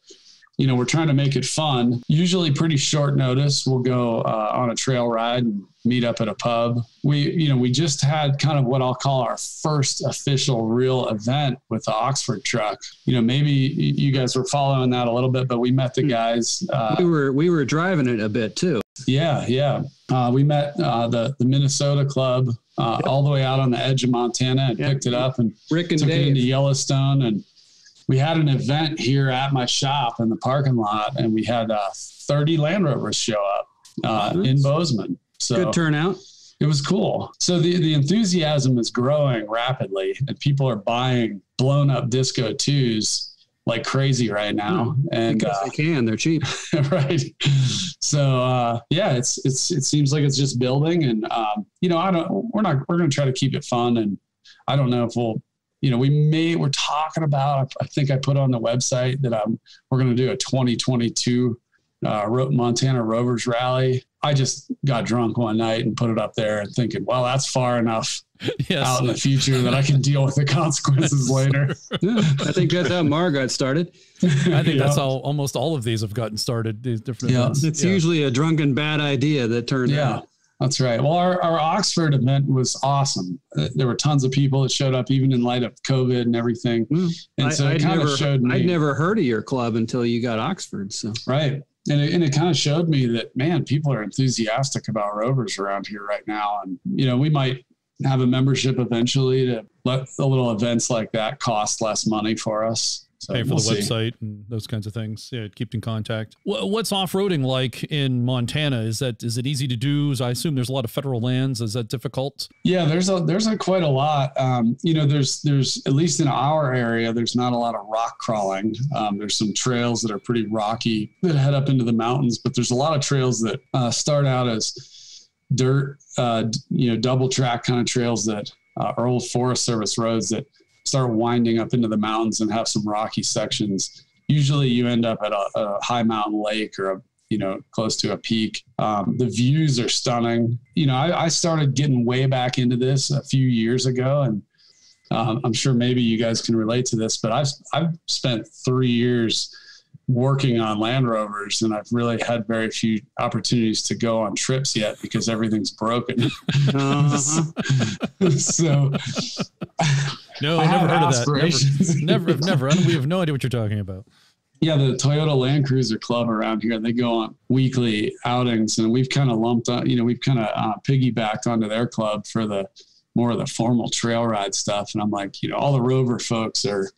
we're trying to make it fun. Usually pretty short notice. We'll go on a trail ride and meet up at a pub. We just had kind of what I'll call our first official real event with the Oxford truck. Maybe you guys were following that a little bit, but we met the guys. We were driving it a bit too. Yeah. We met the Minnesota club all the way out on the edge of Montana and picked it up and Rick and took Dave. it into Yellowstone. And we had an event here at my shop in the parking lot, and we had 30 Land Rovers show up in Bozeman. So good turnout. It was cool. So the enthusiasm is growing rapidly, and people are buying blown up Disco 2s like crazy right now. And because they can, they're cheap. Right. So it seems like it's just building, and we're going to try to keep it fun, and I don't know if we're talking about, I think I put on the website that we're going to do a 2022 Montana Rovers rally. I just got drunk one night and put it up there and thinking, well, that's far enough out in the future that I can deal with the consequences later. I think that's how Mar got started. I think that's how almost all of these have gotten started. These different events. It's usually a drunken bad idea that turned out. That's right. Well, our Oxford event was awesome. There were tons of people that showed up, even in light of COVID and everything. And so it kind of showed me. I'd never heard of your club until you got Oxford. So right. And it kind of showed me that, man, people are enthusiastic about Rovers around here right now. And, we might have a membership eventually to let the little events like that cost less money for us. So pay for the website and those kinds of things. Yeah, keep in contact. What's off-roading like in Montana? Is it easy to do? I assume there's a lot of federal lands. Is that difficult? Yeah, there's quite a lot. There's at least in our area, there's not a lot of rock crawling. There's some trails that are pretty rocky that head up into the mountains, but there's a lot of trails that start out as dirt, double track kind of trails that are old Forest Service roads that start winding up into the mountains and have some rocky sections. Usually you end up at a high mountain lake or close to a peak. The views are stunning. I started getting way back into this a few years ago, and I'm sure maybe you guys can relate to this, but I've spent 3 years working on Land Rovers, and I've really had very few opportunities to go on trips yet because everything's broken. So no, I never heard of that. Never. We have no idea what you're talking about. Yeah, the Toyota Land Cruiser Club around here, they go on weekly outings, and we've kind of piggybacked onto their club for more of the formal trail ride stuff. And I'm like, all the Rover folks are,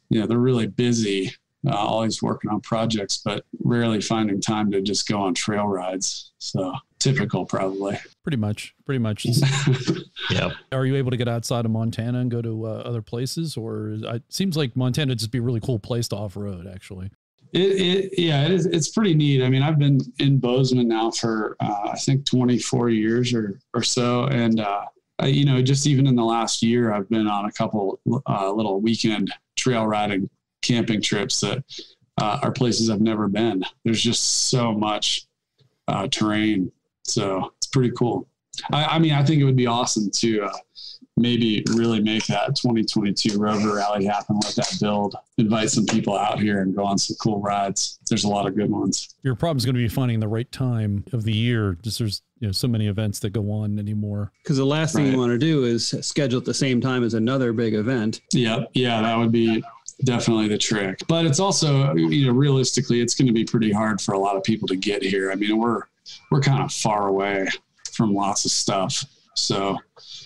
they're really busy, always working on projects, but rarely finding time to just go on trail rides. So typical, probably. Pretty much. Yeah. Are you able to get outside of Montana and go to other places, or it seems like Montana would just be a really cool place to off-road, actually? It's pretty neat. I mean, I've been in Bozeman now for, I think 24 years or so. And, just even in the last year, I've been on a couple little weekend trail riding camping trips that are places I've never been. There's just so much terrain. So it's pretty cool. I think it would be awesome to maybe really make that 2022 Rover Rally happen, let that build, invite some people out here and go on some cool rides. There's a lot of good ones. Your problem is going to be finding the right time of the year. Just there's so many events that go on anymore. Because the last thing you want to do is schedule at the same time as another big event. Yeah, that would be definitely the trick. But it's also, realistically, it's going to be pretty hard for a lot of people to get here. I mean, we're kind of far away from lots of stuff. So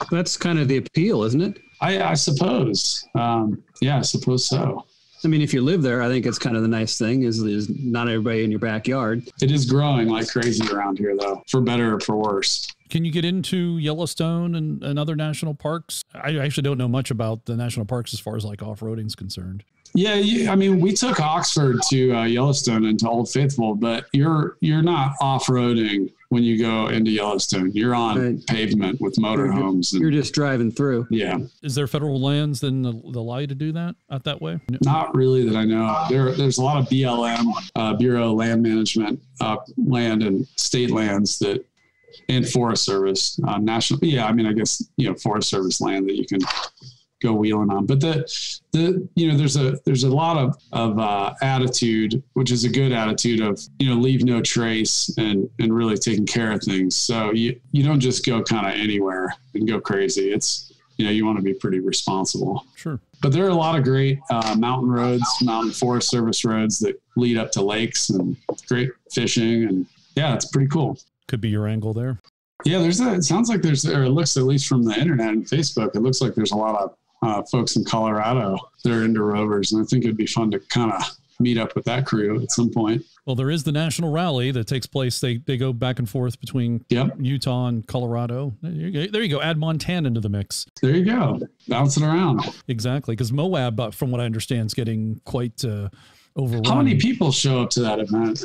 that's kind of the appeal, isn't it? I suppose. I suppose so. I mean, if you live there, I think it's kind of the nice thing is not everybody in your backyard. It is growing like crazy around here, though, for better or for worse. Can you get into Yellowstone and other national parks? I actually don't know much about the national parks as far as like off-roading is concerned. Yeah, we took Oxford to Yellowstone and to Old Faithful, but you're not off-roading when you go into Yellowstone. You're on pavement with motorhomes. You're just driving through. Yeah. Is there federal lands then that allow you to do that out that way? Not really that I know. There's a lot of BLM, Bureau of Land Management, land and state lands and Forest Service, national. Yeah, I guess Forest Service land that you can go wheeling on. But there's a lot of attitude, which is a good attitude of leave no trace and really taking care of things. So you don't just go kind of anywhere and go crazy. It's you want to be pretty responsible. Sure. But there are a lot of great mountain roads, mountain Forest Service roads that lead up to lakes and great fishing, and yeah, it's pretty cool. Could be your angle there. Yeah, it sounds like it looks, at least from the internet and Facebook, it looks like there's a lot of folks in Colorado that are into Rovers, and I think it'd be fun to kind of meet up with that crew at some point. Well, there is the national rally that takes place. They go back and forth between Utah and Colorado. There you go. Add Montana into the mix. There you go. Bounce it around. Exactly. Because Moab, from what I understand, is getting quite overrun. How many people show up to that event?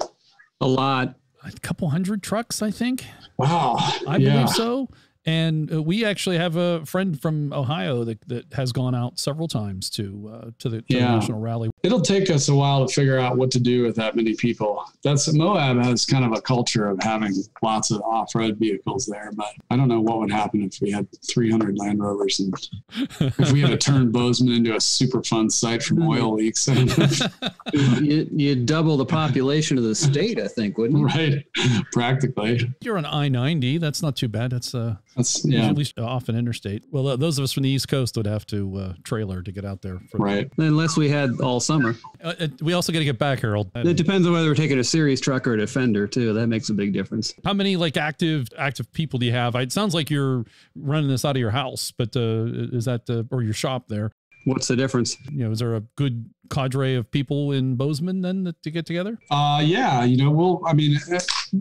A lot. A couple hundred trucks, I think. Wow. I believe so. And we actually have a friend from Ohio that has gone out several times to the national rally. It'll take us a while to figure out what to do with that many people. Moab has kind of a culture of having lots of off-road vehicles there, but I don't know what would happen if we had 300 Land Rovers and if we had to turn Bozeman into a super fun site from oil leaks. You'd double the population of the state, I think, wouldn't you? Right. Practically. You're on I-90. That's not too bad. That's at least off an interstate. Well, those of us from the East Coast would have to trailer to get out there. Right. Unless we had all summer. We also got to get back, Harold. It depends on whether we're taking a series truck or a Defender too. That makes a big difference. How many active people do you have? It sounds like you're running this out of your house, but is that or your shop there? What's the difference? Is there a good cadre of people in Bozeman then to get together? Yeah,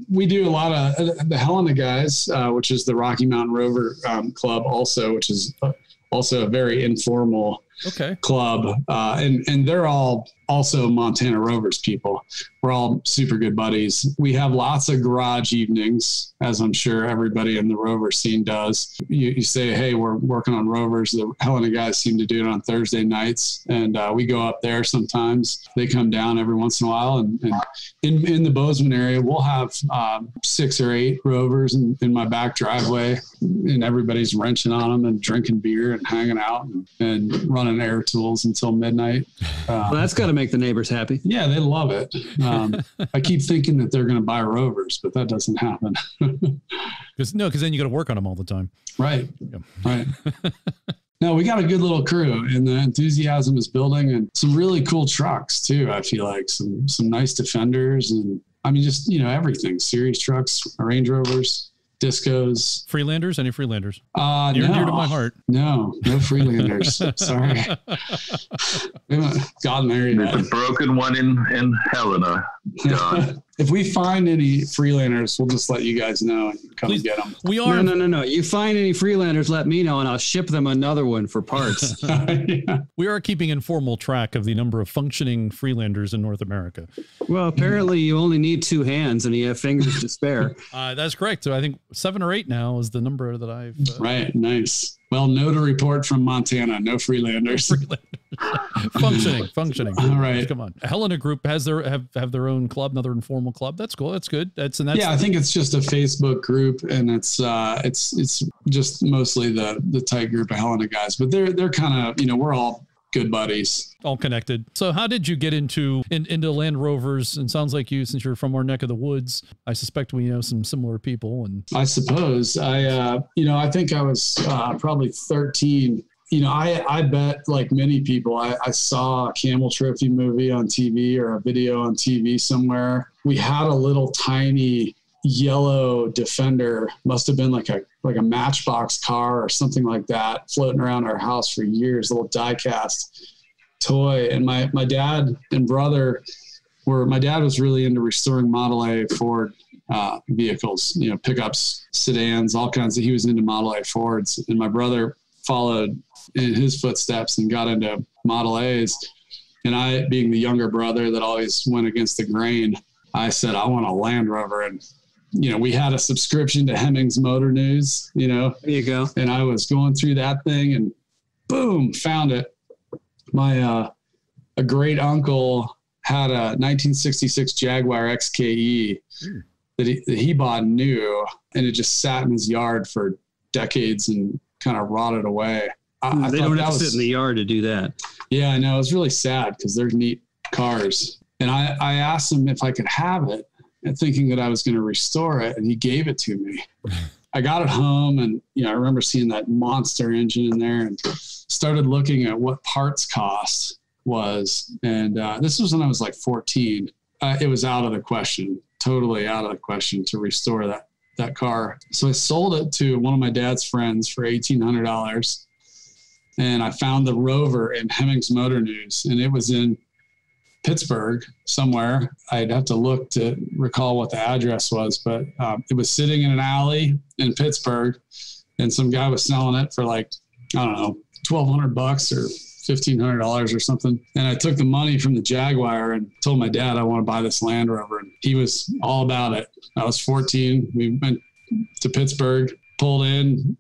we do a lot of the Helena guys, which is the Rocky Mountain Rover Club also, which is also a very informal club. And they're all also Montana Rovers people. We're all super good buddies. We have lots of garage evenings, as I'm sure everybody in the Rover scene does. You say, hey, we're working on Rovers. The Helena guys seem to do it on Thursday nights. And we go up there sometimes. They come down every once in a while. And in the Bozeman area, we'll have 6 or 8 Rovers in my back driveway. And everybody's wrenching on them and drinking beer and hanging out and running air tools until midnight. Well, that's got to make the neighbors happy. Yeah, they love it. I keep thinking that they're going to buy Rovers, but that doesn't happen. Because then you got to work on them all the time. Right. Yeah. Right. No, we got a good little crew, and the enthusiasm is building, and some really cool trucks too. I feel like some nice Defenders, and just everything. Series trucks, Range Rovers, Discos. Freelanders? Any Freelanders? Near to my heart. No Freelanders. Sorry. We haven't gotten there yet. There's a broken one in Helena, John. If we find any Freelanders, we'll just let you guys know and come get them. We are. No. You find any Freelanders, let me know, and I'll ship them another one for parts. Yeah. We are keeping informal track of the number of functioning Freelanders in North America. Well, apparently you only need 2 hands and you have fingers to spare. That's correct. So I think 7 or 8 now is the number that I've. Right. Nice. Well, note a report from Montana. No Freelanders. Functioning. All right. Come on. Helena Group has have their own club, another informal club. That's cool. That's good. That's I think it's just a Facebook group, and it's just mostly the tight group of Helena guys. But they're kind of we're all good buddies, all connected. So how did you get into Land Rovers? And sounds like since you're from our neck of the woods, I suspect we know some similar people. And I suppose I think I was probably 13. I bet like many people, I saw a Camel Trophy movie on TV or a video on TV somewhere. We had a little tiny yellow Defender, must have been like a Matchbox car or something like that, floating around our house for years, little die-cast toy. And my dad and brother my dad was really into restoring Model A Ford vehicles, pickups, sedans, all kinds of, he was into Model A Fords. And my brother followed in his footsteps and got into Model A's. And I, being the younger brother that always went against the grain, I said, I want a Land Rover. And we had a subscription to Hemmings Motor News, There you go. And I was going through that thing and boom, found it. My, a great uncle had a 1966 Jaguar XE that he bought new, and it just sat in his yard for decades and kind of rotted away. They don't have to sit in the yard to do that. Yeah, I know. It was really sad because they're neat cars. And I asked him if I could have it, and thinking that I was going to restore it, and he gave it to me. I got it home, and I remember seeing that monster engine in there, and started looking at what parts cost was. And this was when I was like 14. It was out of the question, totally out of the question to restore that car. So I sold it to one of my dad's friends for $1,800. And I found the Rover in Hemmings Motor News, and it was in Pittsburgh somewhere. I'd have to look to recall what the address was, but it was sitting in an alley in Pittsburgh, and some guy was selling it for like, I don't know, $1,200 or $1,500 or something. And I took the money from the Jaguar and told my dad I want to buy this Land Rover, and he was all about it. I was 14. We went to Pittsburgh, pulled in,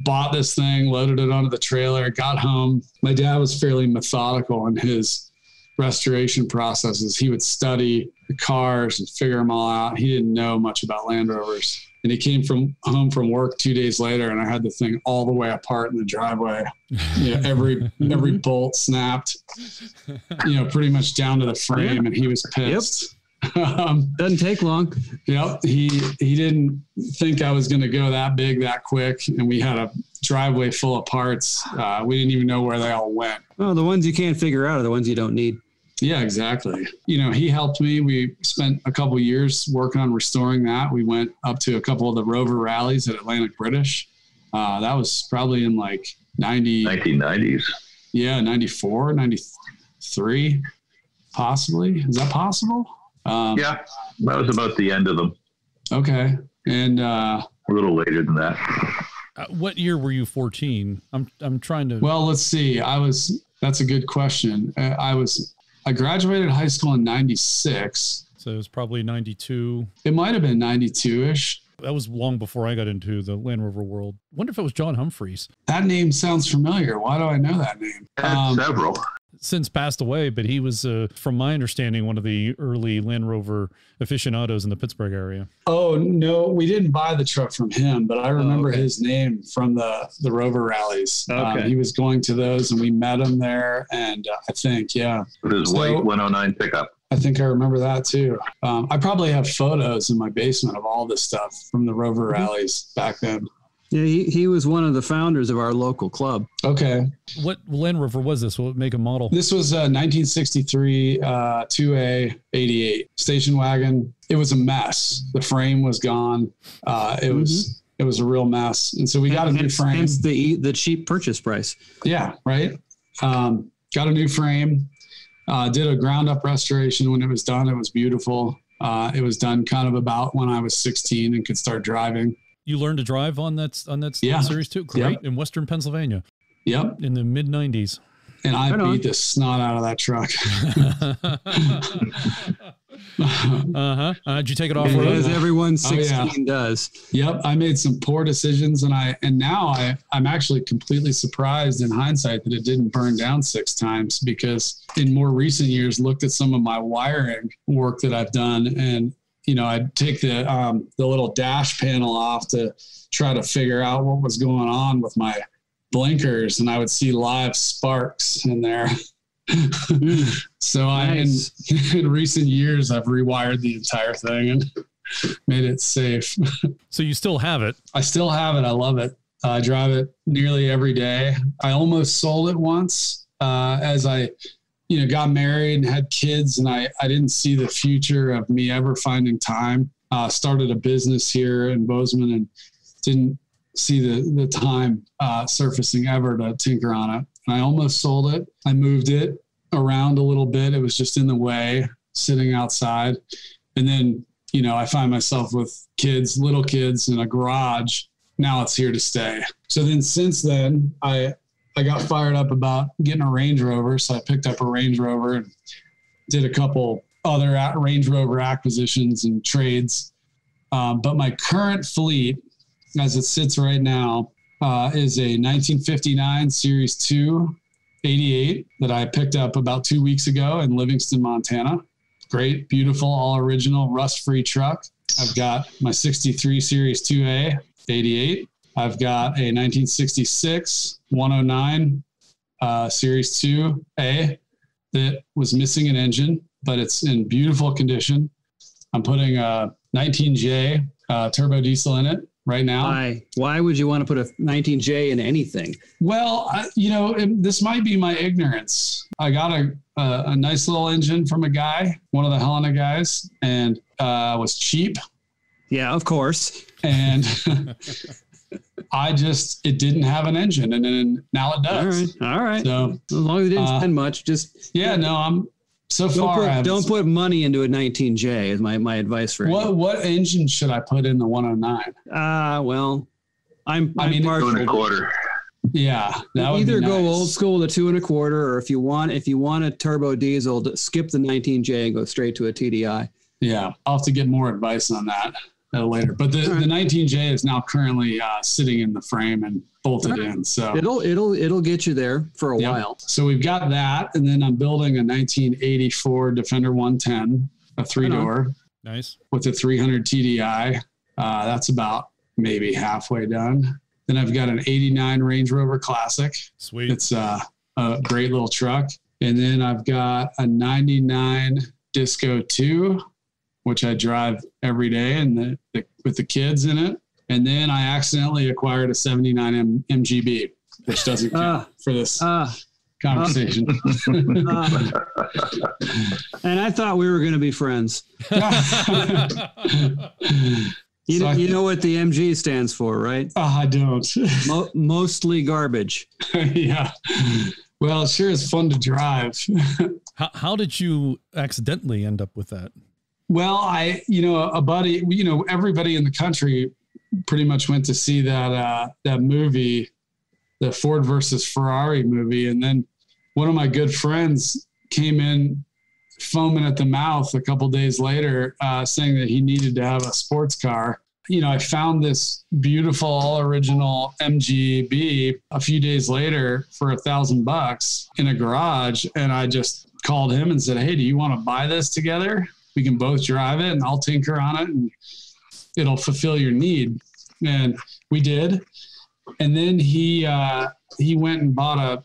bought this thing, loaded it onto the trailer, got home. My dad was fairly methodical in his restoration processes. He would study the cars and figure them all out. He didn't know much about Land Rovers. And he came home from work 2 days later, and I had the thing all the way apart in the driveway. Every bolt snapped, pretty much down to the frame, and he was pissed. Yep. Doesn't take long. Yep. He didn't think I was going to go that big that quick. And we had a driveway full of parts. We didn't even know where they all went. Oh, the ones you can't figure out are the ones you don't need. Yeah, exactly. He helped me. We spent a couple of years working on restoring that. We went up to a couple of the Rover rallies at Atlantic British. That was probably in like 1990s. 94, 93, possibly. Is that possible? Yeah, that was about the end of them. Okay. And a little later than that. What year were you 14? I'm trying to. Well, let's see. That's a good question. I graduated high school in 96. So it was probably 92. It might have been 92-ish. That was long before I got into the Land Rover world. Wonder if it was John Humphreys. That name sounds familiar. Why do I know that name? Several. Since passed away, but he was, from my understanding, one of the early Land Rover aficionados in the Pittsburgh area. Oh, no, we didn't buy the truck from him, but I remember his name from the Rover rallies. Okay. He was going to those, and we met him there, and I think, With his white 109 pickup. I think I remember that too. I probably have photos in my basement of all this stuff from the Rover rallies back then. Yeah, he was one of the founders of our local club. Okay. What Land Rover was this? What make a model? This was a 1963 2A 88 station wagon. It was a mess. The frame was gone. It was a real mess. And so we got a new frame. Hence the cheap purchase price. Yeah, right. Got a new frame. Did a ground up restoration. When it was done, it was beautiful. It was done kind of about when I was 16 and could start driving. You learned to drive on that series too? Great. Yep. In Western Pennsylvania. Yep. In the mid 90s. And I beat the snot out of that truck. Did you take it off road? As everyone 16 does. Yep. I made some poor decisions, and now I'm actually completely surprised in hindsight that it didn't burn down 6 times, because in more recent years looked at some of my wiring work that I've done, and I'd take the little dash panel off to try to figure out what was going on with my blinkers, and I would see live sparks in there. So nice. In recent years, I've rewired the entire thing and made it safe. So you still have it? I still have it. I love it. I drive it nearly every day. I almost sold it once as I got married and had kids, and I didn't see the future of me ever finding time. Started a business here in Bozeman and didn't see the time surfacing ever to tinker on it. And I almost sold it. I moved it around a little bit. It was just in the way, sitting outside. And then, I find myself with little kids in a garage. Now it's here to stay. So then since then, I got fired up about getting a Range Rover. So I picked up a Range Rover and did a couple other Range Rover acquisitions and trades. But my current fleet, as it sits right now, is a 1959 Series 2 88 that I picked up about 2 weeks ago in Livingston, Montana. Great, beautiful, all original, rust-free truck. I've got my 63 Series 2A 88. I've got a 1966 109 Series 2A that was missing an engine, but it's in beautiful condition. I'm putting a 19J turbo diesel in it right now. Why would you want to put a 19J in anything? Well, this might be my ignorance. I got a nice little engine from a guy, one of the Helena guys, and was cheap. Yeah, of course. And it didn't have an engine, and then now it does. All right. So as long as it didn't spend much, don't put money into a 19J is my advice for you. What engine should I put in the 109? Well, I'm partial. 2 1/4. Yeah, that would either be nice. Go old school to 2 1/4, or if you want a turbo diesel, skip the 19J and go straight to a TDI. Yeah, I'll have to get more advice on that later. But the 19J is now currently sitting in the frame and bolted in. So it'll get you there for a while. So we've got that, and then I'm building a 1984 Defender 110, a 3-door. Nice. With a 300 TDI. That's about maybe halfway done. Then I've got an 89 Range Rover Classic. Sweet. It's a great little truck. And then I've got a 99 Disco 2, which I drive every day and with the kids in it. And then I accidentally acquired a 79 MGB, which doesn't count for this conversation. And I thought we were going to be friends. You know what the MG stands for, right? I don't. Mostly garbage. Yeah. Well, it sure is fun to drive. How did you accidentally end up with that? Well, a buddy, everybody in the country pretty much went to see that movie, the Ford versus Ferrari movie. And then one of my good friends came in foaming at the mouth a couple days later, saying that he needed to have a sports car. I found this beautiful all original MGB a few days later for $1,000 in a garage. And I just called him and said, hey, do you want to buy this together? We can both drive it and I'll tinker on it and it'll fulfill your need. And we did. And then he went and bought a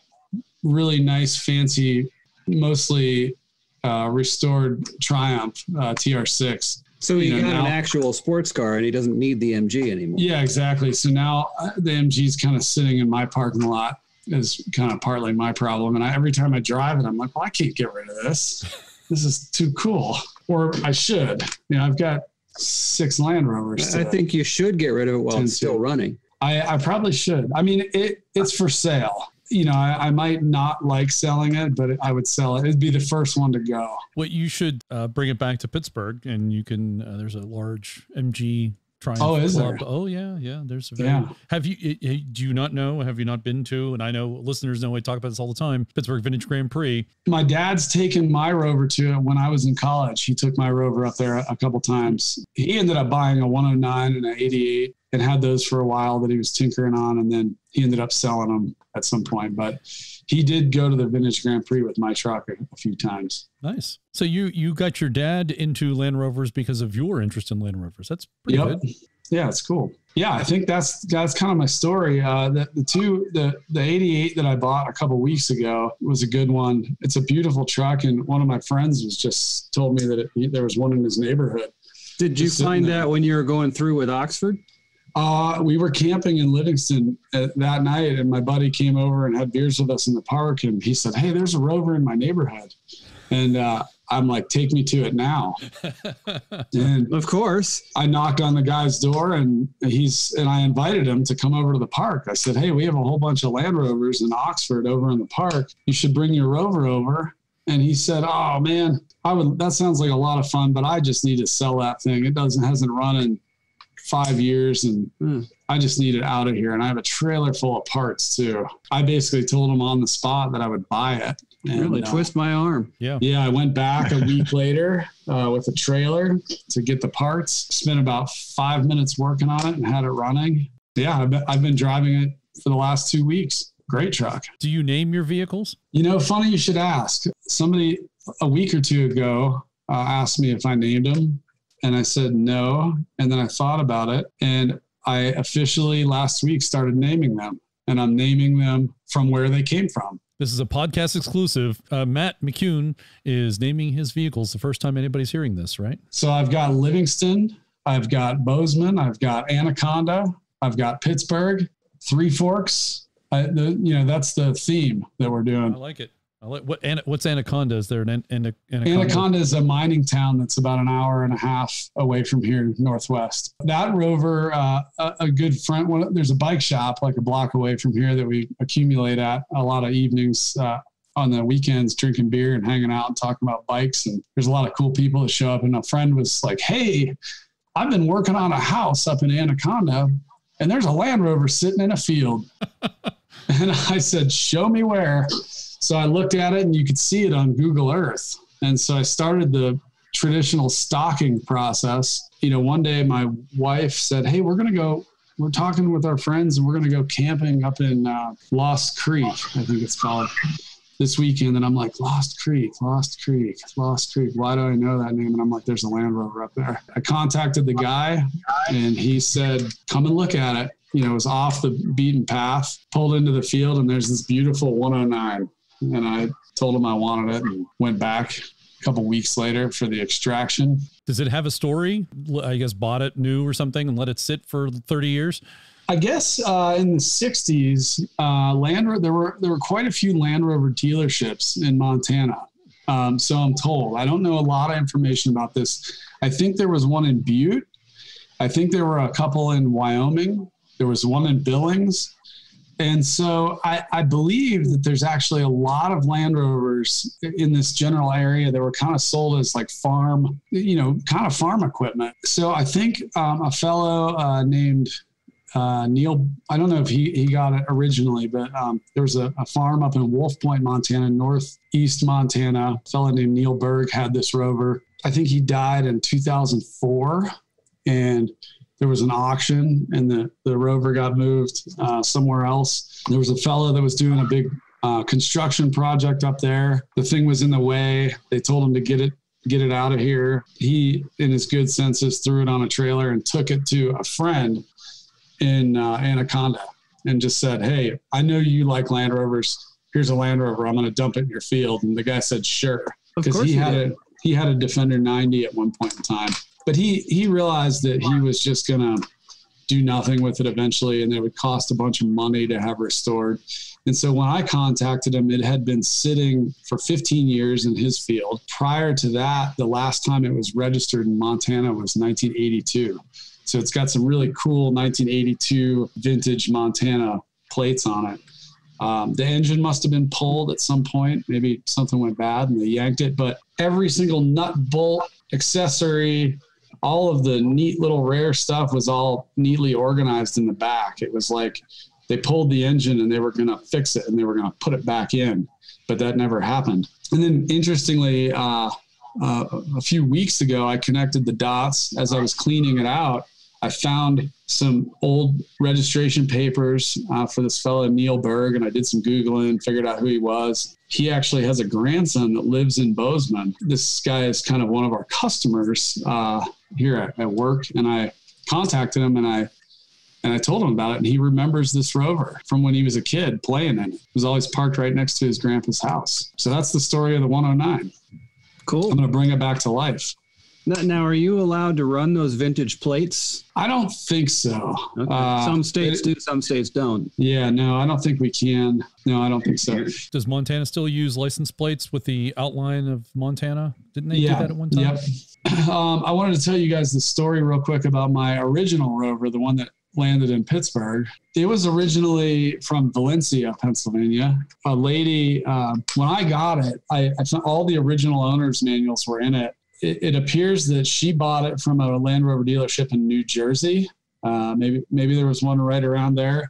really nice, fancy, mostly restored Triumph TR6. So he got an actual sports car and he doesn't need the MG anymore. Yeah, exactly. So now the MG is kind of sitting in my parking lot is kind of partly my problem. And every time I drive it, I'm like, well, I can't get rid of this. This is too cool. Or I should. I've got 6 Land Rovers. I think you should get rid of it while it's still running. I probably should. I mean, it's for sale. I might not like selling it, but I would sell it. It'd be the first one to go. Well, you should bring it back to Pittsburgh, and you can. There's a large MG Triumph. Oh, is club. there? Oh, yeah. There's a very. Have you? Do you not know? Have you not been to? And I know listeners know I talk about this all the time. Pittsburgh Vintage Grand Prix. My dad's taken my Rover to it when I was in college. He took my Rover up there a couple times. He ended up buying a 109 and an 88. And had those for a while that he was tinkering on, and then he ended up selling them at some point. But he did go to the Vintage Grand Prix with my truck a few times. Nice. So you got your dad into Land Rovers because of your interest in Land Rovers. That's pretty good. Yeah, it's cool. Yeah, I think that's kind of my story. The 88 that I bought a couple weeks ago was a good one. It's a beautiful truck, and one of my friends was just told me that there was one in his neighborhood. Did you find that when you were going through with Oxford? We were camping in Livingston that night, and my buddy came over and had beers with us in the park, and he said, hey, there's a Rover in my neighborhood. And I'm like, take me to it now. And of course, I knocked on the guy's door, and I invited him to come over to the park. I said, hey, we have a whole bunch of Land Rovers in Oxford over in the park. You should bring your Rover over. And he said, oh man, that sounds like a lot of fun, but I just need to sell that thing. It hasn't run in 5 years, and I just need it out of here. And I have a trailer full of parts too. I basically told him on the spot that I would buy it. And, really twist my arm. Yeah. I went back a week later with a trailer to get the parts. Spent about 5 minutes working on it and had it running. Yeah, I've been driving it for the last 2 weeks. Great truck. Do you name your vehicles? Funny you should ask. Somebody a week or two ago asked me if I named them. And I said no. And then I thought about it. And I officially last week started naming them. And I'm naming them from where they came from. This is a podcast exclusive. Matt McCune is naming his vehicles the first time anybody's hearing this, right? So I've got Livingston. I've got Bozeman. I've got Anaconda. I've got Pittsburgh. Three Forks. That's the theme that we're doing. I like it. What's Anaconda? Is there an Anaconda? Anaconda is a mining town that's about an hour and a half away from here, northwest. That Rover, a good friend, there's a bike shop like a block away from here that we accumulate at a lot of evenings on the weekends, drinking beer and hanging out and talking about bikes. And there's a lot of cool people that show up. And a friend was like, hey, I've been working on a house up in Anaconda, and there's a Land Rover sitting in a field. And I said, show me where. So I looked at it, and you could see it on Google Earth. And so I started the traditional stalking process. One day my wife said, hey, we're talking with our friends, and we're going to go camping up in Lost Creek, I think it's called, this weekend. And I'm like, Lost Creek. Why do I know that name? And I'm like, there's a Land Rover up there. I contacted the guy, and he said, come and look at it. It was off the beaten path, pulled into the field, and there's this beautiful 109. And I told him I wanted it and went back a couple weeks later for the extraction. Does it have a story? I guess bought it new or something and let it sit for 30 years? I guess in the 60s, there were quite a few Land Rover dealerships in Montana. So I'm told. I don't know a lot of information about this. I think there was one in Butte. I think there were a couple in Wyoming. There was one in Billings. And so I believe that there's actually a lot of Land Rovers in this general area that were kind of sold as like farm, kind of farm equipment. So I think a fellow named Neil, I don't know if he got it originally, but there was a farm up in Wolf Point, Montana, northeast Montana. A fellow named Neil Berg had this Rover. I think he died in 2004, and there was an auction, and the Rover got moved somewhere else. There was a fellow that was doing a big construction project up there. The thing was in the way. They told him to get it out of here. He, in his good senses, threw it on a trailer and took it to a friend in Anaconda and just said, "Hey, I know you like Land Rovers. Here's a Land Rover. I'm going to dump it in your field." And the guy said, "Sure," because he had a Defender 90 at one point in time. But he realized that he was just going to do nothing with it eventually, and it would cost a bunch of money to have restored. And so when I contacted him, it had been sitting for 15 years in his field. Prior to that, the last time it was registered in Montana was 1982. So it's got some really cool 1982 vintage Montana plates on it. The engine must have been pulled at some point. Maybe something went bad and they yanked it. But every single nut, bolt, accessory, all of the neat little rare stuff was all neatly organized in the back. It was like they pulled the engine and they were going to fix it and they were going to put it back in. But that never happened. And then interestingly, a few weeks ago, I connected the dots as I was cleaning it out. I found some old registration papers for this fellow, Neil Berg, and I did some Googling, figured out who he was. He actually has a grandson that lives in Bozeman. This guy is kind of one of our customers here at work, and I contacted him and I told him about it, and he remembers this Rover from when he was a kid playing in it. It was always parked right next to his grandpa's house. So that's the story of the 109. Cool. I'm going to bring it back to life. Now, are you allowed to run those vintage plates? I don't think so. Okay. Some states do, some states don't. Yeah, no, I don't think we can. No, I don't think so. Does Montana still use license plates with the outline of Montana? Didn't they do that at one time? Yep. I wanted to tell you guys the story real quick about my original Rover, the one that landed in Pittsburgh. It was originally from Valencia, Pennsylvania. A lady, when I got it, I found all the original owner's manuals were in it. It appears that she bought it from a Land Rover dealership in New Jersey. Maybe there was one right around there.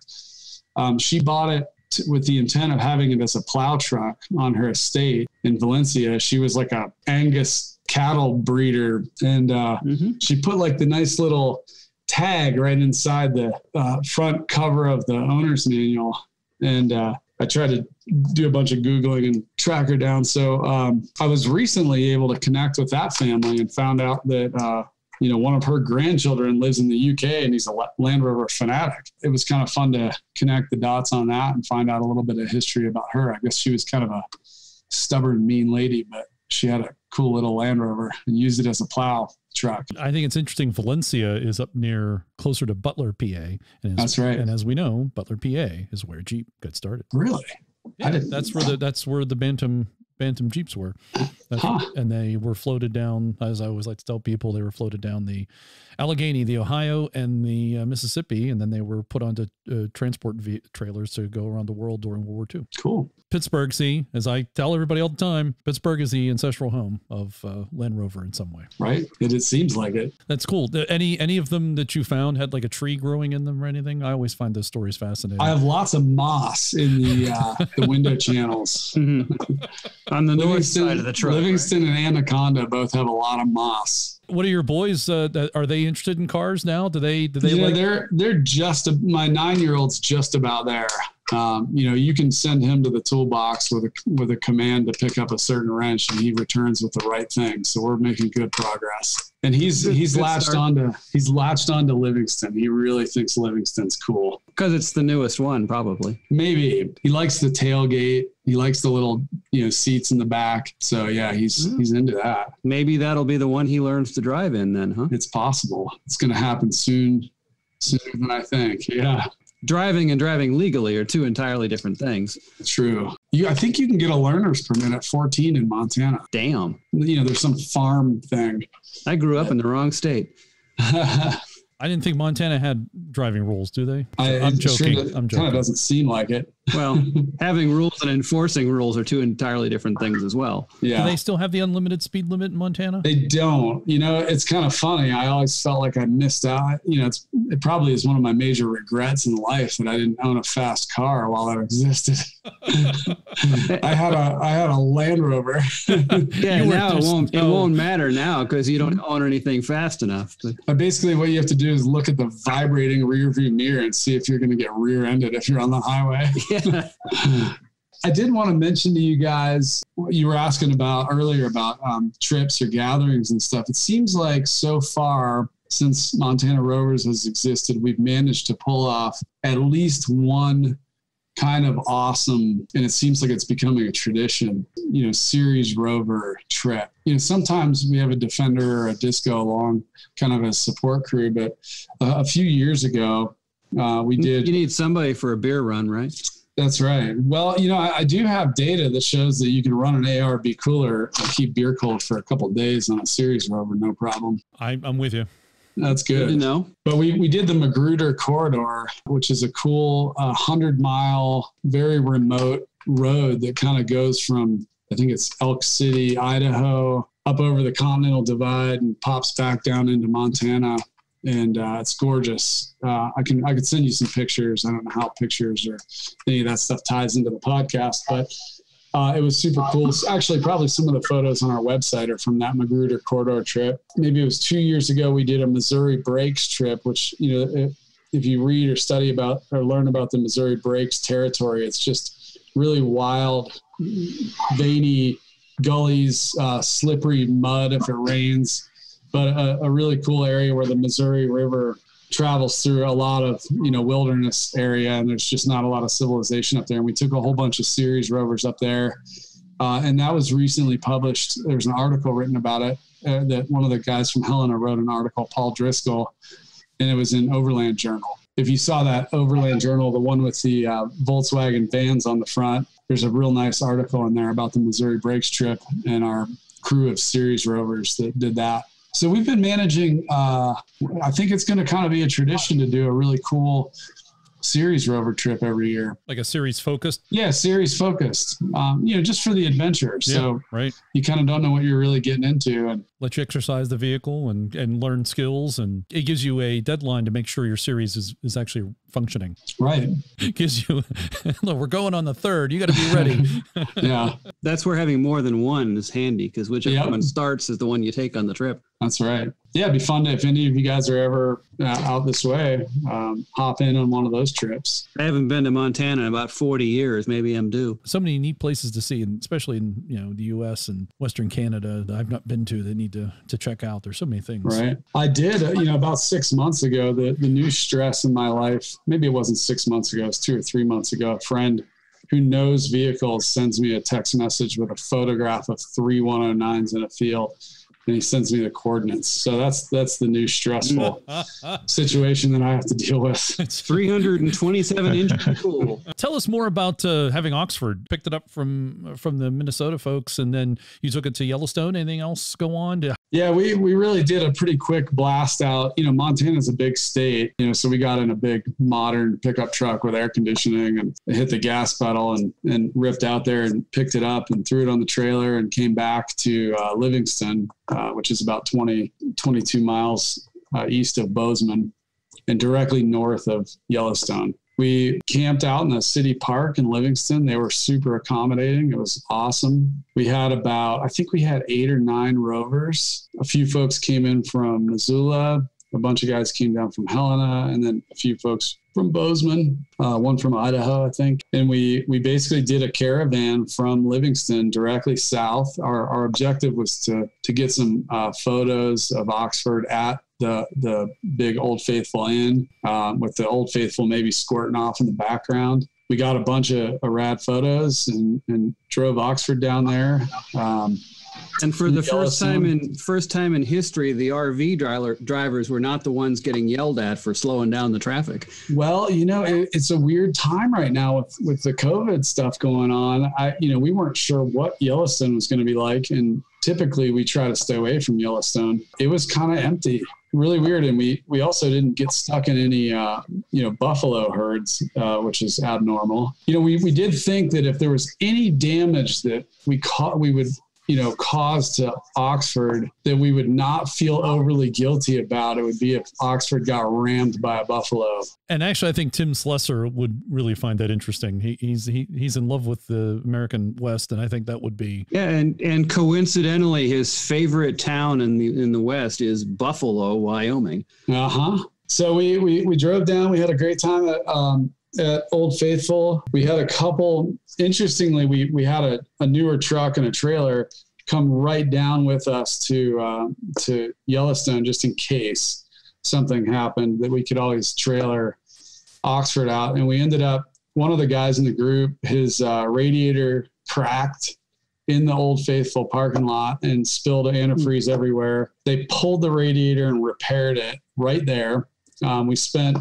She bought it with the intent of having it as a plow truck on her estate in Valencia. She was like a Angus cattle breeder, and she put like the nice little tag right inside the front cover of the owner's manual. And I tried to do a bunch of Googling and track her down. So I was recently able to connect with that family and found out that, one of her grandchildren lives in the UK and he's a Land Rover fanatic. It was kind of fun to connect the dots on that and find out a little bit of history about her. I guess she was kind of a stubborn, mean lady, but she had a cool little Land Rover and used it as a plow truck. I think it's interesting. Valencia is up closer to Butler, PA. And that's right. And as we know, Butler, PA is where Jeep got started. Really? Yeah, that's where the Bantam Jeeps were. And they were floated down, as I always like to tell people, they were floated down the Allegheny, the Ohio, and the Mississippi, and then they were put onto transport trailers to go around the world during World War II. Cool. Pittsburgh, see, as I tell everybody all the time, Pittsburgh is the ancestral home of Land Rover in some way. Right. It seems like it. That's cool. Any of them that you found had like a tree growing in them or anything? I always find those stories fascinating. I have lots of moss in the window channels. On the north side of the truck. Livingston and Anaconda both have a lot of moss. What are your boys? Are they interested in cars now? Do they? They're my 9-year-old's just about there. You can send him to the toolbox with a command to pick up a certain wrench, and he returns with the right thing. So we're making good progress. And he's latched onto Livingston. He really thinks Livingston's cool because it's the newest one, probably. Maybe he likes the tailgate. He likes the little seats in the back. So yeah, he's into that. Maybe that'll be the one he learns to drive in then, huh? It's possible. It's going to happen sooner than I think. Yeah. Driving and driving legally are two entirely different things. True. I think you can get a learner's permit at 14 in Montana. Damn. There's some farm thing. I grew up in the wrong state. I didn't think Montana had driving rules, do they? I'm joking. Sure I'm joking. Kind of doesn't seem like it. Well, having rules and enforcing rules are two entirely different things as well. Yeah. Do they still have the unlimited speed limit in Montana? They don't. You know, it's kind of funny. I always felt like I missed out. You know, it probably is one of my major regrets in life that I didn't own a fast car while it existed. I had a Land Rover. Yeah, now it won't matter now because you don't own anything fast enough. But basically, what you have to do is look at the vibrating rear view mirror and see if you're going to get rear-ended if you're on the highway. Yeah. I did want to mention to you guys what you were asking about earlier about trips or gatherings and stuff. It seems like so far since Montana Rovers has existed, we've managed to pull off at least one kind of awesome, and it seems like it's becoming a tradition, you know, series Rover trip. You know, sometimes we have a Defender or a Disco along kind of a support crew, but a few years ago, we did. You need somebody for a beer run, right? That's right. Well, you know, I do have data that shows that you can run an ARB cooler and keep beer cold for a couple of days on a series Rover, no problem. I'm with you. That's good. Good to know. But we did the Magruder Corridor, which is a cool 100-mile, very remote road that kind of goes from, I think it's Elk City, Idaho, up over the Continental Divide and pops back down into Montana. And it's gorgeous. I could send you some pictures. I don't know how pictures or any of that stuff ties into the podcast, but it was super cool. Actually, probably some of the photos on our website are from that Magruder Corridor trip. Maybe it was 2 years ago. We did a Missouri Breaks trip, which, you know, if you read or study about or learn about the Missouri Breaks territory, it's just really wild, veiny gullies, slippery mud if it rains. But a really cool area where the Missouri River travels through a lot of, you know, wilderness area, and there's just not a lot of civilization up there. And we took a whole bunch of series Rovers up there, and that was recently published. There's an article written about it that one of the guys from Helena wrote an article, Paul Driscoll, and it was in Overland Journal. If you saw that Overland Journal, the one with the Volkswagen vans on the front, there's a real nice article in there about the Missouri Breaks trip and our crew of series Rovers that did that. So we've been managing, I think it's going to kind of be a tradition to do a really cool series Rover trip every year. Like a series focused? Yeah, series focused, you know, just for the adventure. Yeah, so right. You kind of don't know what you're really getting into. And let you exercise the vehicle and learn skills. And it gives you a deadline to make sure your series is actually functioning. Right. It gives you, look, we're going on the 3rd. You got to be ready. Yeah. That's where having more than one is handy because whichever one starts is the one you take on the trip. That's right. Yeah, it'd be fun if any of you guys are ever out this way, hop in on one of those trips. I haven't been to Montana in about 40 years. Maybe I'm due. So many neat places to see, and especially in, you know, the U.S. and Western Canada that I've not been to that need to check out. There's so many things. Right. I did, you know, about 6 months ago, the new stress in my life, maybe it wasn't 6 months ago, it was 2 or 3 months ago, a friend who knows vehicles sends me a text message with a photograph of 3 109s in a field. And he sends me the coordinates. So that's the new stressful situation that I have to deal with. It's 327 inch cool. Tell us more about having Oxford. Picked it up from the Minnesota folks, and then you took it to Yellowstone. Anything else go on? Yeah, we really did a pretty quick blast out. You know, Montana's a big state, you know, so we got in a big modern pickup truck with air conditioning and hit the gas pedal and ripped out there and picked it up and threw it on the trailer and came back to Livingston, which is about 22 miles east of Bozeman and directly north of Yellowstone. We camped out in the city park in Livingston. They were super accommodating. It was awesome. We had I think we had 8 or 9 Rovers. A few folks came in from Missoula. A bunch of guys came down from Helena, and then a few folks from Bozeman, one from Idaho, I think. And we basically did a caravan from Livingston directly south. Our objective was to get some photos of Oxford at the big Old Faithful Inn, with the Old Faithful maybe squirting off in the background. We got a bunch of rad photos and drove Oxford down there. And for the first time in history, the RV drivers were not the ones getting yelled at for slowing down the traffic. Well, you know, it's a weird time right now with the COVID stuff going on. We weren't sure what Yellowstone was going to be like, and typically we try to stay away from Yellowstone. It was kind of empty. really weird. And we also didn't get stuck in any, buffalo herds, which is abnormal. We did think that if there was any damage that we would cause to Oxford that we would not feel overly guilty about, it would be if Oxford got rammed by a buffalo. And actually, I think Tim Slesser would really find that interesting. He's in love with the American West, and I think that would be. Yeah, and coincidentally, his favorite town in the West is Buffalo, Wyoming. So we drove down. We had a great time at Old Faithful. We had a couple. Interestingly, we had a newer truck and a trailer come right down with us to Yellowstone, just in case something happened, that we could always trailer Oxford out. And we ended up, one of the guys in the group, his radiator cracked in the Old Faithful parking lot and spilled antifreeze everywhere. They pulled the radiator and repaired it right there. We spent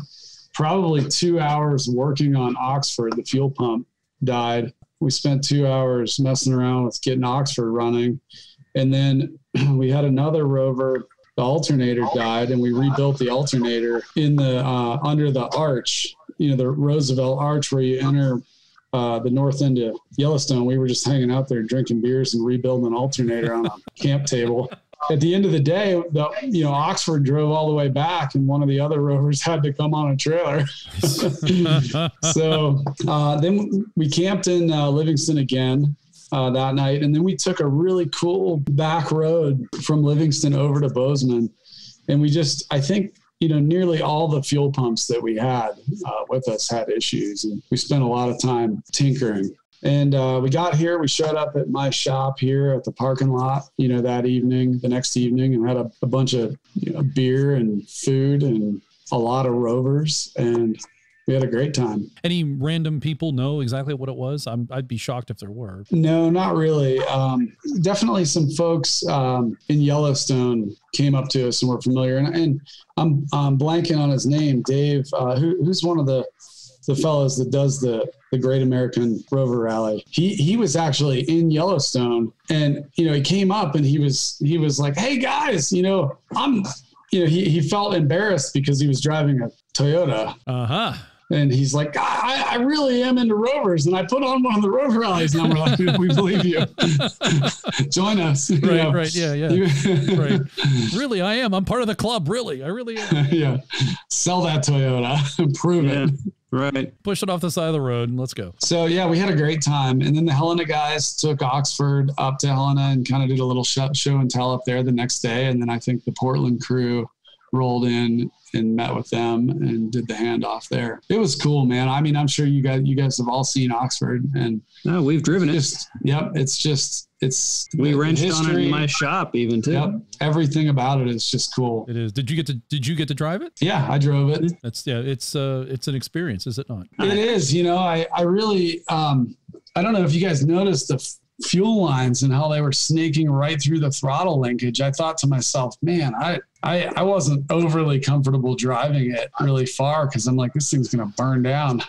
probably 2 hours working on Oxford. The fuel pump died. We spent 2 hours messing around with getting Oxford running. And then we had another Rover. The alternator died, and we rebuilt the alternator in the under the arch, the Roosevelt Arch where you enter the north end of Yellowstone. We were just hanging out there drinking beers and rebuilding an alternator on a camp table. At the end of the day, Oxford drove all the way back, and one of the other Rovers had to come on a trailer. So then we camped in Livingston again that night, and then we took a really cool back road from Livingston over to Bozeman. And I think nearly all the fuel pumps that we had with us had issues, and we spent a lot of time tinkering. And we got here, we showed up at my shop here at the parking lot, the next evening, and had a bunch of beer and food and a lot of Rovers, and we had a great time. Any random people know exactly what it was? I'd be shocked if there were. No, not really. Definitely some folks in Yellowstone came up to us and were familiar. And I'm blanking on his name, Dave, who's one of the fellows that does the Great American Rover Rally. He was actually in Yellowstone, and he came up and he was like, "Hey guys, he felt embarrassed because he was driving a Toyota." And he's like, I really am into Rovers, and I put on one of the Rover rallies. And we're like, we believe you. Join us. Right. Yeah. Right. Really, I am. I'm part of the club. Really, I really am. Yeah. Sell that Toyota and prove it. Right. Push it off the side of the road and let's go. So yeah, we had a great time. And then the Helena guys took Oxford up to Helena and kind of did a little show and tell up there the next day. And then I think the Portland crew rolled in and met with them and did the handoff there. It was cool, man. I mean, I'm sure you guys have all seen Oxford, and no, we've driven it. Yep. We wrenched on it in my shop even too. Yep. Everything about it is just cool. It is. Did you get to drive it? Yeah, I drove it. It's an experience, is it not? It is. I really, I don't know if you guys noticed the fuel lines and how they were snaking right through the throttle linkage. I thought to myself, man, I wasn't overly comfortable driving it really far, because I'm like, this thing's going to burn down.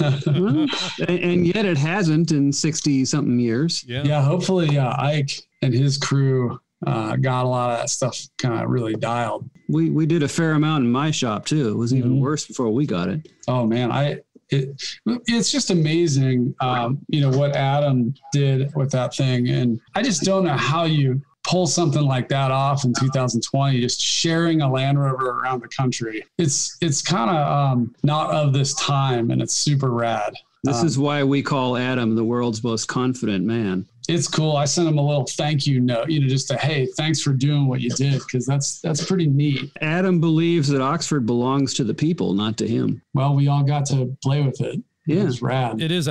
And yet it hasn't in 60 something years. Yeah. Hopefully Ike and his crew got a lot of that stuff kind of really dialed. We did a fair amount in my shop too. It was even worse before we got it. Oh man. It's just amazing, what Adam did with that thing. And I just don't know how you pull something like that off in 2020, just sharing a Land Rover around the country. It's kind of not of this time, and it's super rad. This is why we call Adam the world's most confident man. It's cool. I sent him a little thank you note, just to, hey, thanks for doing what you did, because that's pretty neat. Adam believes that Oxford belongs to the people, not to him. Well, we all got to play with it. Yeah. It's rad. It is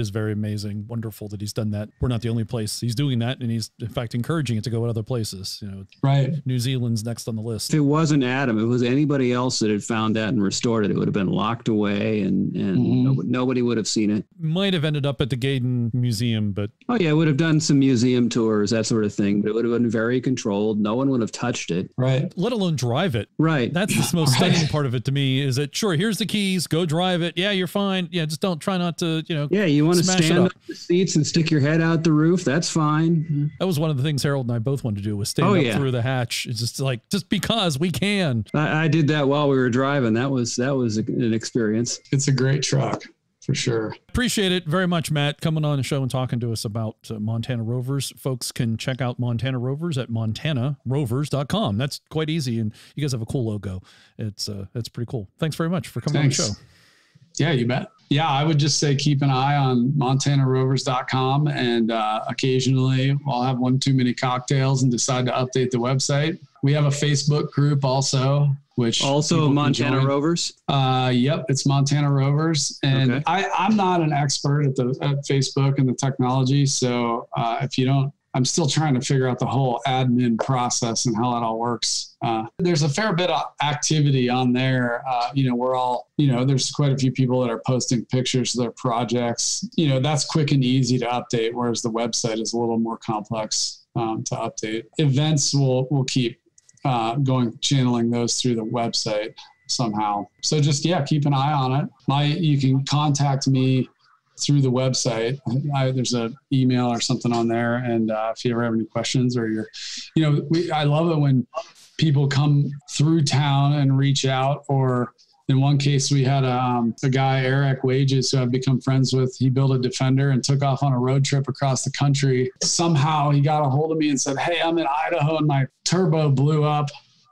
very amazing. Wonderful that he's done that. We're not the only place he's doing that. And he's in fact encouraging it to go to other places. Right. New Zealand's next on the list. If it wasn't Adam, if it was anybody else that had found that and restored it, it would have been locked away and nobody would have seen it. Might have ended up at the Gaydon Museum, but. Oh yeah. It would have done some museum tours, that sort of thing, but it would have been very controlled. No one would have touched it. Right. Let alone drive it. Right. That's the most stunning part of it to me, is that, sure, here's the keys, go drive it. Yeah, you're fine. Yeah, Just don't try not to, Yeah, you want to smash it stand up. up the seats and stick your head out the roof. That's fine. That was one of the things Harold and I both wanted to do, was stand up through the hatch. It's just because we can. I did that while we were driving. That was an experience. It's a great truck. For sure. Appreciate it very much, Matt, coming on the show and talking to us about Montana Rovers. Folks can check out Montana Rovers at montanarovers.com. That's quite easy, and you guys have a cool logo. It's pretty cool. Thanks very much for coming on the show. Yeah, you bet. Yeah, I would just say keep an eye on montanarovers.com, and occasionally I'll have one too many cocktails and decide to update the website. We have a Facebook group also, which also Montana Rovers. Yep, it's Montana Rovers, and I'm not an expert at Facebook and the technology, so if you don't, I'm still trying to figure out the whole admin process and how that all works. There's a fair bit of activity on there. We're all, there's quite a few people that are posting pictures of their projects. That's quick and easy to update, whereas the website is a little more complex to update. Events we'll keep channeling those through the website somehow. So just, keep an eye on it. You can contact me through the website. There's an email or something on there. And if you ever have any questions or I love it when people come through town and reach out, or in one case we had a guy, Eric Wages, who I've become friends with. He built a Defender and took off on a road trip across the country. Somehow he got a hold of me and said, "Hey, I'm in Idaho and my turbo blew up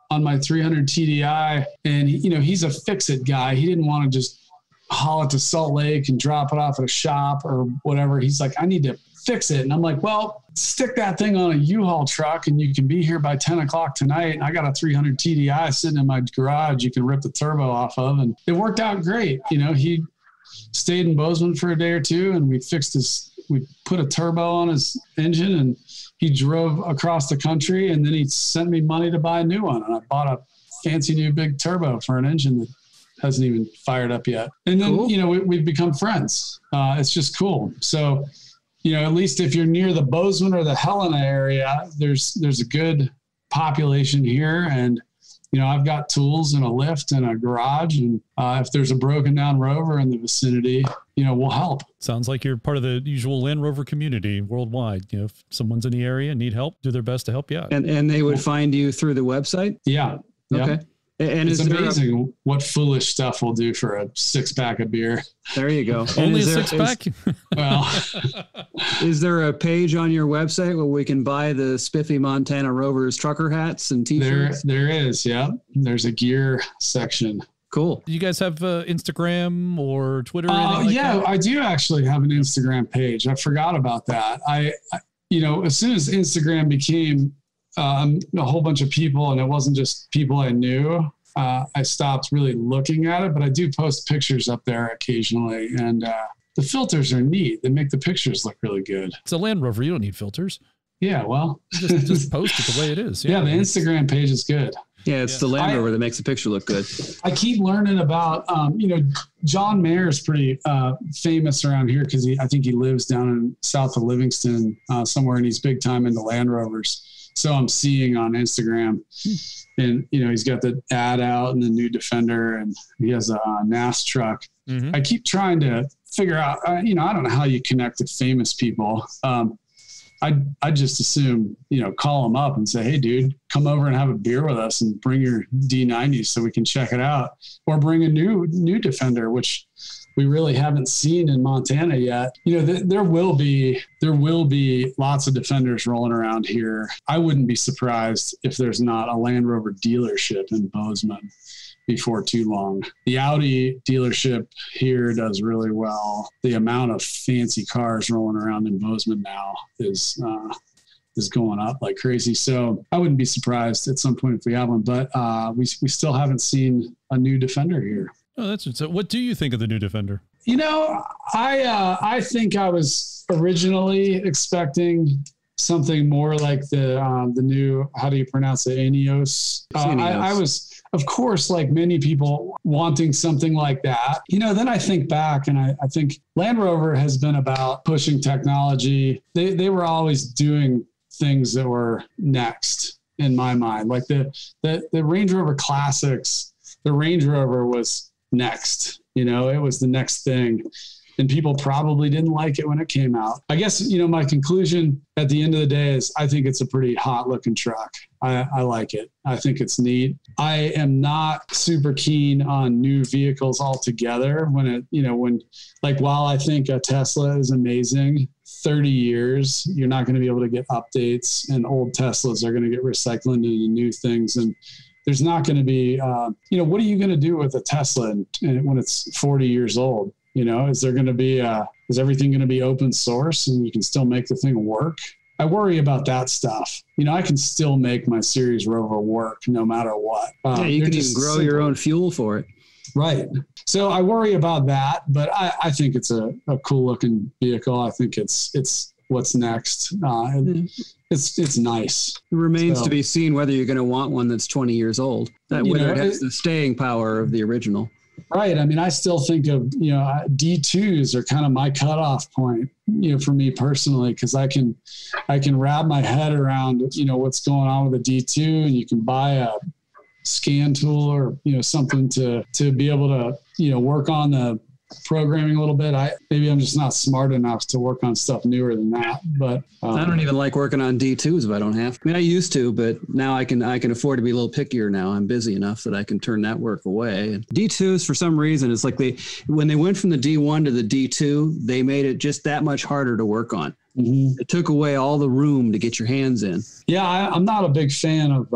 on my 300 TDI." And he's a fix-it guy. He didn't want to just haul it to Salt Lake and drop it off at a shop or whatever. He's like, "I need to fix it." And I'm like, "Well, stick that thing on a U-Haul truck and you can be here by 10 o'clock tonight. And I got a 300 TDI sitting in my garage you can rip the turbo off of." And it worked out great. He stayed in Bozeman for a day or two, and we put a turbo on his engine, and he drove across the country, and then he sent me money to buy a new one. And I bought a fancy new big turbo for an engine that hasn't even fired up yet. And then, cool. We've become friends. It's just cool. So, at least if you're near the Bozeman or the Helena area, there's a good population here. And, I've got tools and a lift and a garage. And if there's a broken down Rover in the vicinity, we'll help. Sounds like you're part of the usual Land Rover community worldwide. If someone's in the area and need help, do their best to help you out. And they would find you through the website? Yeah. Okay. And it's amazing what foolish stuff we'll do for a 6-pack of beer. There you go. Only a 6-pack? Well, is there a page on your website where we can buy the spiffy Montana Rovers trucker hats and t-shirts? There is. Yeah. There's a gear section. Cool. Do you guys have Instagram or Twitter? Or anything like that? I do actually have an Instagram page. I forgot about that. As soon as Instagram became a whole bunch of people, and it wasn't just people I knew, I stopped really looking at it, but I do post pictures up there occasionally, and the filters are neat. They make the pictures look really good. It's a Land Rover. You don't need filters. Yeah, well, just post it the way it is. Yeah, the Instagram page is good. Yeah, it's the Land Rover that makes the picture look good. I keep learning about, John Mayer is pretty famous around here because I think he lives down in south of Livingston somewhere, and he's big time into Land Rovers. So I'm seeing on Instagram, and, he's got the ad out and the new Defender, and he has a NAS truck. Mm-hmm. I keep trying to figure out, I don't know how you connect to famous people. I just assume, call them up and say, "Hey dude, come over and have a beer with us and bring your D90 so we can check it out," or bring a new Defender, which we really haven't seen in Montana yet. There will be lots of Defenders rolling around here. I wouldn't be surprised if there's not a Land Rover dealership in Bozeman before too long. The Audi dealership here does really well. The amount of fancy cars rolling around in Bozeman now is going up like crazy. So I wouldn't be surprised at some point if we have one, but we still haven't seen a new Defender here. Oh, that's so. What do you think of the new Defender? I think I was originally expecting something more like the new, how do you pronounce it? Ineos. I was, of course, like many people, wanting something like that. Then I think back, and I think Land Rover has been about pushing technology. They were always doing things that were next in my mind. Like the Range Rover Classics, the Range Rover was next. It was the next thing. And people probably didn't like it when it came out. I guess, my conclusion at the end of the day is I think it's a pretty hot looking truck. I like it. I think it's neat. I am not super keen on new vehicles altogether while I think a Tesla is amazing, 30 years, you're not going to be able to get updates, and old Teslas are going to get recycled into new things. And there's not going to be, what are you going to do with a Tesla when it's 40 years old? Is there going to be, is everything going to be open source and you can still make the thing work? I worry about that stuff. I can still make my Series Rover work no matter what. You can even grow your own fuel for it. Right. So I worry about that, but I think it's a cool looking vehicle. I think it's what's next. It's nice. It remains to be seen whether you're going to want one that's 20 years old, whether it has the staying power of the original. Right. I mean, I still think of, D2s are kind of my cutoff point, for me personally, because I can wrap my head around, what's going on with a D2, and you can buy a scan tool or, something to be able to, work on the programming a little bit. Maybe I'm just not smart enough to work on stuff newer than that, but I don't even like working on D2s if I don't have to. I mean, I used to, but now I can afford to be a little pickier now. I'm busy enough that I can turn that work away. And D2s, for some reason, it's like when they went from the D1 to the D2, they made it just that much harder to work on. Mm-hmm. It took away all the room to get your hands in. Yeah, I'm not a big fan of,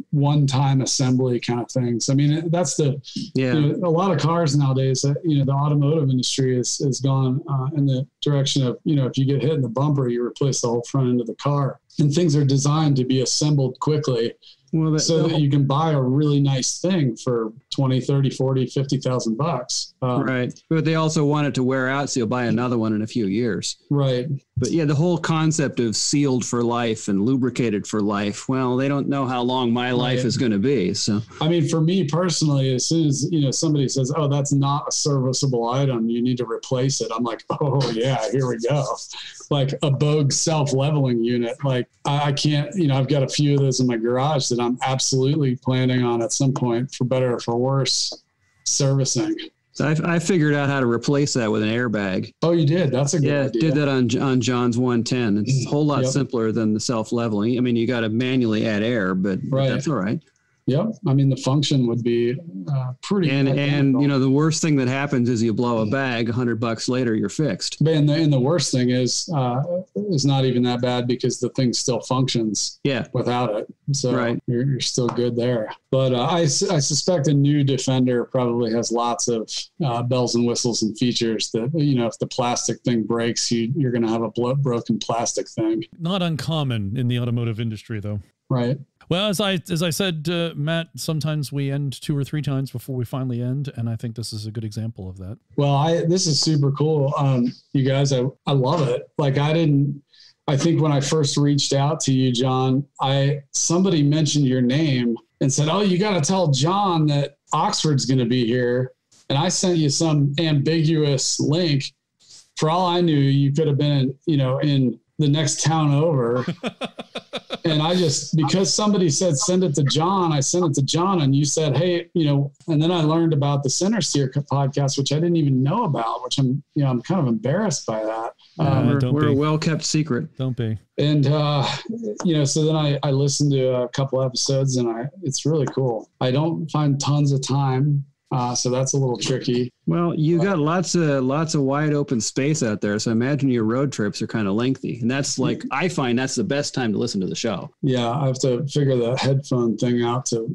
one-time assembly kind of things. I mean, that's a lot of cars nowadays, the automotive industry has gone in the direction of, if you get hit in the bumper, you replace the whole front end of the car. And things are designed to be assembled quickly that you can buy a really nice thing for 20, 30, 40, $50,000. Right. But they also want it to wear out, so you'll buy another one in a few years. Right. But yeah, the whole concept of sealed for life and lubricated for life, well, they don't know how long my life is going to be. So, I mean, for me personally, as soon as, somebody says, oh, that's not a serviceable item, you need to replace it. I'm like, oh yeah, here we go. Like a Bogue self-leveling unit. Like I can't, I've got a few of those in my garage that I'm absolutely planning on at some point, for better or for worse, servicing. So I figured out how to replace that with an airbag. Oh, you did? That's a good idea. Did that on John's 110. It's a whole lot simpler than the self-leveling. I mean, you got to manually add air, but that's all right. Yep. I mean, the function would be pretty. And the worst thing that happens is you blow a bag. $100 later, you're fixed. And the worst thing is not even that bad, because the thing still functions. Without it. So you're still good there. But I suspect a new Defender probably has lots of bells and whistles and features that, if the plastic thing breaks, you're going to have a broken plastic thing. Not uncommon in the automotive industry, though. Right. Well, as I said, Matt, sometimes we end 2 or 3 times before we finally end, and I think this is a good example of that. Well, this is super cool. You guys, I love it. Like I think when I first reached out to you, John, somebody mentioned your name and said, oh, you got to tell John that Oxford's going to be here. And I sent you some ambiguous link. For all I knew, you could have been, in the next town over. And because somebody said, send it to John, I sent it to John, and you said, hey, and then I learned about the Centresteer podcast, which I didn't even know about, which I'm kind of embarrassed by that. We're a well-kept secret. Don't be. And, so then I listened to a couple episodes, and it's really cool. I don't find tons of time. So that's a little tricky. Well, you got lots of wide open space out there. So imagine your road trips are kind of lengthy. And that's I find that's the best time to listen to the show. Yeah. I have to figure the headphone thing out to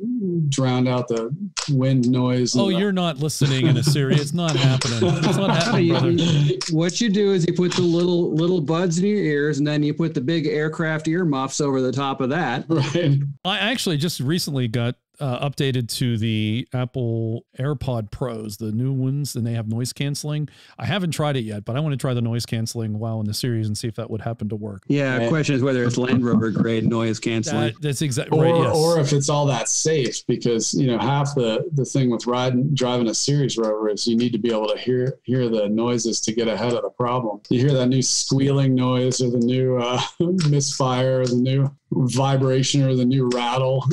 drown out the wind noise. Oh, you're not listening in a series. It's not happening. It's not happening, brother. What you do is you put the little buds in your ears, and then you put the big aircraft earmuffs over the top of that. Right. I actually just recently got updated to the Apple AirPod Pros, the new ones, and they have noise canceling. I haven't tried it yet, but I want to try the noise canceling while in the series and see if that would happen to work. Yeah, the question is whether it's Land Rover grade noise canceling. That's exactly right. Yes. Or if it's all that safe, because half the thing with driving a Series Rover is you need to be able to hear the noises to get ahead of the problem. You hear that new squealing noise, or the new misfire, or the new vibration, or the new rattle.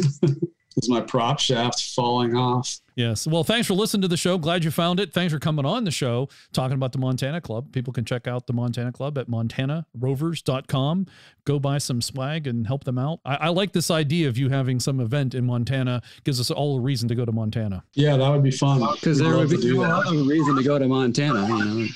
is my prop shaft falling off. Yes. Well, thanks for listening to the show. Glad you found it. Thanks for coming on the show, talking about the Montana Club. People can check out the Montana Club at montanarovers.com. Go buy some swag and help them out. I like this idea of you having some event in Montana. Gives us all a reason to go to Montana. Yeah, that would be fun. Because there would be a reason to go to Montana. You know?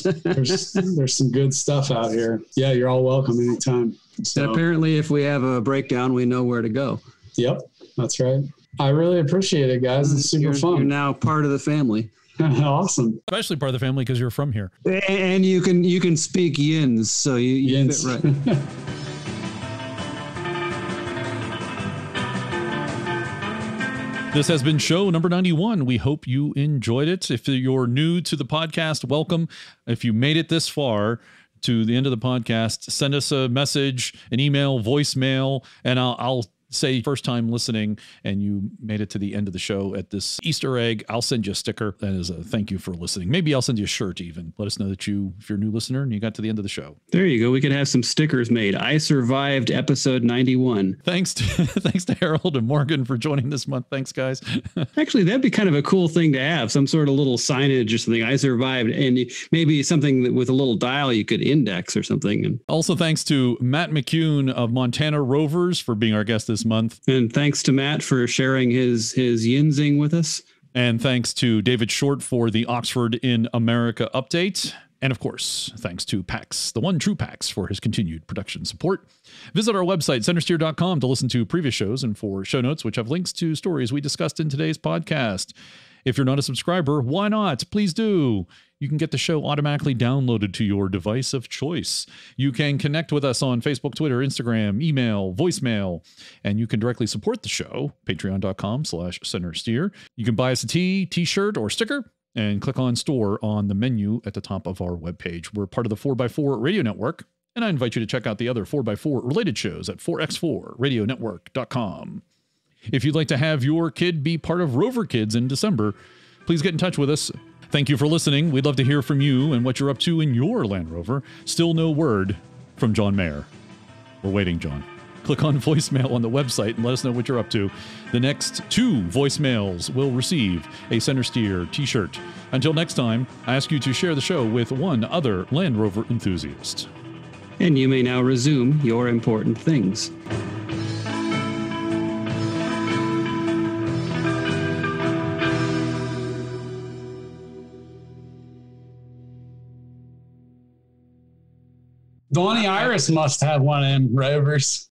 There's some good stuff out here. Yeah, you're all welcome anytime. So, and apparently, if we have a breakdown, we know where to go. Yep, that's right. I really appreciate it, guys. It's super fun. You're now part of the family. Awesome. Especially part of the family because you're from here. And you can speak Yins, so you fit right. This has been show number 91. We hope you enjoyed it. If you're new to the podcast, welcome. If you made it this far to the end of the podcast, send us a message, an email, voicemail, and I'll say first time listening and you made it to the end of the show at this Easter egg, I'll send you a sticker. That is a thank you for listening. Maybe I'll send you a shirt even. Let us know that if you're a new listener and you got to the end of the show. There you go. We could have some stickers made. I survived episode 91. Thanks to Harold and Morgan for joining this month. Thanks, guys. Actually, that'd be kind of a cool thing to have, some sort of little signage or something. I survived, and maybe something that with a little dial you could index or something. And also thanks to Matt McCune of Montana Rovers for being our guest this month. And thanks to Matt for sharing his yinsing with us. And thanks to David Short for the Oxford in America update. And of course, thanks to PAX, the one true PAX, for his continued production support. Visit our website, centresteer.com, to listen to previous shows and for show notes, which have links to stories we discussed in today's podcast. If you're not a subscriber, why not? Please do. You can get the show automatically downloaded to your device of choice. You can connect with us on Facebook, Twitter, Instagram, email, voicemail, and you can directly support the show, patreon.com/Centresteer. You can buy us a t-shirt or sticker and click on store on the menu at the top of our webpage. We're part of the 4x4 Radio Network, and I invite you to check out the other 4x4 related shows at 4x4radionetwork.com. If you'd like to have your kid be part of Rover Kids in December, please get in touch with us. Thank you for listening. We'd love to hear from you and what you're up to in your Land Rover. Still no word from John Mayer. We're waiting, John. Click on voicemail on the website and let us know what you're up to. The next 2 voicemails will receive a Centresteer t-shirt. Until next time, I ask you to share the show with one other Land Rover enthusiast. And you may now resume your important things. Donnie Iris must have one of them Rovers.